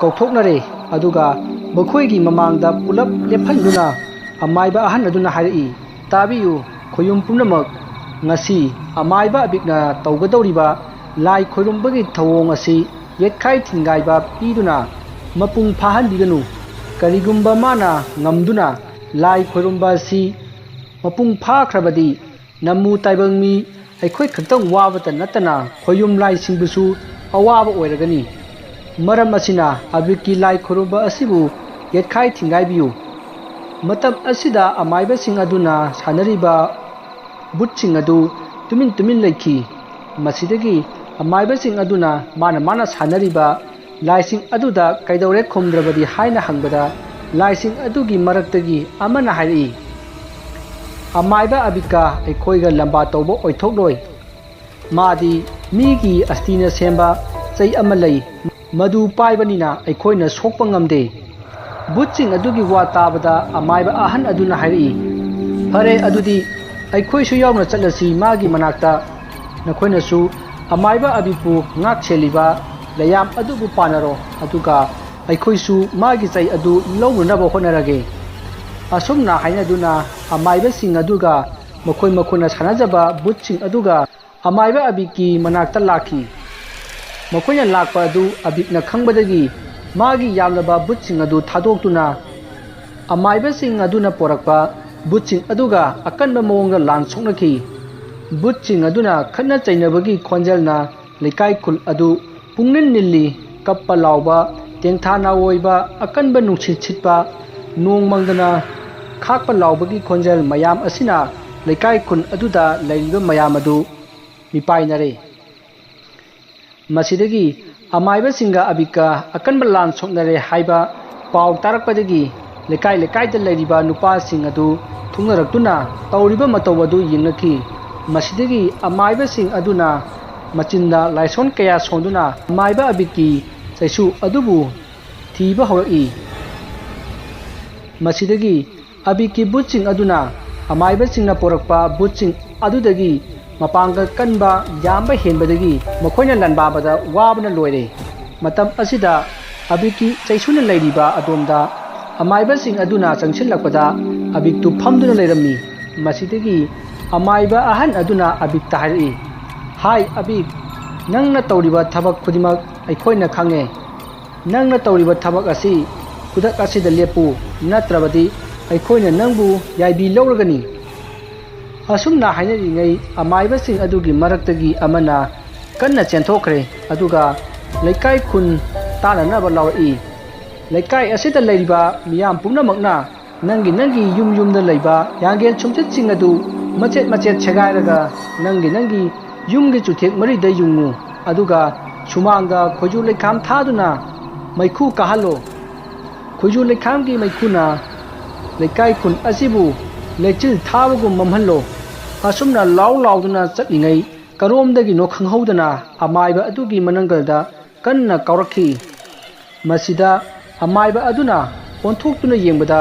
kauthoknare aduga makhoigi mamangda pulap lephanduna amaiba ahan aduna hairi tabiyu khoyum punamak ngasi amaiba abikna tawgadoriba lai khoirumbagi thawong asi yetkhai thingaiba piduna mapung phahandiganu karigumba mana ngamduna lai khoirumba si mapung phakhrabadi namu taibangmi aikhoi khaktang wabata natana khoyum lai singbusu awaba oiragani maram asina abiki lai khurumba asibu yetkhai thingaibiyu matam asida amaiba sing aduna sanariba butching adu tumin leikhi masidagi amaiba sing aduna mana sanariba laising aduda kaidore khomdrabadi haina hangbada laising adugi maraktagi amana hairi amaiba abika aikhoiga lamba tawbo oithokdoi madi migi astina semba chai amalai madu paibanina aikhoina sokpa ngamde butching adugi wa tabada amaiba ahan aduna hairi fare adudi aikoi su yauna chatlasi magi manakta nakhoina su amaiba abipu ngak cheliba layam adubu panaro aduga aikoi su magi chai adu lowrunaba honarage asumna hainaduna amaiba sing aduga makhoi makhona sanajaba butching aduga amaiba abiki manakta lakhi makhoi lakpa adu abikna khangbadagi magi yamlaba butching adu thadokuna amaiba sing aduna porakpa butching aduga akanba mawonga lan soknaki butching aduna khanna chainabagi khonjalna lekai khul adu pungnin nilli kappa lawba tengthana oiba akanba nungsit chitpa nong mangdana khakpa lawbagi khonjal mayam asina lekai khun aduda leiriba mayam adu mipainare masidagi amaiba singa abika akanba lan soknare haiba paw tarakpadagi lekai da leiriba nupa sing adu thungnaraktuna tawriba mataw adu yingnaki masidagi amaiba sing aduna machinda laison kaya sonduna amaiba abiki chaisu adubu thiba hawai masidagi abiki butching aduna amaiba singna porakpa butching adudagi mapanga kanba yamba henbadagi makhoina lanbabada wabna loire matam asida abiki chaisuna leiriba adomda amaiba sing aduna changsilakpada abiktu phamduna leirami masidagi amaiba ahan aduna abik tahari hai abik nangna tawriba thabak khudimak aikhoina khange nangna tawriba thabak asi kudak asida lepu natrabadi aikhoina nangbu yaibi lawragani asumna hainari amaiba sing adugi maraktagi amana kanna chenthokre aduga leikai khun tananaba lawri leikai asida leiriba miyam pumnamakna nangi yumda leiba yangen chumchet sing adu machet chegairaga nangi yumgi chuthek marida yungu aduga sumanga khoju lekham thaduna maikhu kahalo khoju lekham gi maikhuna lekai khun asibu lechil thabagum mamhallo asumna lauduna chatlingai karomdagi no khanghaudana amaiba adugi manangalda kanna kaurakhi masida amaiba aduna onthoktuna yengbada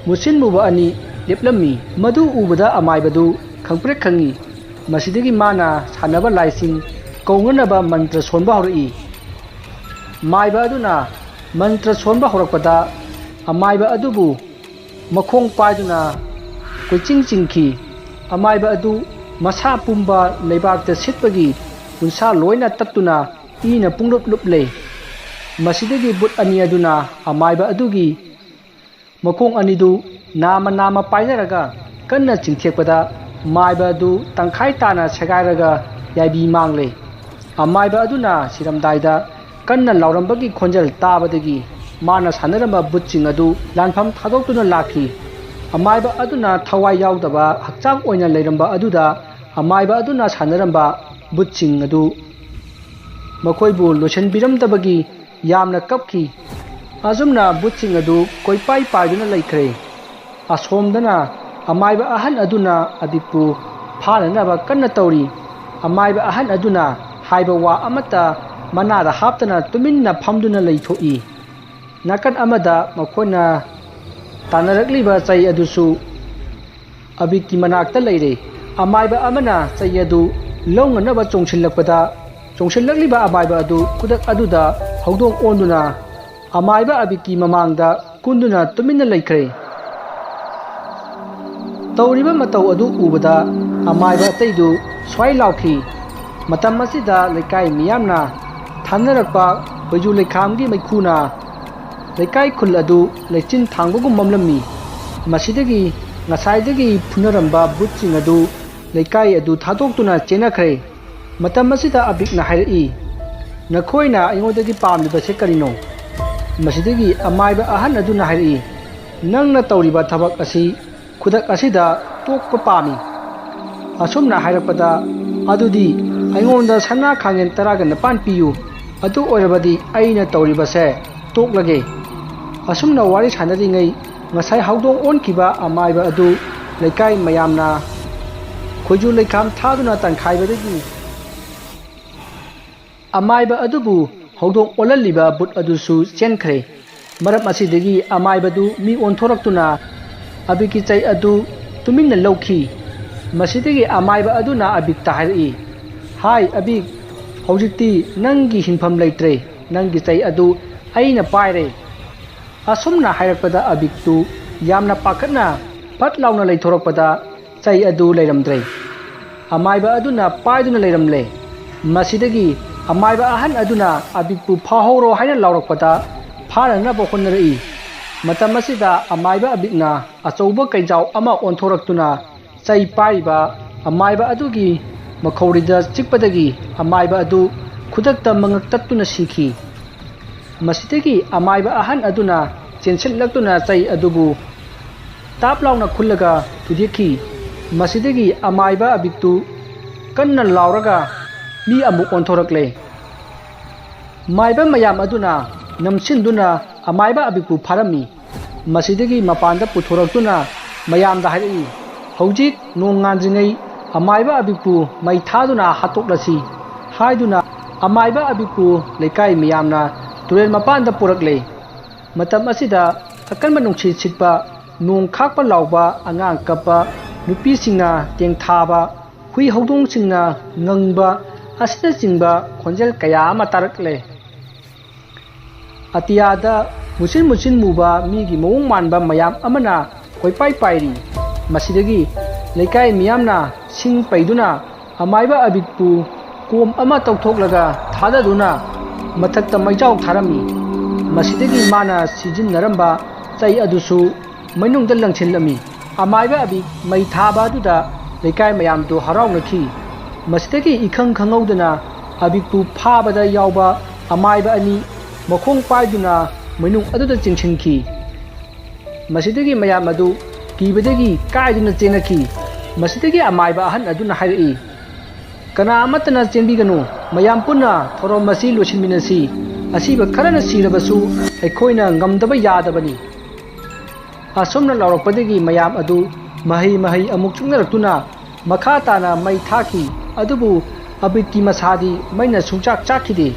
musinmuba ani leplammi madu ubada amaibadu khangpre khangi masidagi mana sanaba laising kaunganaba mantra sonba hori maiba aduna ꯃꯟꯇ꯭ꯔ ꯁꯣꯟꯕ ꯍꯧꯔꯛꯄꯗ ꯑꯃꯥꯏꯕ ꯑꯗꯨꯕꯨ ꯃꯈꯣꯡ ꯄꯥꯏꯗꯨꯅ ꯀꯣꯏꯆꯤꯡ ꯆꯤꯡꯈꯤ꯫ ꯑꯃꯥꯏꯕ ꯑꯗꯨ ꯃꯁꯥ ꯄꯨꯝꯕ ꯂꯩꯕꯥꯛꯇ ꯁꯤꯠꯄꯒꯤ ꯎꯟꯁꯥ ꯂꯣꯏꯅ ꯇꯠꯇꯨꯅ ꯏꯅ ꯄꯨꯡꯂꯨꯞ ꯂꯨꯞꯂꯦ꯫ ꯃꯁꯤꯗꯒꯤ ꯕꯨꯠ ꯑꯅꯤ ꯑꯗꯨꯅ ꯑꯃꯥꯏꯕ ꯑꯗꯨꯒꯤ ꯃꯈꯣꯡ ꯑꯅꯤꯗꯨ ꯅꯥꯝꯃ ꯅꯥꯝꯃ ꯄꯥꯏꯅꯔꯒ ꯀꯟꯅ ꯆꯤꯡꯊꯦꯛꯄꯗ ꯃꯥꯏꯕ ꯑꯗꯨ ꯇꯪꯈꯥꯏ ꯇꯥꯅ ꯁꯦꯒꯥꯏꯔꯒ ꯌꯥꯏꯕꯤ ꯃꯥꯡꯂꯦ꯫ ꯑꯃꯥꯏꯕ ꯑꯗꯨꯅ ꯁꯤꯔꯝꯗꯥꯏꯗ ꯀꯟꯅ ꯂꯥꯎꯔꯝꯕꯒꯤ ꯈꯣꯟꯖꯦꯜ ꯇꯥꯕꯗꯒꯤ ꯃꯥꯅ ꯁꯥꯟꯅꯔꯝꯕ ꯕꯨꯠꯁꯤꯡ ꯑꯗꯨ ꯂꯥꯟꯐꯝ ꯊꯥꯗꯣꯛꯇꯨꯅ ꯂꯥꯛꯈꯤ꯫ ꯑꯃꯥꯏꯕ ꯑꯗꯨꯅ ꯊꯋꯥꯏ ꯌꯥꯎꯗꯕ ꯍꯛꯆꯥꯡ ꯑꯣꯏꯅ ꯂꯩꯔꯝꯕ ꯑꯗꯨꯗ ꯑꯃꯥꯏꯕ ꯑꯗꯨꯅ ꯁꯥꯟꯅꯔꯝꯕ ꯕꯨꯠꯁꯤꯡ ꯑꯗꯨ ꯃꯈꯣꯏꯕꯨ ꯂꯣꯏꯁꯤꯟꯕꯤꯔꯝꯗꯕꯒꯤ ꯌꯥꯝꯅ ꯀꯞꯈꯤ꯫ ꯑꯁꯨꯝꯅ ꯕꯨꯠꯁꯤꯡ ꯑꯗꯨ ꯀꯣꯏꯄꯥꯏ ꯄꯥꯏꯗꯨꯅ ꯂꯩꯈ꯭ꯔꯦ꯫ ꯑꯁꯣꯝꯗꯅ ꯑꯃꯥꯏꯕ ꯑꯍꯟ ꯑꯗꯨꯅ ꯑꯕꯤꯛꯄꯨ ꯐꯥꯅꯅꯕ ꯀꯟꯅ ꯇꯧꯔꯤ꯫ ꯑꯃꯥꯏꯕ ꯑꯍꯟ ꯑꯗꯨꯅ ꯍꯥꯏꯕ ꯋꯥ ꯑꯃꯠꯇ ꯃꯅꯥꯗ ꯍꯥꯞꯇꯅ ꯇꯨꯃꯤꯟꯅ ꯐꯝꯗꯨꯅ ꯂꯩꯊꯣꯛꯏ꯫ ꯅꯥꯀꯟ ꯑꯃꯗ ꯃꯈꯣꯏꯅ ꯇꯥꯟꯅꯔꯛꯂꯤꯕ ꯆꯩ ꯑꯗꯨꯁꯨ ꯑꯕꯤꯛꯀꯤ ꯃꯅꯥꯛꯇ ꯂꯩꯔꯦ꯫ ꯑꯃꯥꯏꯕ ꯑꯃꯅ ꯆꯩ ꯑꯗꯨ ꯂꯧꯅꯅꯕ ꯆꯣꯡꯁꯤꯜꯂꯛꯂꯤꯕ ꯑꯃꯥꯏꯕ ꯑꯗꯨ ꯈꯨꯗꯛ ꯑꯗꯨꯗ ꯍꯧꯗꯣꯡ ꯑꯣꯟꯗꯨꯅ ꯑꯃꯥꯏꯕ ꯑꯕꯤꯛꯀꯤ ꯃꯃꯥꯡꯗ ꯀꯨꯟꯗꯨꯅ ꯇꯨꯃꯤꯟꯅ ꯂꯩꯈ꯭ꯔꯦ꯫ ꯇꯧꯔꯤꯕ ꯃꯇꯧ ꯑꯗꯨ ꯎꯕꯗ ꯑꯃꯥꯏꯕ ꯑꯇꯩꯗꯨ ꯁ꯭ꯋꯥꯏ ꯂꯥꯎꯈꯤ꯫ ꯃꯇꯝ ꯑꯁꯤꯗ ꯂꯩꯀꯥꯏ ꯃꯤꯌꯥꯝꯅ ꯊꯥꯅꯔꯛꯄ ꯈꯣꯏꯖꯨ ꯂꯩꯈꯥꯝꯒꯤ ꯃꯩꯈꯨꯅ ꯂꯩꯀꯥꯏ ꯈꯨꯜ ꯑꯗꯨ ꯂꯩꯆꯤꯟ ꯊꯥꯡꯕꯒꯨꯝ ꯃꯝꯂꯝꯃꯤ꯫ ꯃꯁꯤꯗꯒꯤ ꯉꯁꯥꯏꯗꯒꯤ ꯐꯨꯅꯔꯝꯕ ꯕꯨꯠꯁꯤꯡ ꯑꯗꯨ ꯂꯩꯀꯥꯏ ꯑꯗꯨ ꯊꯥꯗꯣꯛꯇꯨꯅ ꯆꯦꯟꯅꯈ꯭ꯔꯦ꯫ ꯃꯇꯝ ꯑꯁꯤꯗ ꯑꯕꯤꯛꯅ ꯍꯥꯏꯔꯛꯏ, "ꯅꯈꯣꯏꯅ ꯑꯩꯉꯣꯟꯗꯒꯤ ꯄꯥꯝꯂꯤꯕꯁꯦ ꯀꯔꯤꯅꯣ?" ꯃꯁꯤꯗꯒꯤ ꯑꯃꯥꯏꯕ ꯑꯍꯟ ꯑꯗꯨꯅ ꯍꯥꯏꯔꯛꯏ, "ꯅꯪꯅ ꯇꯧꯔꯤꯕ ꯊꯕꯛ ꯑꯁꯤ ꯈꯨꯗꯛ ꯑꯁꯤꯗ ꯇꯣꯛꯄ ꯄꯥꯝꯃꯤ." ꯑꯁꯨꯝꯅ ꯍꯥꯏꯔꯛꯄꯗ, "ꯑꯗꯨꯗꯤ ꯑꯩꯉꯣꯟꯗ ꯁꯅꯥ ꯈꯥꯡꯉꯦꯟ 19 ꯄꯤꯌꯨ, ꯑꯗꯨ ꯑꯣꯏꯔꯕꯗꯤ ꯑꯩꯅ ꯇꯧꯔꯤꯕꯁꯦ ꯇꯣꯛꯂꯒꯦ." ꯑꯁꯨꯝꯅ ꯋꯥꯔꯤ ꯁꯥꯟꯅꯔꯤꯉꯩ ꯉꯁꯥꯏ ꯍꯧꯗꯣꯡ ꯑꯣꯟꯈꯤꯕ ꯑꯃꯥꯏꯕ ꯑꯗꯨ ꯂꯩꯀꯥꯏ ꯃꯌꯥꯝꯅ ꯈꯣꯏꯖꯨ ꯂꯩꯈꯥꯝ ꯊꯥꯗꯨꯅ ꯇꯥꯟꯈꯥꯏꯕꯗꯒꯤ ꯑꯃꯥꯏꯕ ꯑꯗꯨꯕꯨ ꯍꯧꯗꯣꯡ ꯑꯣꯜꯍꯜꯂꯤꯕ ꯕꯨꯠ ꯑꯗꯨꯁꯨ ꯆꯦꯟꯈ꯭ꯔꯦ꯫ ꯃꯔꯝ ꯑꯁꯤꯗꯒꯤ ꯑꯃꯥꯏꯕꯗꯨ ꯃꯤ ꯑꯣꯟꯊꯣꯔꯛꯇꯨꯅ ꯑꯕꯤꯛꯀꯤ ꯆꯩ ꯑꯗꯨ ꯇꯨꯃꯤꯟꯅ ꯂꯧꯈꯤ꯫ ꯃꯁꯤꯗꯒꯤ ꯑꯃꯥꯏꯕ ꯑꯗꯨꯅ ꯑꯕꯤꯛꯇ ꯍꯥꯏꯔꯛꯏ, "ꯍꯥꯏ ꯑꯕꯤꯛ, ꯍꯧꯖꯤꯛꯇꯤ ꯅꯪꯒꯤ ꯍꯤꯡꯐꯝ ꯂꯩꯇ꯭ꯔꯦ, ꯅꯪꯒꯤ ꯆꯩ ꯑꯗꯨ ꯑꯩꯅ ꯄꯥꯏꯔꯦ." ꯑꯁꯨꯝꯅ ꯍꯥꯏꯔꯛꯄꯗ ꯑꯕꯤꯛꯇꯨ ꯌꯥꯝꯅ ꯄꯥꯈꯠꯅ ꯐꯠ ꯂꯥꯎꯅ ꯂꯩꯊꯣꯔꯛꯄꯗ ꯆꯩ ꯑꯗꯨ ꯂꯩꯔꯝꯗ꯭ꯔꯦ꯫ ꯑꯃꯥꯏꯕ ꯑꯗꯨꯅ ꯄꯥꯏꯗꯨꯅ ꯂꯩꯔꯝꯂꯦ꯫ ꯃꯁꯤꯗꯒꯤ ꯑꯃꯥꯏꯕ ꯑꯍꯟ ꯑꯗꯨꯅ ꯑꯕꯤꯛꯄꯨ ꯐꯥꯍꯧꯔꯣ ꯍꯥꯏꯅ ꯂꯥꯎꯔꯛꯄꯗ ꯐꯥꯅꯅꯕ ꯍꯣꯠꯅꯔꯛꯏ꯫ ꯃꯇꯝ ꯑꯁꯤꯗ ꯑꯃꯥꯏꯕ ꯑꯕꯤꯛꯅ ꯑꯆꯧꯕ ꯀꯩꯖꯥꯎ ꯑꯃ ꯑꯣꯟꯊꯣꯔꯛꯇꯨꯅ ꯆꯩ ꯄꯥꯏꯔꯤꯕ ꯑꯃꯥꯏꯕ ꯑꯗꯨꯒꯤ ꯃꯈꯧꯔꯤꯗ ꯆꯤꯛꯄꯗꯒꯤ ꯑꯃꯥꯏꯕ ꯑꯗꯨ ꯈꯨꯗꯛꯇ ꯃꯉꯛ ꯇꯠꯇꯨꯅ ꯁꯤꯈꯤ꯫ ꯃꯁꯤꯗꯒꯤ ꯑꯃꯥꯏꯕ ꯑꯍꯟ ꯑꯗꯨꯅ ꯆꯦꯟꯁꯤꯜꯂꯛꯇꯨꯅ ꯆꯩ ꯑꯗꯨꯕꯨ ꯇꯥꯞ ꯂꯥꯎꯅ ꯈꯨꯜꯂꯒ ꯊꯨꯗꯦꯛꯈꯤ꯫ ꯃꯁꯤꯗꯒꯤ ꯑꯃꯥꯏꯕ ꯑꯕꯤꯛꯇꯨ ꯀꯟꯅ ꯂꯥꯎꯔꯒ ꯃꯤ ꯑꯃꯨꯛ ꯑꯣꯟꯊꯣꯔꯛꯂꯦ꯫ ꯃꯥꯏꯕ ꯃꯌꯥꯝ ꯑꯗꯨꯅ ꯅꯝꯁꯤꯟꯗꯨꯅ ꯑꯃꯥꯏꯕ ꯑꯕꯤꯛꯄꯨ ꯐꯥꯔꯝꯃꯤ꯫ ꯃꯁꯤꯗꯒꯤ ꯃꯄꯥꯟꯗ ꯄꯨꯊꯣꯔꯛꯇꯨꯅ ꯃꯌꯥꯝꯗ ꯍꯥꯏꯔꯛꯏ, "ꯍꯧꯖꯤꯛ ꯅꯣꯡ ꯉꯥꯟꯗ꯭ꯔꯤꯉꯩ ꯑꯃꯥꯏꯕ ꯑꯕꯤꯛꯄꯨ ꯃꯩ ꯊꯥꯗꯨꯅ ꯍꯥꯠꯇꯣꯛꯂꯁꯤ." ꯍꯥꯏꯗꯨꯅ ꯑꯃꯥꯏꯕ ꯑꯕꯤꯛꯄꯨ ꯂꯩꯀꯥꯏ ꯃꯤꯌꯥꯝꯅ ꯇꯨꯔꯦꯜ ꯃꯄꯥꯟꯗ ꯄꯨꯔꯛꯂꯦ꯫ ꯃꯇꯝ ꯑꯁꯤꯗ ꯑꯀꯟꯕ ꯅꯨꯡꯁꯤꯠ ꯁꯤꯠꯄ, ꯅꯣꯡ ꯈꯥꯛꯄ ꯂꯥꯎꯕ, ꯑꯉꯥꯡ ꯀꯞꯄ, ꯅꯨꯄꯤꯁꯤꯡꯅ ꯇꯦꯡꯊꯥꯕ, ꯍꯨꯏ ꯍꯧꯗꯣꯡꯁꯤꯡꯅ ꯉꯪꯕ ꯑꯁꯤꯅꯆꯤꯡꯕ ꯈꯣꯟꯖꯦꯜ ꯀꯌꯥ ꯑꯃ ꯇꯥꯔꯛꯂꯦ꯫ ꯑꯇꯤꯌꯥꯗ ꯃꯨꯁꯤꯟ ꯃꯨꯁꯤꯟ ꯃꯨꯕ ꯃꯤꯒꯤ ꯃꯑꯣꯡ ꯃꯥꯟꯕ ꯃꯌꯥꯝ ꯑꯃꯅ ꯀꯣꯏꯄꯥꯏ ꯄꯥꯏꯔꯤ꯫ ꯃꯁꯤꯗꯒꯤ ꯂꯩꯀꯥꯏ ꯃꯤꯌꯥꯝꯅ ꯁꯤꯡ ꯄꯩꯗꯨꯅ ꯑꯃꯥꯏꯕ ꯑꯕꯤꯛꯄꯨ ꯀꯣꯝ ꯑꯃ ꯇꯧꯊꯣꯛꯂꯒ ꯊꯥꯗꯗꯨꯅ ꯃꯊꯛꯇ ꯃꯩꯖꯥꯎ ꯊꯥꯔꯝꯃꯤ꯫ ꯃꯁꯤꯗꯒꯤ ꯃꯥꯅ ꯁꯤꯖꯤꯟꯅꯔꯝꯕ ꯆꯩ ꯑꯗꯨꯁꯨ ꯃꯅꯨꯡꯗ ꯂꯪꯁꯤꯜꯂꯝꯃꯤ꯫ ꯑꯃꯥꯏꯕ ꯑꯕꯤꯛ ꯃꯩ ꯊꯥꯕ ꯑꯗꯨꯗ ꯂꯩꯀꯥꯏ ꯃꯌꯥꯝꯗꯨ ꯍꯔꯥꯎꯅꯈꯤ꯫ ꯃꯁꯤꯗꯒꯤ ꯏꯈꯪ ꯈꯪꯍꯧꯗꯅ ꯑꯕꯤꯛꯄꯨ ꯐꯥꯕꯗ ꯌꯥꯎꯕ ꯑꯃꯥꯏꯕ ꯑꯅꯤ ꯃꯈꯣꯡ ꯄꯥꯏꯗꯨꯅ ꯃꯅꯨꯡ ꯑꯗꯨꯗ ꯆꯤꯡꯁꯤꯟꯈꯤ꯫ ꯃꯁꯤꯗꯒꯤ ꯃꯌꯥꯝ ꯑꯗꯨ ꯀꯤꯕꯗꯒꯤ ꯀꯥꯏꯗꯨꯅ ꯆꯦꯟꯅꯈꯤ꯫ ꯃꯁꯤꯗꯒꯤ ꯑꯃꯥꯏꯕ ꯑꯍꯟ ꯑꯗꯨꯅ ꯍꯥꯏꯔꯛꯏ, "ꯀꯅꯥ ꯑꯃꯠꯇꯅ ꯆꯦꯟꯕꯤꯒꯅꯨ, ꯃꯌꯥꯝ ꯄꯨꯟꯅ ꯊꯧꯔꯝ ꯑꯁꯤ ꯂꯣꯏꯁꯤꯟꯃꯤꯟꯅꯁꯤ꯫ ꯑꯁꯤꯕ ꯈꯔꯅ ꯁꯤꯔꯕꯁꯨ ꯑꯩꯈꯣꯏꯅ ꯉꯝꯗꯕ ꯌꯥꯗꯕꯅꯤ." ꯑꯁꯨꯝꯅ ꯂꯥꯎꯔꯛꯄꯗꯒꯤ ꯃꯌꯥꯝ ꯑꯗꯨ ꯃꯍꯩ ꯑꯃꯨꯛ ꯆꯨꯞꯅꯔꯛꯇꯨꯅ ꯃꯈꯥ ꯇꯥꯅ ꯃꯩ ꯊꯥꯈꯤ꯫ ꯑꯗꯨꯕꯨ ꯑꯕꯤꯛꯀꯤ ꯃꯁꯥꯗꯤ ꯃꯩꯅ ꯁꯨꯡꯆꯥꯛ ꯆꯥꯛꯈꯤꯗꯦ꯫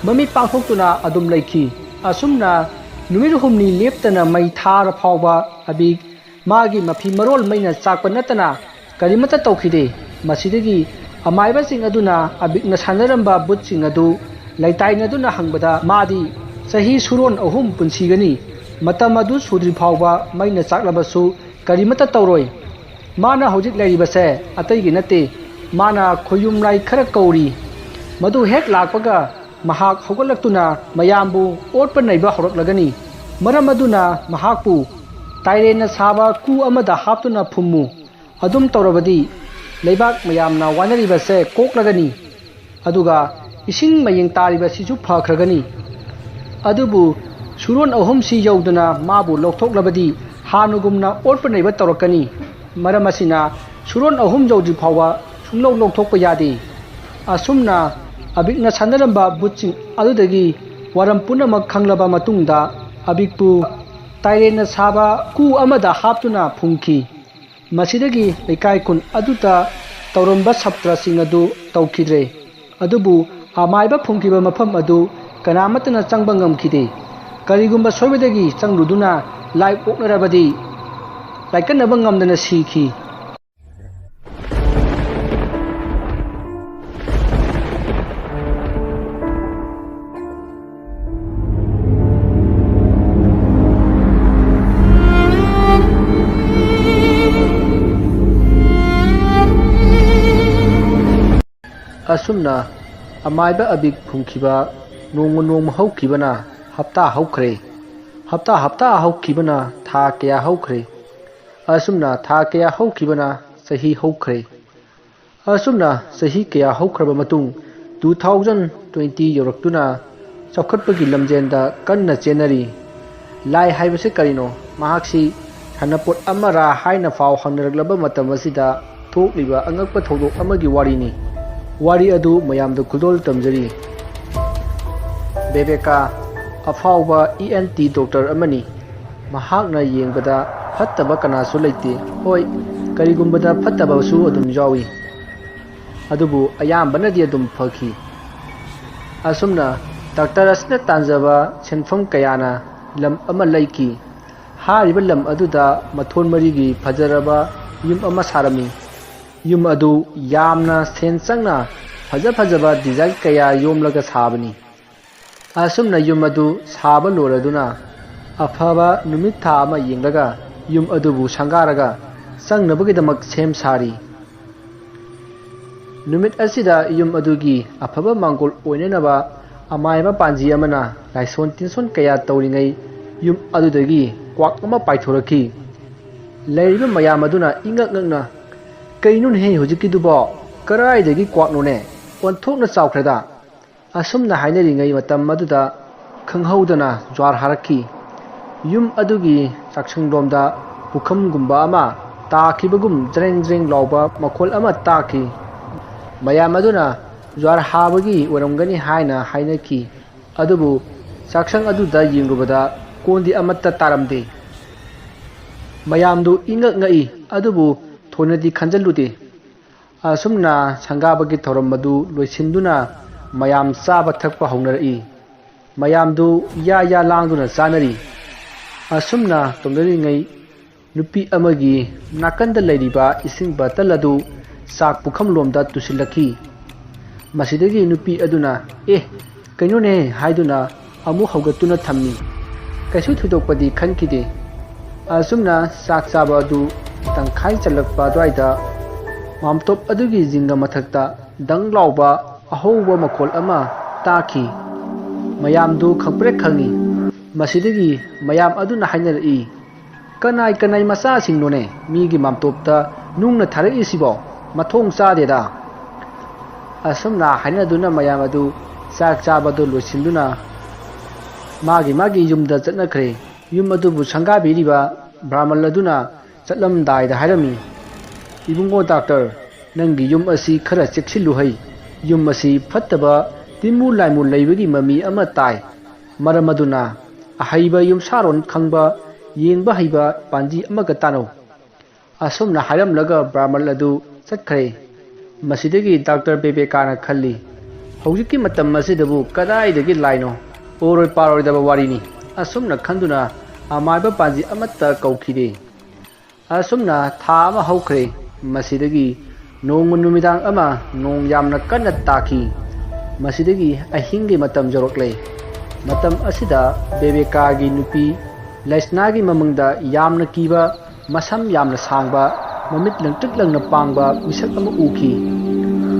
ꯃꯃꯤꯠ ꯄꯥꯡꯊꯣꯛꯇꯨꯅ ꯑꯗꯨꯝ ꯂꯩꯈꯤ꯫ ꯑꯁꯨꯝꯅ ꯅꯨꯃꯤꯠ ꯍꯨꯝꯅꯤ ꯂꯦꯞꯇꯅ ꯃꯩ ꯊꯥꯔ ꯐꯥꯎꯕ ꯑꯕꯤꯛ ꯃꯥꯒꯤ ꯃꯐꯤ ꯃꯔꯣꯜ ꯃꯩꯅ ꯆꯥꯛꯄ ꯅꯠꯇꯅ ꯀꯔꯤꯃꯠꯇ ꯇꯧꯈꯤꯗꯦ꯫ ꯃꯁꯤꯗꯒꯤ ꯑꯃꯥꯏꯕꯁꯤꯡ ꯑꯗꯨꯅ ꯑꯕꯤꯛꯅ ꯁꯥꯟꯅꯔꯝꯕ ꯕꯨꯠꯁꯤꯡ ꯑꯗꯨ ꯂꯩꯇꯥꯏꯅꯗꯨꯅ ꯍꯪꯕꯗ ꯃꯥꯗꯤ ꯆꯍꯤ ꯁꯨꯔꯣꯟ ꯑꯍꯨꯝ ꯄꯨꯟꯁꯤꯒꯅꯤ ꯃꯇꯝ ꯑꯗꯨ ꯁꯨꯗ꯭ꯔꯤ ꯐꯥꯎꯕ ꯃꯩꯅ ꯆꯥꯛꯂꯕꯁꯨ ꯀꯔꯤꯃꯠꯇ ꯇꯧꯔꯣꯏ ꯃꯥꯅ ꯍꯧꯖꯤꯛ ꯂꯩꯔꯤꯕꯁꯦ ꯑꯇꯩꯒꯤ ꯅꯠꯇꯦ ꯃꯥꯅ ꯈꯣꯌꯨꯝ ꯂꯥꯏ ꯈꯔ ꯀꯧꯔꯤ ꯃꯗꯨ ꯍꯦꯛ ꯂꯥꯛꯄꯒ ꯃꯍꯥꯛ ꯍꯧꯒꯠꯂꯛꯇꯨꯅ ꯃꯌꯥꯝꯕꯨ ꯑꯣꯠꯄ ꯅꯩꯕ ꯍꯧꯔꯛꯂꯒꯅꯤ ꯃꯔꯝ ꯑꯗꯨꯅ ꯃꯍꯥꯛꯄꯨ ꯇꯥꯏꯔꯦꯟꯅ ꯁꯥꯕ ꯀꯨ ꯑꯃꯗ ꯍꯥꯞꯇꯨꯅ ꯐꯨꯝꯃꯨ ꯑꯗꯨꯝ ꯇꯧꯔꯕꯗꯤ ꯂꯩꯕꯥꯛ ꯃꯌꯥꯝꯅ ꯋꯥꯅꯔꯤꯕꯁꯦ ꯀꯣꯛꯂꯒꯅꯤ ꯑꯗꯨꯒ ꯏꯁꯤꯡ ꯃꯌꯦꯡ ꯇꯥꯔꯤꯕꯁꯤꯁꯨ ꯐꯈ꯭ꯔꯒꯅꯤ ꯑꯗꯨꯕꯨ ꯁꯨꯔꯣꯟ ꯑꯍꯨꯝꯁꯤ ꯌꯧꯗꯨꯅ ꯃꯥꯕꯨ ꯂꯧꯊꯣꯛꯂꯕꯗꯤ ꯍꯥꯟꯅꯒꯨꯝꯅ ꯑꯣꯠꯄ ꯅꯩꯕ ꯇꯧꯔꯛꯀꯅꯤ ꯃꯔꯝ ꯑꯁꯤꯅ ꯁꯨꯔꯣꯟ ꯑꯍꯨꯝ ꯌꯧꯗ꯭ꯔꯤ ꯐꯥꯎꯕ ꯁꯨꯡꯂꯧ ꯂꯧꯊꯣꯛꯄ ꯌꯥꯗꯦ ꯑꯁꯨꯝꯅ ꯑꯕꯤꯛꯅ ꯁꯥꯟꯅꯔꯝꯕ ꯕꯨꯠꯁꯤꯡ ꯑꯗꯨꯗꯒꯤ ꯋꯥꯔꯝ ꯄꯨꯝꯅꯃꯛ ꯈꯪꯂꯕ ꯃꯇꯨꯡꯗ ꯑꯕꯤꯛꯄꯨ ꯇꯥꯏꯔꯦꯟꯅ ꯁꯥꯕ ꯀꯨ ꯑꯃꯗ ꯍꯥꯞꯇꯨꯅ ꯐꯨꯝꯈꯤ ꯃꯁꯤꯗꯒꯤ ꯂꯩꯀꯥꯏ ꯈꯨꯟ ꯑꯗꯨꯗ ꯇꯧꯔꯝꯕ ꯁꯞꯇ꯭ꯔꯁꯤꯡ ꯑꯗꯨ ꯇꯧꯈꯤꯗ꯭ꯔꯦ ꯑꯗꯨꯕꯨ ꯑꯃꯥꯏꯕ ꯐꯨꯝꯈꯤꯕ ꯃꯐꯝ ꯑꯗꯨ ꯀꯅꯥꯃꯠꯇꯅ ꯆꯪꯕ ꯉꯝꯈꯤꯗꯦ ꯀꯔꯤꯒꯨꯝꯕ ꯁꯣꯏꯕꯗꯒꯤ ꯆꯪꯂꯨꯗꯨꯅ ꯂꯥꯏ ꯑꯣꯛꯅꯔꯕꯗꯤ ꯂꯥꯏꯀꯠꯅꯕ ꯉꯝꯗꯅ ꯁꯤꯈꯤ ꯑꯁꯨꯝꯅ ꯑꯃꯥꯏꯕ ꯑꯕꯤꯛ ꯐꯨꯝꯈꯤꯕ ꯅꯣꯡꯃ ꯍꯧꯈꯤꯕꯅ ꯍꯞꯇꯥ ꯍꯧꯈ꯭ꯔꯦ ꯍꯞꯇꯥ ꯍꯧꯈꯤꯕꯅ ꯊꯥ ꯀꯌꯥ ꯍꯧꯈ꯭ꯔꯦ ꯑꯁꯨꯝꯅ ꯊꯥ ꯀꯌꯥ ꯍꯧꯈꯤꯕꯅ ꯆꯍꯤ ꯍꯧꯈ꯭ꯔꯦ ꯑꯁꯨꯝꯅ ꯆꯍꯤ ꯀꯌꯥ ꯍꯧꯈ꯭ꯔꯕ ꯃꯇꯨꯡ 2020 ꯌꯧꯔꯛꯇꯨꯅ ꯆꯥꯎꯈꯠꯄꯒꯤ ꯂꯝꯖꯦꯟꯗ ꯀꯟꯅ ꯆꯦꯟꯅꯔꯤ ꯂꯥꯏ ꯍꯥꯏꯕꯁꯤ ꯀꯔꯤꯅꯣ ꯃꯍꯥꯛꯁꯤ ꯁꯥꯟꯅꯄꯣꯠ ꯑꯃꯔꯥ ꯍꯥꯏꯅ ꯐꯥꯎ ꯍꯪꯅꯔꯛꯂꯕ ꯃꯇꯝ ꯑꯁꯤꯗ ꯊꯣꯛꯂꯤꯕ ꯑꯉꯛꯄ ꯊꯧꯗꯣꯛ ꯑꯃꯒꯤ ꯋꯥꯔꯤꯅꯤ ꯋꯥꯔꯤ ꯑꯗꯨ ꯃꯌꯥꯝꯗ ꯈꯨꯗꯣꯜ ꯇꯝꯖꯔꯤ ꯕꯦꯕꯦꯀꯥ ꯑꯐꯥꯎꯕ ENT ꯗꯣꯛꯇꯔ ꯑꯃꯅꯤ ꯃꯍꯥꯛꯅ ꯌꯦꯡꯕꯗ ꯐꯠꯇꯕ ꯀꯅꯥꯁꯨ ꯂꯩꯇꯦ ꯍꯣꯏ ꯀꯔꯤꯒꯨꯝꯕꯗ ꯐꯠꯇꯕꯁꯨ ꯑꯗꯨꯝ ꯌꯥꯎꯏ ꯑꯗꯨꯕꯨ ꯑꯌꯥꯝꯕꯅꯗꯤ ꯑꯗꯨꯝ ꯐꯈꯤ ꯑꯁꯨꯝꯅ ꯗꯥꯛꯇꯔ ꯑꯁꯤꯅ ꯇꯥꯟꯖꯕ ꯁꯦꯟꯐꯝ ꯀꯌꯥꯅ ꯂꯝ ꯑꯃ ꯂꯩꯈꯤ ꯍꯥꯏꯔꯤꯕ ꯂꯝ ꯑꯗꯨꯗ ꯃꯊꯣꯟ ꯃꯔꯤꯒꯤ ꯐꯖꯔꯕ ꯌꯨꯝ ꯑꯃ ꯁꯥꯔꯝꯃꯤ ꯌꯨꯝ ꯑꯗꯨ ꯌꯥꯝꯅ ꯁꯦꯟ ꯆꯪꯅ ꯐꯖꯕ ꯗꯤꯖꯥꯏꯟ ꯀꯌꯥ ꯌꯣꯝꯂꯒ ꯁꯥꯕꯅꯤ ꯑꯁꯨꯝꯅ ꯌꯨꯝ ꯑꯗꯨ ꯁꯥꯕ ꯂꯣꯏꯔꯗꯨꯅ ꯑꯐꯕ ꯅꯨꯃꯤꯠ ꯊꯥ ꯑꯃ ꯌꯦꯡꯂꯒ ꯌꯨꯝ ꯑꯗꯨꯕꯨ ꯁꯪꯒꯥꯔꯒ ꯆꯪꯅꯕꯒꯤꯗꯃꯛ ꯁꯦꯝ ꯁꯥꯔꯤ ꯅꯨꯃꯤꯠ ꯑꯁꯤꯗ ꯌꯨꯝ ꯑꯗꯨꯒꯤ ꯑꯐꯕ ꯃꯥꯡꯒꯣꯜ ꯑꯣꯏꯅꯅꯕ ꯑꯃꯥꯏꯕ ꯄꯥꯟꯖꯤ ꯑꯃꯅ ꯂꯥꯏꯁꯣꯟ ꯇꯤꯟꯁꯣꯟ ꯀꯌꯥ ꯇꯧꯔꯤꯉꯩ ꯌꯨꯝ ꯑꯗꯨꯗꯒꯤ ꯀ꯭ꯋꯥꯛ ꯑꯃ ꯄꯥꯏꯊꯣꯔꯛꯈꯤ ꯂꯩꯔꯤꯕ ꯃꯌꯥꯝ ꯑꯗꯨꯅ ꯏꯉꯛ ꯉꯛꯅ ꯀꯩꯅꯣꯅꯦ ꯍꯧꯖꯤꯛꯀꯤꯗꯨꯕꯣ ꯀꯔꯥꯏꯗꯒꯤ ꯀ꯭ꯋꯥꯛꯅꯣꯅꯦ ꯑꯣꯟꯊꯣꯛꯅ ꯆꯥꯎꯈ꯭ꯔꯦꯗ ꯑꯁꯨꯝꯅ ꯍꯥꯏꯅꯔꯤꯉꯩ ꯃꯇꯝ ꯑꯗꯨꯗ ꯈꯪꯍꯧꯗꯅ ꯖ꯭ꯋꯥꯔ ꯍꯥꯔꯛꯈꯤ ꯌꯨꯝ ꯑꯗꯨꯒꯤ ꯆꯥꯛꯁꯪꯂꯣꯝꯗ ꯄꯨꯈꯝꯒꯨꯝꯕ ꯑꯃ ꯇꯥꯈꯤꯕꯒꯨꯝ ꯖ꯭ꯔꯦꯡ ꯂꯥꯎꯕ ꯃꯈꯣꯜ ꯑꯃ ꯇꯥꯈꯤ ꯃꯌꯥꯝ ꯑꯗꯨꯅ ꯖ꯭ꯋꯥꯔ ꯍꯥꯕꯒꯤ ꯑꯣꯏꯔꯝꯒꯅꯤ ꯍꯥꯏꯅ ꯍꯥꯏꯅꯈꯤ ꯑꯗꯨꯕꯨ ꯆꯥꯛꯁꯪ ꯑꯗꯨꯗ ꯌꯦꯡꯂꯨꯕꯗ ꯀꯣꯟꯗꯤ ꯑꯃꯠꯇ ꯇꯥꯔꯝꯗꯦ ꯃꯌꯥꯝꯗꯨ ꯏꯉꯛ ꯉꯛꯏ ꯑꯗꯨꯕꯨ ꯊꯣꯏꯅꯗꯤ ꯈꯟꯖꯜꯂꯨꯗꯦ ꯑꯁꯨꯝꯅ ꯁꯪꯒꯥꯕꯒꯤ ꯊꯧꯔꯝ ꯑꯗꯨ ꯂꯣꯏꯁꯤꯟꯗꯨꯅ ꯃꯌꯥꯝ ꯆꯥꯕ ꯊꯛꯄ ꯍꯧꯅꯔꯛꯏ ꯃꯌꯥꯝꯗꯨ ꯌꯥ ꯂꯥꯡꯗꯨꯅ ꯆꯥꯅꯔꯤ ꯑꯁꯨꯝꯅ ꯇꯧꯅꯔꯤꯉꯩ ꯅꯨꯄꯤ ꯑꯃꯒꯤ ꯅꯥꯀꯟꯗ ꯂꯩꯔꯤꯕ ꯏꯁꯤꯡ ꯕꯇꯜ ꯑꯗꯨ ꯆꯥꯛ ꯄꯨꯈꯝꯂꯣꯝꯗ ꯇꯨꯁꯤꯜꯂꯛꯈꯤ ꯃꯁꯤꯗꯒꯤ ꯅꯨꯄꯤ ꯑꯗꯨꯅ ꯀꯩꯅꯣꯅꯦ ꯍꯥꯏꯗꯨꯅ ꯑꯃꯨꯛ ꯍꯧꯒꯠꯇꯨꯅ ꯊꯝꯃꯤ ꯀꯩꯁꯨ ꯊꯣꯏꯗꯣꯛꯄꯗꯤ ꯈꯟꯈꯤꯗꯦ ꯑꯁꯨꯝꯅ ꯆꯥꯛ ꯆꯥꯕ ꯑꯗꯨ ꯇꯪꯈꯥꯏ ꯆꯜꯂꯛꯄ ꯑꯗꯨꯋꯥꯏꯗ ꯃꯥꯝꯇꯣꯞ ꯑꯗꯨꯒꯤ ꯖꯤꯡꯒ ꯃꯊꯛꯇ ꯗꯪ ꯂꯥꯎꯕ ꯑꯍꯧꯕ ꯃꯈꯣꯜ ꯑꯃ ꯇꯥꯈꯤ ꯃꯌꯥꯝꯗꯨ ꯈꯪꯄ꯭ꯔꯦꯛ ꯈꯪꯏ ꯃꯁꯤꯗꯒꯤ ꯃꯌꯥꯝ ꯑꯗꯨꯅ ꯍꯥꯏꯅꯔꯛꯏ ꯀꯅꯥꯏ ꯃꯆꯥꯁꯤꯡꯅꯣꯅꯦ ꯃꯤꯒꯤ ꯃꯥꯝꯇꯣꯞꯇ ꯅꯨꯡꯅ ꯊꯥꯔꯛꯏꯁꯤꯕꯣ ꯃꯊꯣꯡ ꯆꯥꯗꯦꯗ ꯑꯁꯨꯝꯅ ꯍꯥꯏꯅꯗꯨꯅ ꯃꯌꯥꯝ ꯑꯗꯨ ꯆꯥꯛ ꯆꯥꯕꯗꯨ ꯂꯣꯏꯁꯤꯟꯗꯨꯅ ꯃꯥꯒꯤ ꯌꯨꯝꯗ ꯆꯠꯅꯈ꯭ꯔꯦ ꯌꯨꯝ ꯑꯗꯨꯕꯨ ꯁꯪꯒꯥꯕꯤꯔꯤꯕ ꯕ꯭ꯔꯥꯍꯃꯟ ꯑꯗꯨꯅ ꯆꯠꯂꯝꯗꯥꯏꯗ ꯍꯥꯏꯔꯝꯃꯤ ꯏꯕꯨꯡꯉꯣ ꯗꯥꯛꯇꯔ ꯅꯪꯒꯤ ꯌꯨꯝ ꯑꯁꯤ ꯈꯔ ꯆꯦꯛꯁꯤꯜꯂꯨꯍꯩ ꯌꯨꯝ ꯑꯁꯤ ꯐꯠꯇꯕ ꯇꯤꯟꯃꯨ ꯂꯥꯏꯃꯨ ꯂꯩꯕꯒꯤ ꯃꯃꯤ ꯑꯃ ꯇꯥꯏ ꯃꯔꯝ ꯑꯗꯨꯅ ꯑꯍꯩꯕ ꯌꯨꯝꯁꯥꯔꯣꯟ ꯈꯪꯕ ꯌꯦꯡꯕ ꯍꯩꯕ ꯄꯥꯟꯖꯤ ꯑꯃꯒ ꯇꯥꯟꯅꯧ ꯑꯁꯨꯝꯅ ꯍꯥꯏꯔꯝꯂꯒ ꯕ꯭ꯔꯥꯍꯃꯟ ꯑꯗꯨ ꯆꯠꯈ꯭ꯔꯦ ꯃꯁꯤꯗꯒꯤ ꯗꯥꯛꯇꯔ ꯕꯦꯕꯦꯀꯥꯅ ꯈꯜꯂꯤ ꯍꯧꯖꯤꯛꯀꯤ ꯃꯇꯝ ꯑꯁꯤꯗꯕꯨ ꯀꯗꯥꯏꯗꯒꯤ ꯂꯥꯏꯅꯣ ꯑꯣꯏꯔꯣꯏ ꯄꯥꯔꯣꯏꯗꯕ ꯋꯥꯔꯤꯅꯤ ꯑꯁꯨꯝꯅ ꯈꯟꯗꯨꯅ ꯑꯃꯥꯏꯕ ꯄꯥꯟꯖꯤ ꯑꯃꯠꯇ ꯀꯧꯈꯤꯗꯦ ꯑꯁꯨꯝꯅ ꯊꯥ ꯑꯃ ꯍꯧꯈ꯭ꯔꯦ ꯃꯁꯤꯗꯒꯤ ꯅꯣꯡꯃ ꯅꯨꯃꯤꯗꯥꯡ ꯑꯃ ꯅꯣꯡ ꯌꯥꯝꯅ ꯀꯟꯅ ꯇꯥꯈꯤ ꯃꯁꯤꯗꯒꯤ ꯑꯍꯤꯡꯒꯤ ꯃꯇꯝ ꯌꯧꯔꯛꯂꯦ ꯃꯇꯝ ꯑꯁꯤꯗ ꯕꯦꯕꯦꯀꯥꯒꯤ ꯅꯨꯄꯤ ꯂꯩꯁꯅꯥꯒꯤ ꯃꯃꯪꯗ ꯌꯥꯝꯅ ꯀꯤꯕ ꯃꯁꯝ ꯌꯥꯝꯅ ꯁꯥꯡꯕ ꯃꯃꯤꯠ ꯂꯪꯇ꯭ꯔꯤꯛ ꯂꯪꯅ ꯄꯥꯡꯕ ꯃꯤꯁꯛ ꯑꯃ ꯎꯈꯤ꯫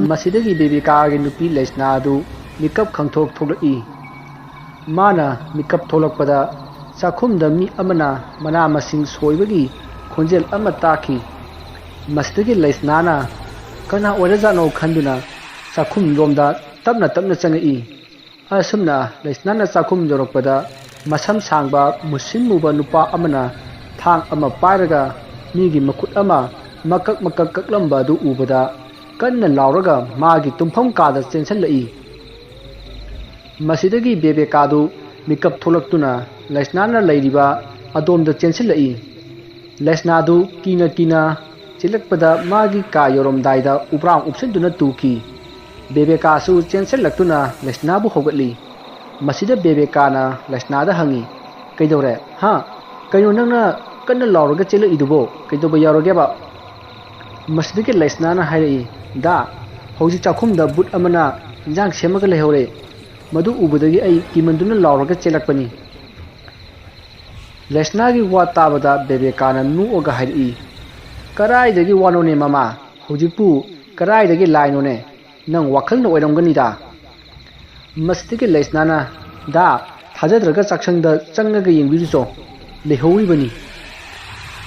ꯃꯁꯤꯗꯒꯤ ꯕꯦꯕꯦꯀꯥꯒꯤ ꯅꯨꯄꯤ ꯂꯩꯁꯅꯥ ꯑꯗꯨ ꯃꯤꯀꯞ ꯈꯪꯊꯣꯛ ꯊꯣꯛꯂꯛꯏ꯫ ꯃꯥꯅ ꯃꯤꯀꯞ ꯊꯣꯛꯂꯛꯄꯗ ꯆꯥꯛꯈꯨꯝꯗ ꯃꯤ ꯑꯃꯅ ꯃꯅꯥ ꯃꯁꯤꯡ ꯁꯣꯏꯕꯒꯤ ꯈꯣꯟꯖꯦꯜ ꯑꯃ ꯇꯥꯈꯤ꯫ ꯃꯁꯤꯗꯒꯤ ꯂꯩꯁꯅꯥꯅ ꯀꯅꯥ ꯑꯣꯏꯔꯖꯥꯠꯅꯣ ꯈꯟꯗꯨꯅ ꯆꯥꯛꯈꯨꯝꯂꯣꯝꯗ ꯇꯞꯅ ꯇꯞꯅ ꯆꯪꯉꯛꯏ꯫ ꯑꯁꯨꯝꯅ ꯂꯩꯁꯅꯥꯅ ꯆꯥꯛꯈꯨꯝ ꯌꯧꯔꯛꯄꯗ ꯃꯁꯝ ꯁꯥꯡꯕ ꯃꯨꯁꯤꯟ ꯃꯨꯕ ꯅꯨꯄꯥ ꯑꯃꯅ ꯊꯥꯡ ꯑꯃ ꯄꯥꯏꯔꯒ ꯃꯤꯒꯤ ꯃꯈꯨꯠ ꯑꯃ ꯃꯀꯛ ꯃꯀꯛ ꯀꯛꯂꯝꯕ ꯑꯗꯨ ꯎꯕꯗ ꯀꯟꯅ ꯂꯥꯎꯔꯒ ꯃꯥꯒꯤ ꯇꯨꯝꯐꯝ ꯀꯥꯗ ꯆꯦꯟꯁꯤꯜꯂꯛꯏ꯫ ꯃꯁꯤꯗꯒꯤ ꯕꯦꯕꯦꯀꯥꯗꯨ ꯃꯤꯀꯞ ꯊꯣꯛꯂꯛꯇꯨꯅ ꯂꯩꯁꯅꯥꯅ ꯂꯩꯔꯤꯕ ꯑꯗꯣꯝꯗ ꯆꯦꯟꯁꯤꯜꯂꯛꯏ꯫ ꯂꯩꯁꯅꯥꯗꯨ ꯀꯤꯅ ꯀꯤꯅ ꯆꯦꯜꯂꯛꯄꯗ ꯃꯥꯒꯤ ꯀꯥ ꯌꯧꯔꯝꯗꯥꯏꯗ ꯎꯄ꯭ꯔꯥꯡ ꯎꯞꯁꯤꯟꯗꯨꯅ ꯇꯨꯈꯤ꯫ ꯕꯦꯕꯦꯀꯥꯁꯨ ꯆꯦꯟꯁꯤꯜꯂꯛꯇꯨꯅ ꯂꯩꯁꯅꯥꯕꯨ ꯍꯧꯒꯠꯂꯤ꯫ ꯃꯁꯤꯗ ꯕꯦꯕꯦꯀꯥꯅ ꯂꯩꯁꯅꯥꯗ ꯍꯪꯉꯤ, "ꯀꯩꯗꯧꯔꯦ? ꯍꯥ? ꯀꯩꯅꯣ ꯅꯪꯅ ꯀꯟꯅ ꯂꯥꯎꯔꯒ ꯆꯦꯜꯂꯛꯏꯗꯨꯕꯣ? ꯀꯩꯗꯧꯕ ꯌꯥꯎꯔꯒꯦꯕ?" ꯃꯁꯤꯗꯒꯤ ꯂꯩꯁꯅꯥꯅ ꯍꯥꯏꯔꯛꯏ, "ꯗꯥ, ꯍꯧꯖꯤꯛ ꯆꯥꯛꯈꯨꯝꯗ ꯕꯨꯠ ꯑꯃꯅ ꯏꯟꯖꯥꯡ ꯁꯦꯝꯃꯒ ꯂꯩꯍꯧꯔꯦ꯫ ꯃꯗꯨ ꯎꯕꯗꯒꯤ ꯑꯩ ꯀꯤꯃꯟꯗꯨꯅ ꯂꯥꯎꯔꯒ ꯆꯦꯜꯂꯛꯄꯅꯤ." ꯂꯩꯁꯅꯥꯒꯤ ꯋꯥ ꯇꯥꯕꯗ ꯕꯦꯕꯦꯀꯥꯅ ꯅꯣꯛꯑꯒ ꯍꯥꯏꯔꯛꯏ, "ꯀꯔꯥꯏꯗꯒꯤ ꯋꯥꯅꯣꯅꯦ ꯃꯃꯥ? ꯍꯧꯖꯤꯛꯄꯨ ꯀꯔꯥꯏꯗꯒꯤ ꯂꯥꯏꯅꯣꯅꯦ? ꯅꯪ ꯋꯥꯈꯜꯅ ꯑꯣꯏꯔꯝꯒꯅꯤꯗ." ꯃꯁꯤꯗꯒꯤ ꯂꯩꯁꯅꯥꯅ, "ꯗꯥ, ꯊꯥꯖꯗ꯭ꯔꯒ ꯆꯥꯛꯁꯪꯗ ꯆꯪꯉꯒ ꯌꯦꯡꯕꯤꯔꯨꯆꯣ, ꯂꯩꯍꯧꯔꯤꯕꯅꯤ."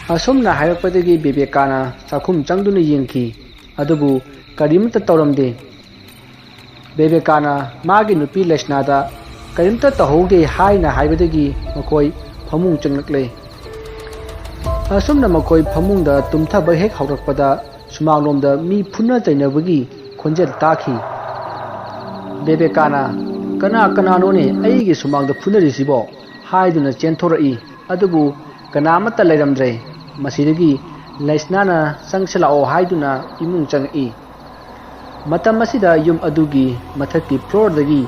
ꯑꯁꯨꯝꯅ ꯍꯥꯏꯔꯛꯄꯗꯒꯤ ꯕꯦꯕꯦꯀꯥꯅ ꯆꯥꯛꯈꯨꯝ ꯆꯪꯗꯨꯅ ꯌꯦꯡꯈꯤ, ꯑꯗꯨꯕꯨ ꯀꯔꯤꯃꯠꯇ ꯇꯧꯔꯝꯗꯦ꯫ ꯕꯦꯕꯦꯀꯥꯅ ꯃꯥꯒꯤ ꯅꯨꯄꯤ ꯂꯩꯁꯅꯥꯗ ꯀꯔꯤꯝꯇ ꯇꯧꯍꯧꯗꯦ ꯍꯥꯏꯅ ꯍꯥꯏꯕꯗꯒꯤ ꯃꯈꯣꯏ ꯐꯃꯨꯡ ꯆꯪꯂꯛꯂꯦ꯫ ꯑꯁꯨꯝꯅ ꯃꯈꯣꯏ ꯐꯃꯨꯡꯗ ꯇꯨꯝꯊꯕ ꯍꯦꯛ ꯍꯧꯔꯛꯄꯗ ꯁꯨꯃꯥꯡꯂꯣꯝꯗ ꯃꯤ ꯐꯨꯅ ꯆꯩꯅꯕꯒꯤ ꯈꯣꯟꯖꯦꯜ ꯇꯥꯈꯤ꯫ ꯕꯦꯕꯦꯀꯥꯅ, "ꯀꯅꯥ ꯀꯅꯥꯅꯣꯅꯦ ꯑꯩꯒꯤ ꯁꯨꯃꯥꯡꯗ ꯐꯨꯅꯔꯤꯁꯤꯕꯣ?" ꯍꯥꯏꯗꯨꯅ ꯆꯦꯟꯊꯣꯔꯛꯏ, ꯑꯗꯨꯕꯨ ꯀꯅꯥꯃꯠꯇ ꯂꯩꯔꯝꯗ꯭ꯔꯦ꯫ ꯃꯁꯤꯗꯒꯤ ꯂꯩꯁꯅꯥꯅ ꯆꯪꯁꯤꯜꯂꯛꯑꯣ ꯍꯥꯏꯗꯨꯅ ꯏꯃꯨꯡ ꯆꯪꯉꯛꯏ꯫ ꯃꯇꯝ ꯑꯁꯤꯗ ꯌꯨꯝ ꯑꯗꯨꯒꯤ ꯃꯊꯛꯀꯤ ꯐ꯭ꯂꯣꯔꯗꯒꯤ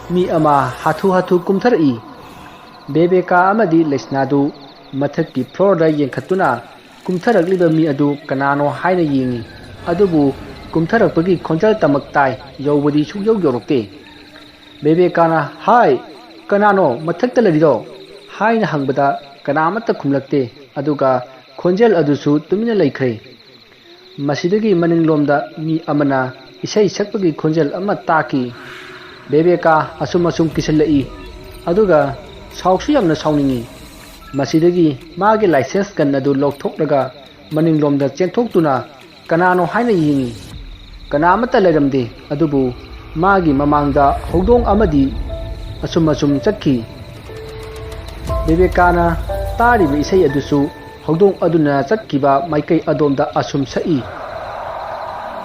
ꯃꯤ ꯑꯃ ꯍꯥꯊꯨ ꯍꯥꯊꯨ ꯀꯨꯝꯊꯔꯛꯏ꯫ ꯕꯦꯕꯦꯀꯥ ꯑꯃꯗꯤ ꯂꯩꯁꯅꯥꯗꯨ ꯃꯊꯛꯀꯤ ꯐ꯭ꯂꯣꯔꯗ ꯌꯦꯡꯈꯠꯇꯨꯅ ꯀꯨꯝꯊꯔꯛꯂꯤꯕ ꯃꯤ ꯑꯗꯨ ꯀꯅꯥꯅꯣ ꯍꯥꯏꯅ ꯌꯦꯡꯉꯤ, ꯑꯗꯨꯕꯨ ꯀꯨꯝꯊꯔꯛꯄꯒꯤ ꯈꯣꯟꯖꯦꯜ ꯇꯃꯛ ꯇꯥꯏ, ꯌꯧꯕꯗꯤ ꯁꯨꯛꯌꯧ ꯌꯧꯔꯛꯇꯦ꯫ ꯕꯦꯕꯦꯀꯥꯅ, "ꯍꯥꯏ, ꯀꯅꯥꯅꯣ ꯃꯊꯛꯇ ꯂꯩꯔꯤꯗꯣ?" ꯍꯥꯏꯅ ꯍꯪꯕꯗ ꯀꯅꯥꯃꯠꯇ ꯈꯨꯝꯂꯛꯇꯦ, ꯑꯗꯨꯒ ꯈꯣꯟꯖꯦꯜ ꯑꯗꯨꯁꯨ ꯇꯨꯃꯤꯟꯅ ꯂꯩꯈ꯭ꯔꯦ꯫ ꯃꯁꯤꯗꯒꯤ ꯃꯅꯤꯡꯂꯣꯝꯗ ꯃꯤ ꯑꯃꯅ ꯏꯁꯩ ꯁꯛꯄꯒꯤ ꯈꯣꯟꯖꯦꯜ ꯑꯃ ꯇꯥꯈꯤ꯫ ꯕꯦꯕꯦꯀꯥ ꯑꯁꯨꯝ ꯀꯤꯁꯤꯜꯂꯛꯏ, ꯑꯗꯨꯒ ꯁꯥꯎꯁꯨ ꯌꯥꯝꯅ ꯁꯥꯎꯅꯤꯡꯉꯤ꯫ ꯃꯁꯤꯗꯒꯤ ꯃꯥꯒꯤ ꯂꯥꯏꯁꯦꯟꯁ ꯒꯟ ꯑꯗꯨ ꯂꯧꯊꯣꯛꯂꯒ ꯃꯅꯤꯡꯂꯣꯝꯗ ꯆꯦꯟꯊꯣꯛꯇꯨꯅ ꯀꯅꯥꯅꯣ ꯍꯥꯏꯅ ꯌꯦꯡꯉꯤ꯫ ꯀꯅꯥꯃꯠꯇ ꯂꯩꯔꯝꯗꯦ, ꯑꯗꯨꯕꯨ ꯃꯥꯒꯤ ꯃꯃꯥꯡꯗ ꯍꯧꯗꯣꯡ ꯑꯃꯗꯤ ꯑꯁꯨꯝ ꯆꯠꯈꯤ꯫ ꯕꯦꯕꯦꯀꯥꯅ ꯇꯥꯔꯤꯕ ꯏꯁꯩ ꯑꯗꯨꯁꯨ ꯍꯧꯗꯣꯡ ꯑꯗꯨꯅ ꯆꯠꯈꯤꯕ ꯃꯥꯏꯀꯩ ꯑꯗꯣꯝꯗ ꯑꯁꯨꯝ ꯁꯛꯏ꯫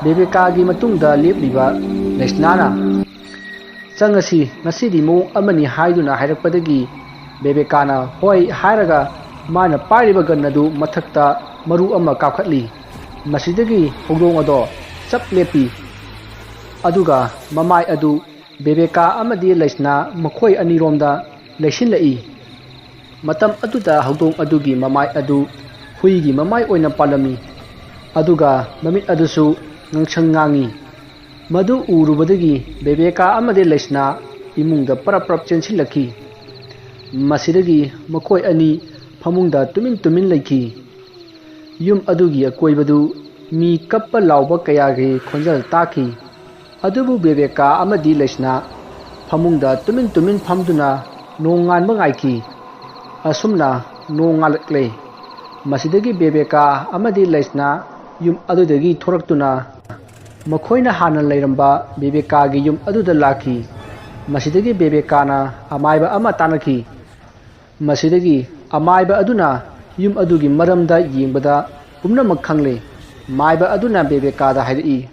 ꯕꯦꯕꯦꯀꯥꯒꯤ ꯃꯇꯨꯡꯗ ꯂꯦꯞꯂꯤꯕ ꯂꯩꯁꯅꯥꯅ, "ꯆꯪꯉꯁꯤ, ꯉꯁꯤꯗꯤ ꯃꯑꯣꯡ ꯑꯃꯅꯤ" ꯍꯥꯏꯗꯨꯅ ꯍꯥꯏꯔꯛꯄꯗꯒꯤ ꯕꯦꯕꯦꯀꯥꯅ ꯍꯣꯏ ꯍꯥꯏꯔꯒ ꯃꯥꯅ パイリꯕ ꯒꯟ ꯑꯗꯨ ꯃꯊꯛꯇ ꯃꯔꯨ ꯑꯃ ꯀꯥꯞꯈꯠꯂꯤ꯫ ꯃꯁꯤꯗꯒꯤ ꯍꯧꯗꯣꯡ ꯑꯗꯣ ꯆꯞ ꯂꯦꯞꯄꯤ, ꯑꯗꯨꯒ ꯃꯃꯥꯏ ꯑꯗꯨ ꯕꯦꯕꯦꯀꯥ ꯑꯃꯗꯤ ꯂꯩꯁꯅꯥ ꯃꯈꯣꯏ ꯑꯅꯤꯔꯣꯝꯗ ꯂꯩꯁꯤꯜꯂꯛꯏ꯫ ꯃꯇꯝ ꯑꯗꯨꯗ ꯍꯧꯗꯣꯡ ꯑꯗꯨꯒꯤ ꯃꯃꯥꯏ ꯑꯗꯨ ꯍꯨꯏꯒꯤ ꯃꯃꯥꯏ ꯑꯣꯏꯅ ꯄꯥꯜꯂꯝꯃꯤ, ꯑꯗꯨꯒ ꯃꯃꯤꯠ ꯑꯗꯨꯁꯨ ꯉꯪꯁꯪ ꯉꯥꯡꯉꯤ꯫ ꯃꯗꯨ ꯎꯔꯨꯕꯗꯒꯤ ꯕꯦꯕꯦꯀꯥ ꯑꯃꯗꯤ ꯂꯩꯁꯅꯥ ꯏꯃꯨꯡꯗ ꯄꯔꯞ ꯆꯦꯟꯁꯤꯜꯂꯛꯈꯤ꯫ ꯃꯁꯤꯗꯒꯤ ꯃꯈꯣꯏ ꯑꯅꯤ ꯐꯃꯨꯡꯗ ꯇꯨꯃꯤꯟ ꯂꯩꯈꯤ꯫ ꯌꯨꯝ ꯑꯗꯨꯒꯤ ꯑꯀꯣꯏꯕꯗꯨ ꯃꯤ ꯀꯞꯄ ꯂꯥꯎꯕ ꯀꯌꯥꯒꯤ ꯈꯣꯟꯖꯦꯜ ꯇꯥꯈꯤ, ꯑꯗꯨꯕꯨ ꯕꯦꯕꯦꯀꯥ ꯑꯃꯗꯤ ꯂꯩꯁꯅꯥ ꯐꯃꯨꯡꯗ ꯇꯨꯃꯤꯟ ꯐꯝꯗꯨꯅ ꯅꯣꯡ ꯉꯥꯟꯕ ꯉꯥꯏꯈꯤ꯫ ꯑꯁꯨꯝꯅ ꯅꯣꯡ ꯉꯥꯜꯂꯛꯂꯦ꯫ ꯃꯁꯤꯗꯒꯤ ꯕꯦꯕꯦꯀꯥ ꯑꯃꯗꯤ ꯂꯩꯁꯅꯥ ꯌꯨꯝ ꯑꯗꯨꯗꯒꯤ ꯊꯣꯔꯛꯇꯨꯅ ꯃꯈꯣꯏꯅ ꯍꯥꯟꯅ ꯂꯩꯔꯝꯕ ꯕꯦꯕꯦꯀꯥꯒꯤ ꯌꯨꯝ ꯑꯗꯨꯗ ꯂꯥꯛꯈꯤ꯫ ꯃꯁꯤꯗꯒꯤ ꯕꯦꯕꯦꯀꯥꯅ ꯑꯃꯥꯏꯕ ꯑꯃ ꯇꯥꯟꯅꯈꯤ꯫ ꯃꯁꯤꯗꯒꯤ ꯑꯃꯥꯏꯕ ꯑꯗꯨꯅ ꯌꯨꯝ ꯑꯗꯨꯒꯤ ꯃꯔꯝꯗ ꯌꯦꯡꯕꯗ ꯄꯨꯝꯅꯃꯛ ꯈꯪꯂꯦ꯫ ꯃꯥꯏꯕ ꯑꯗꯨꯅ ꯕꯦꯕꯦꯀꯥꯗ ꯍꯥꯏꯔꯛꯏ,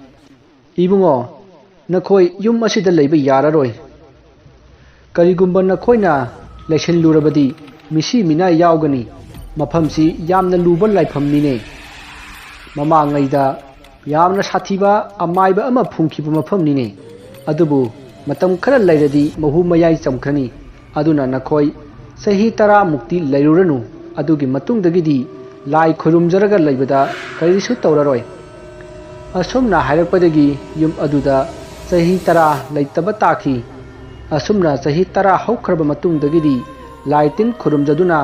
"ꯏꯕꯨꯡꯉꯣ, ꯅꯈꯣꯏ ꯌꯨꯝ ꯑꯁꯤꯗ ꯂꯩꯕ ꯌꯥꯔꯔꯣꯏ꯫ ꯀꯔꯤꯒꯨꯝꯕ ꯅꯈꯣꯏꯅ ꯂꯩꯁꯤꯜꯂꯨꯔꯕꯗꯤ ꯃꯤꯁꯤ ꯃꯤꯅꯥꯏ ꯌꯥꯎꯒꯅꯤ꯫ ꯃꯐꯝꯁꯤ ꯌꯥꯝꯅ ꯂꯨꯕ ꯂꯥꯏꯐꯝꯅꯤꯅꯦ꯫ ꯃꯃꯥꯡꯉꯩꯗ ꯌꯥꯝꯅ ꯁꯥꯊꯤꯕ ꯑꯃꯥꯏꯕ ꯑꯃ ꯐꯨꯝꯈꯤꯕ ꯃꯐꯝꯅꯤꯅꯦ꯫ ꯑꯗꯨꯕꯨ ꯃꯇꯝ ꯈꯔ ꯂꯩꯔꯗꯤ ꯃꯍꯨ ꯃꯌꯥꯏ ꯆꯝꯈ꯭ꯔꯅꯤ꯫ ꯑꯗꯨꯅ नखोई चही 10 मुक्ति लेरुरनु अदुगी मतुंगदगिदी लाई खुरुमजरगा लेबदा करिसु तौररोय असुमना हायरपदगी युम अदुदा चही 10 लेतब ताखी asumna chahi 10 haukraba matungdagidi laitin khurumjaduna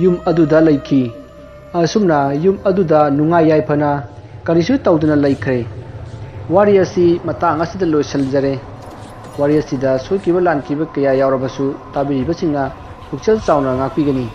yum aduda laiki asumna yum aduda nungai yaifana karisu tawduna laikre wari asi matang asida loisaljare wari asida soikiba lankiba kaya yaurabasu tabiribasinga pukchal chauna ngakpigani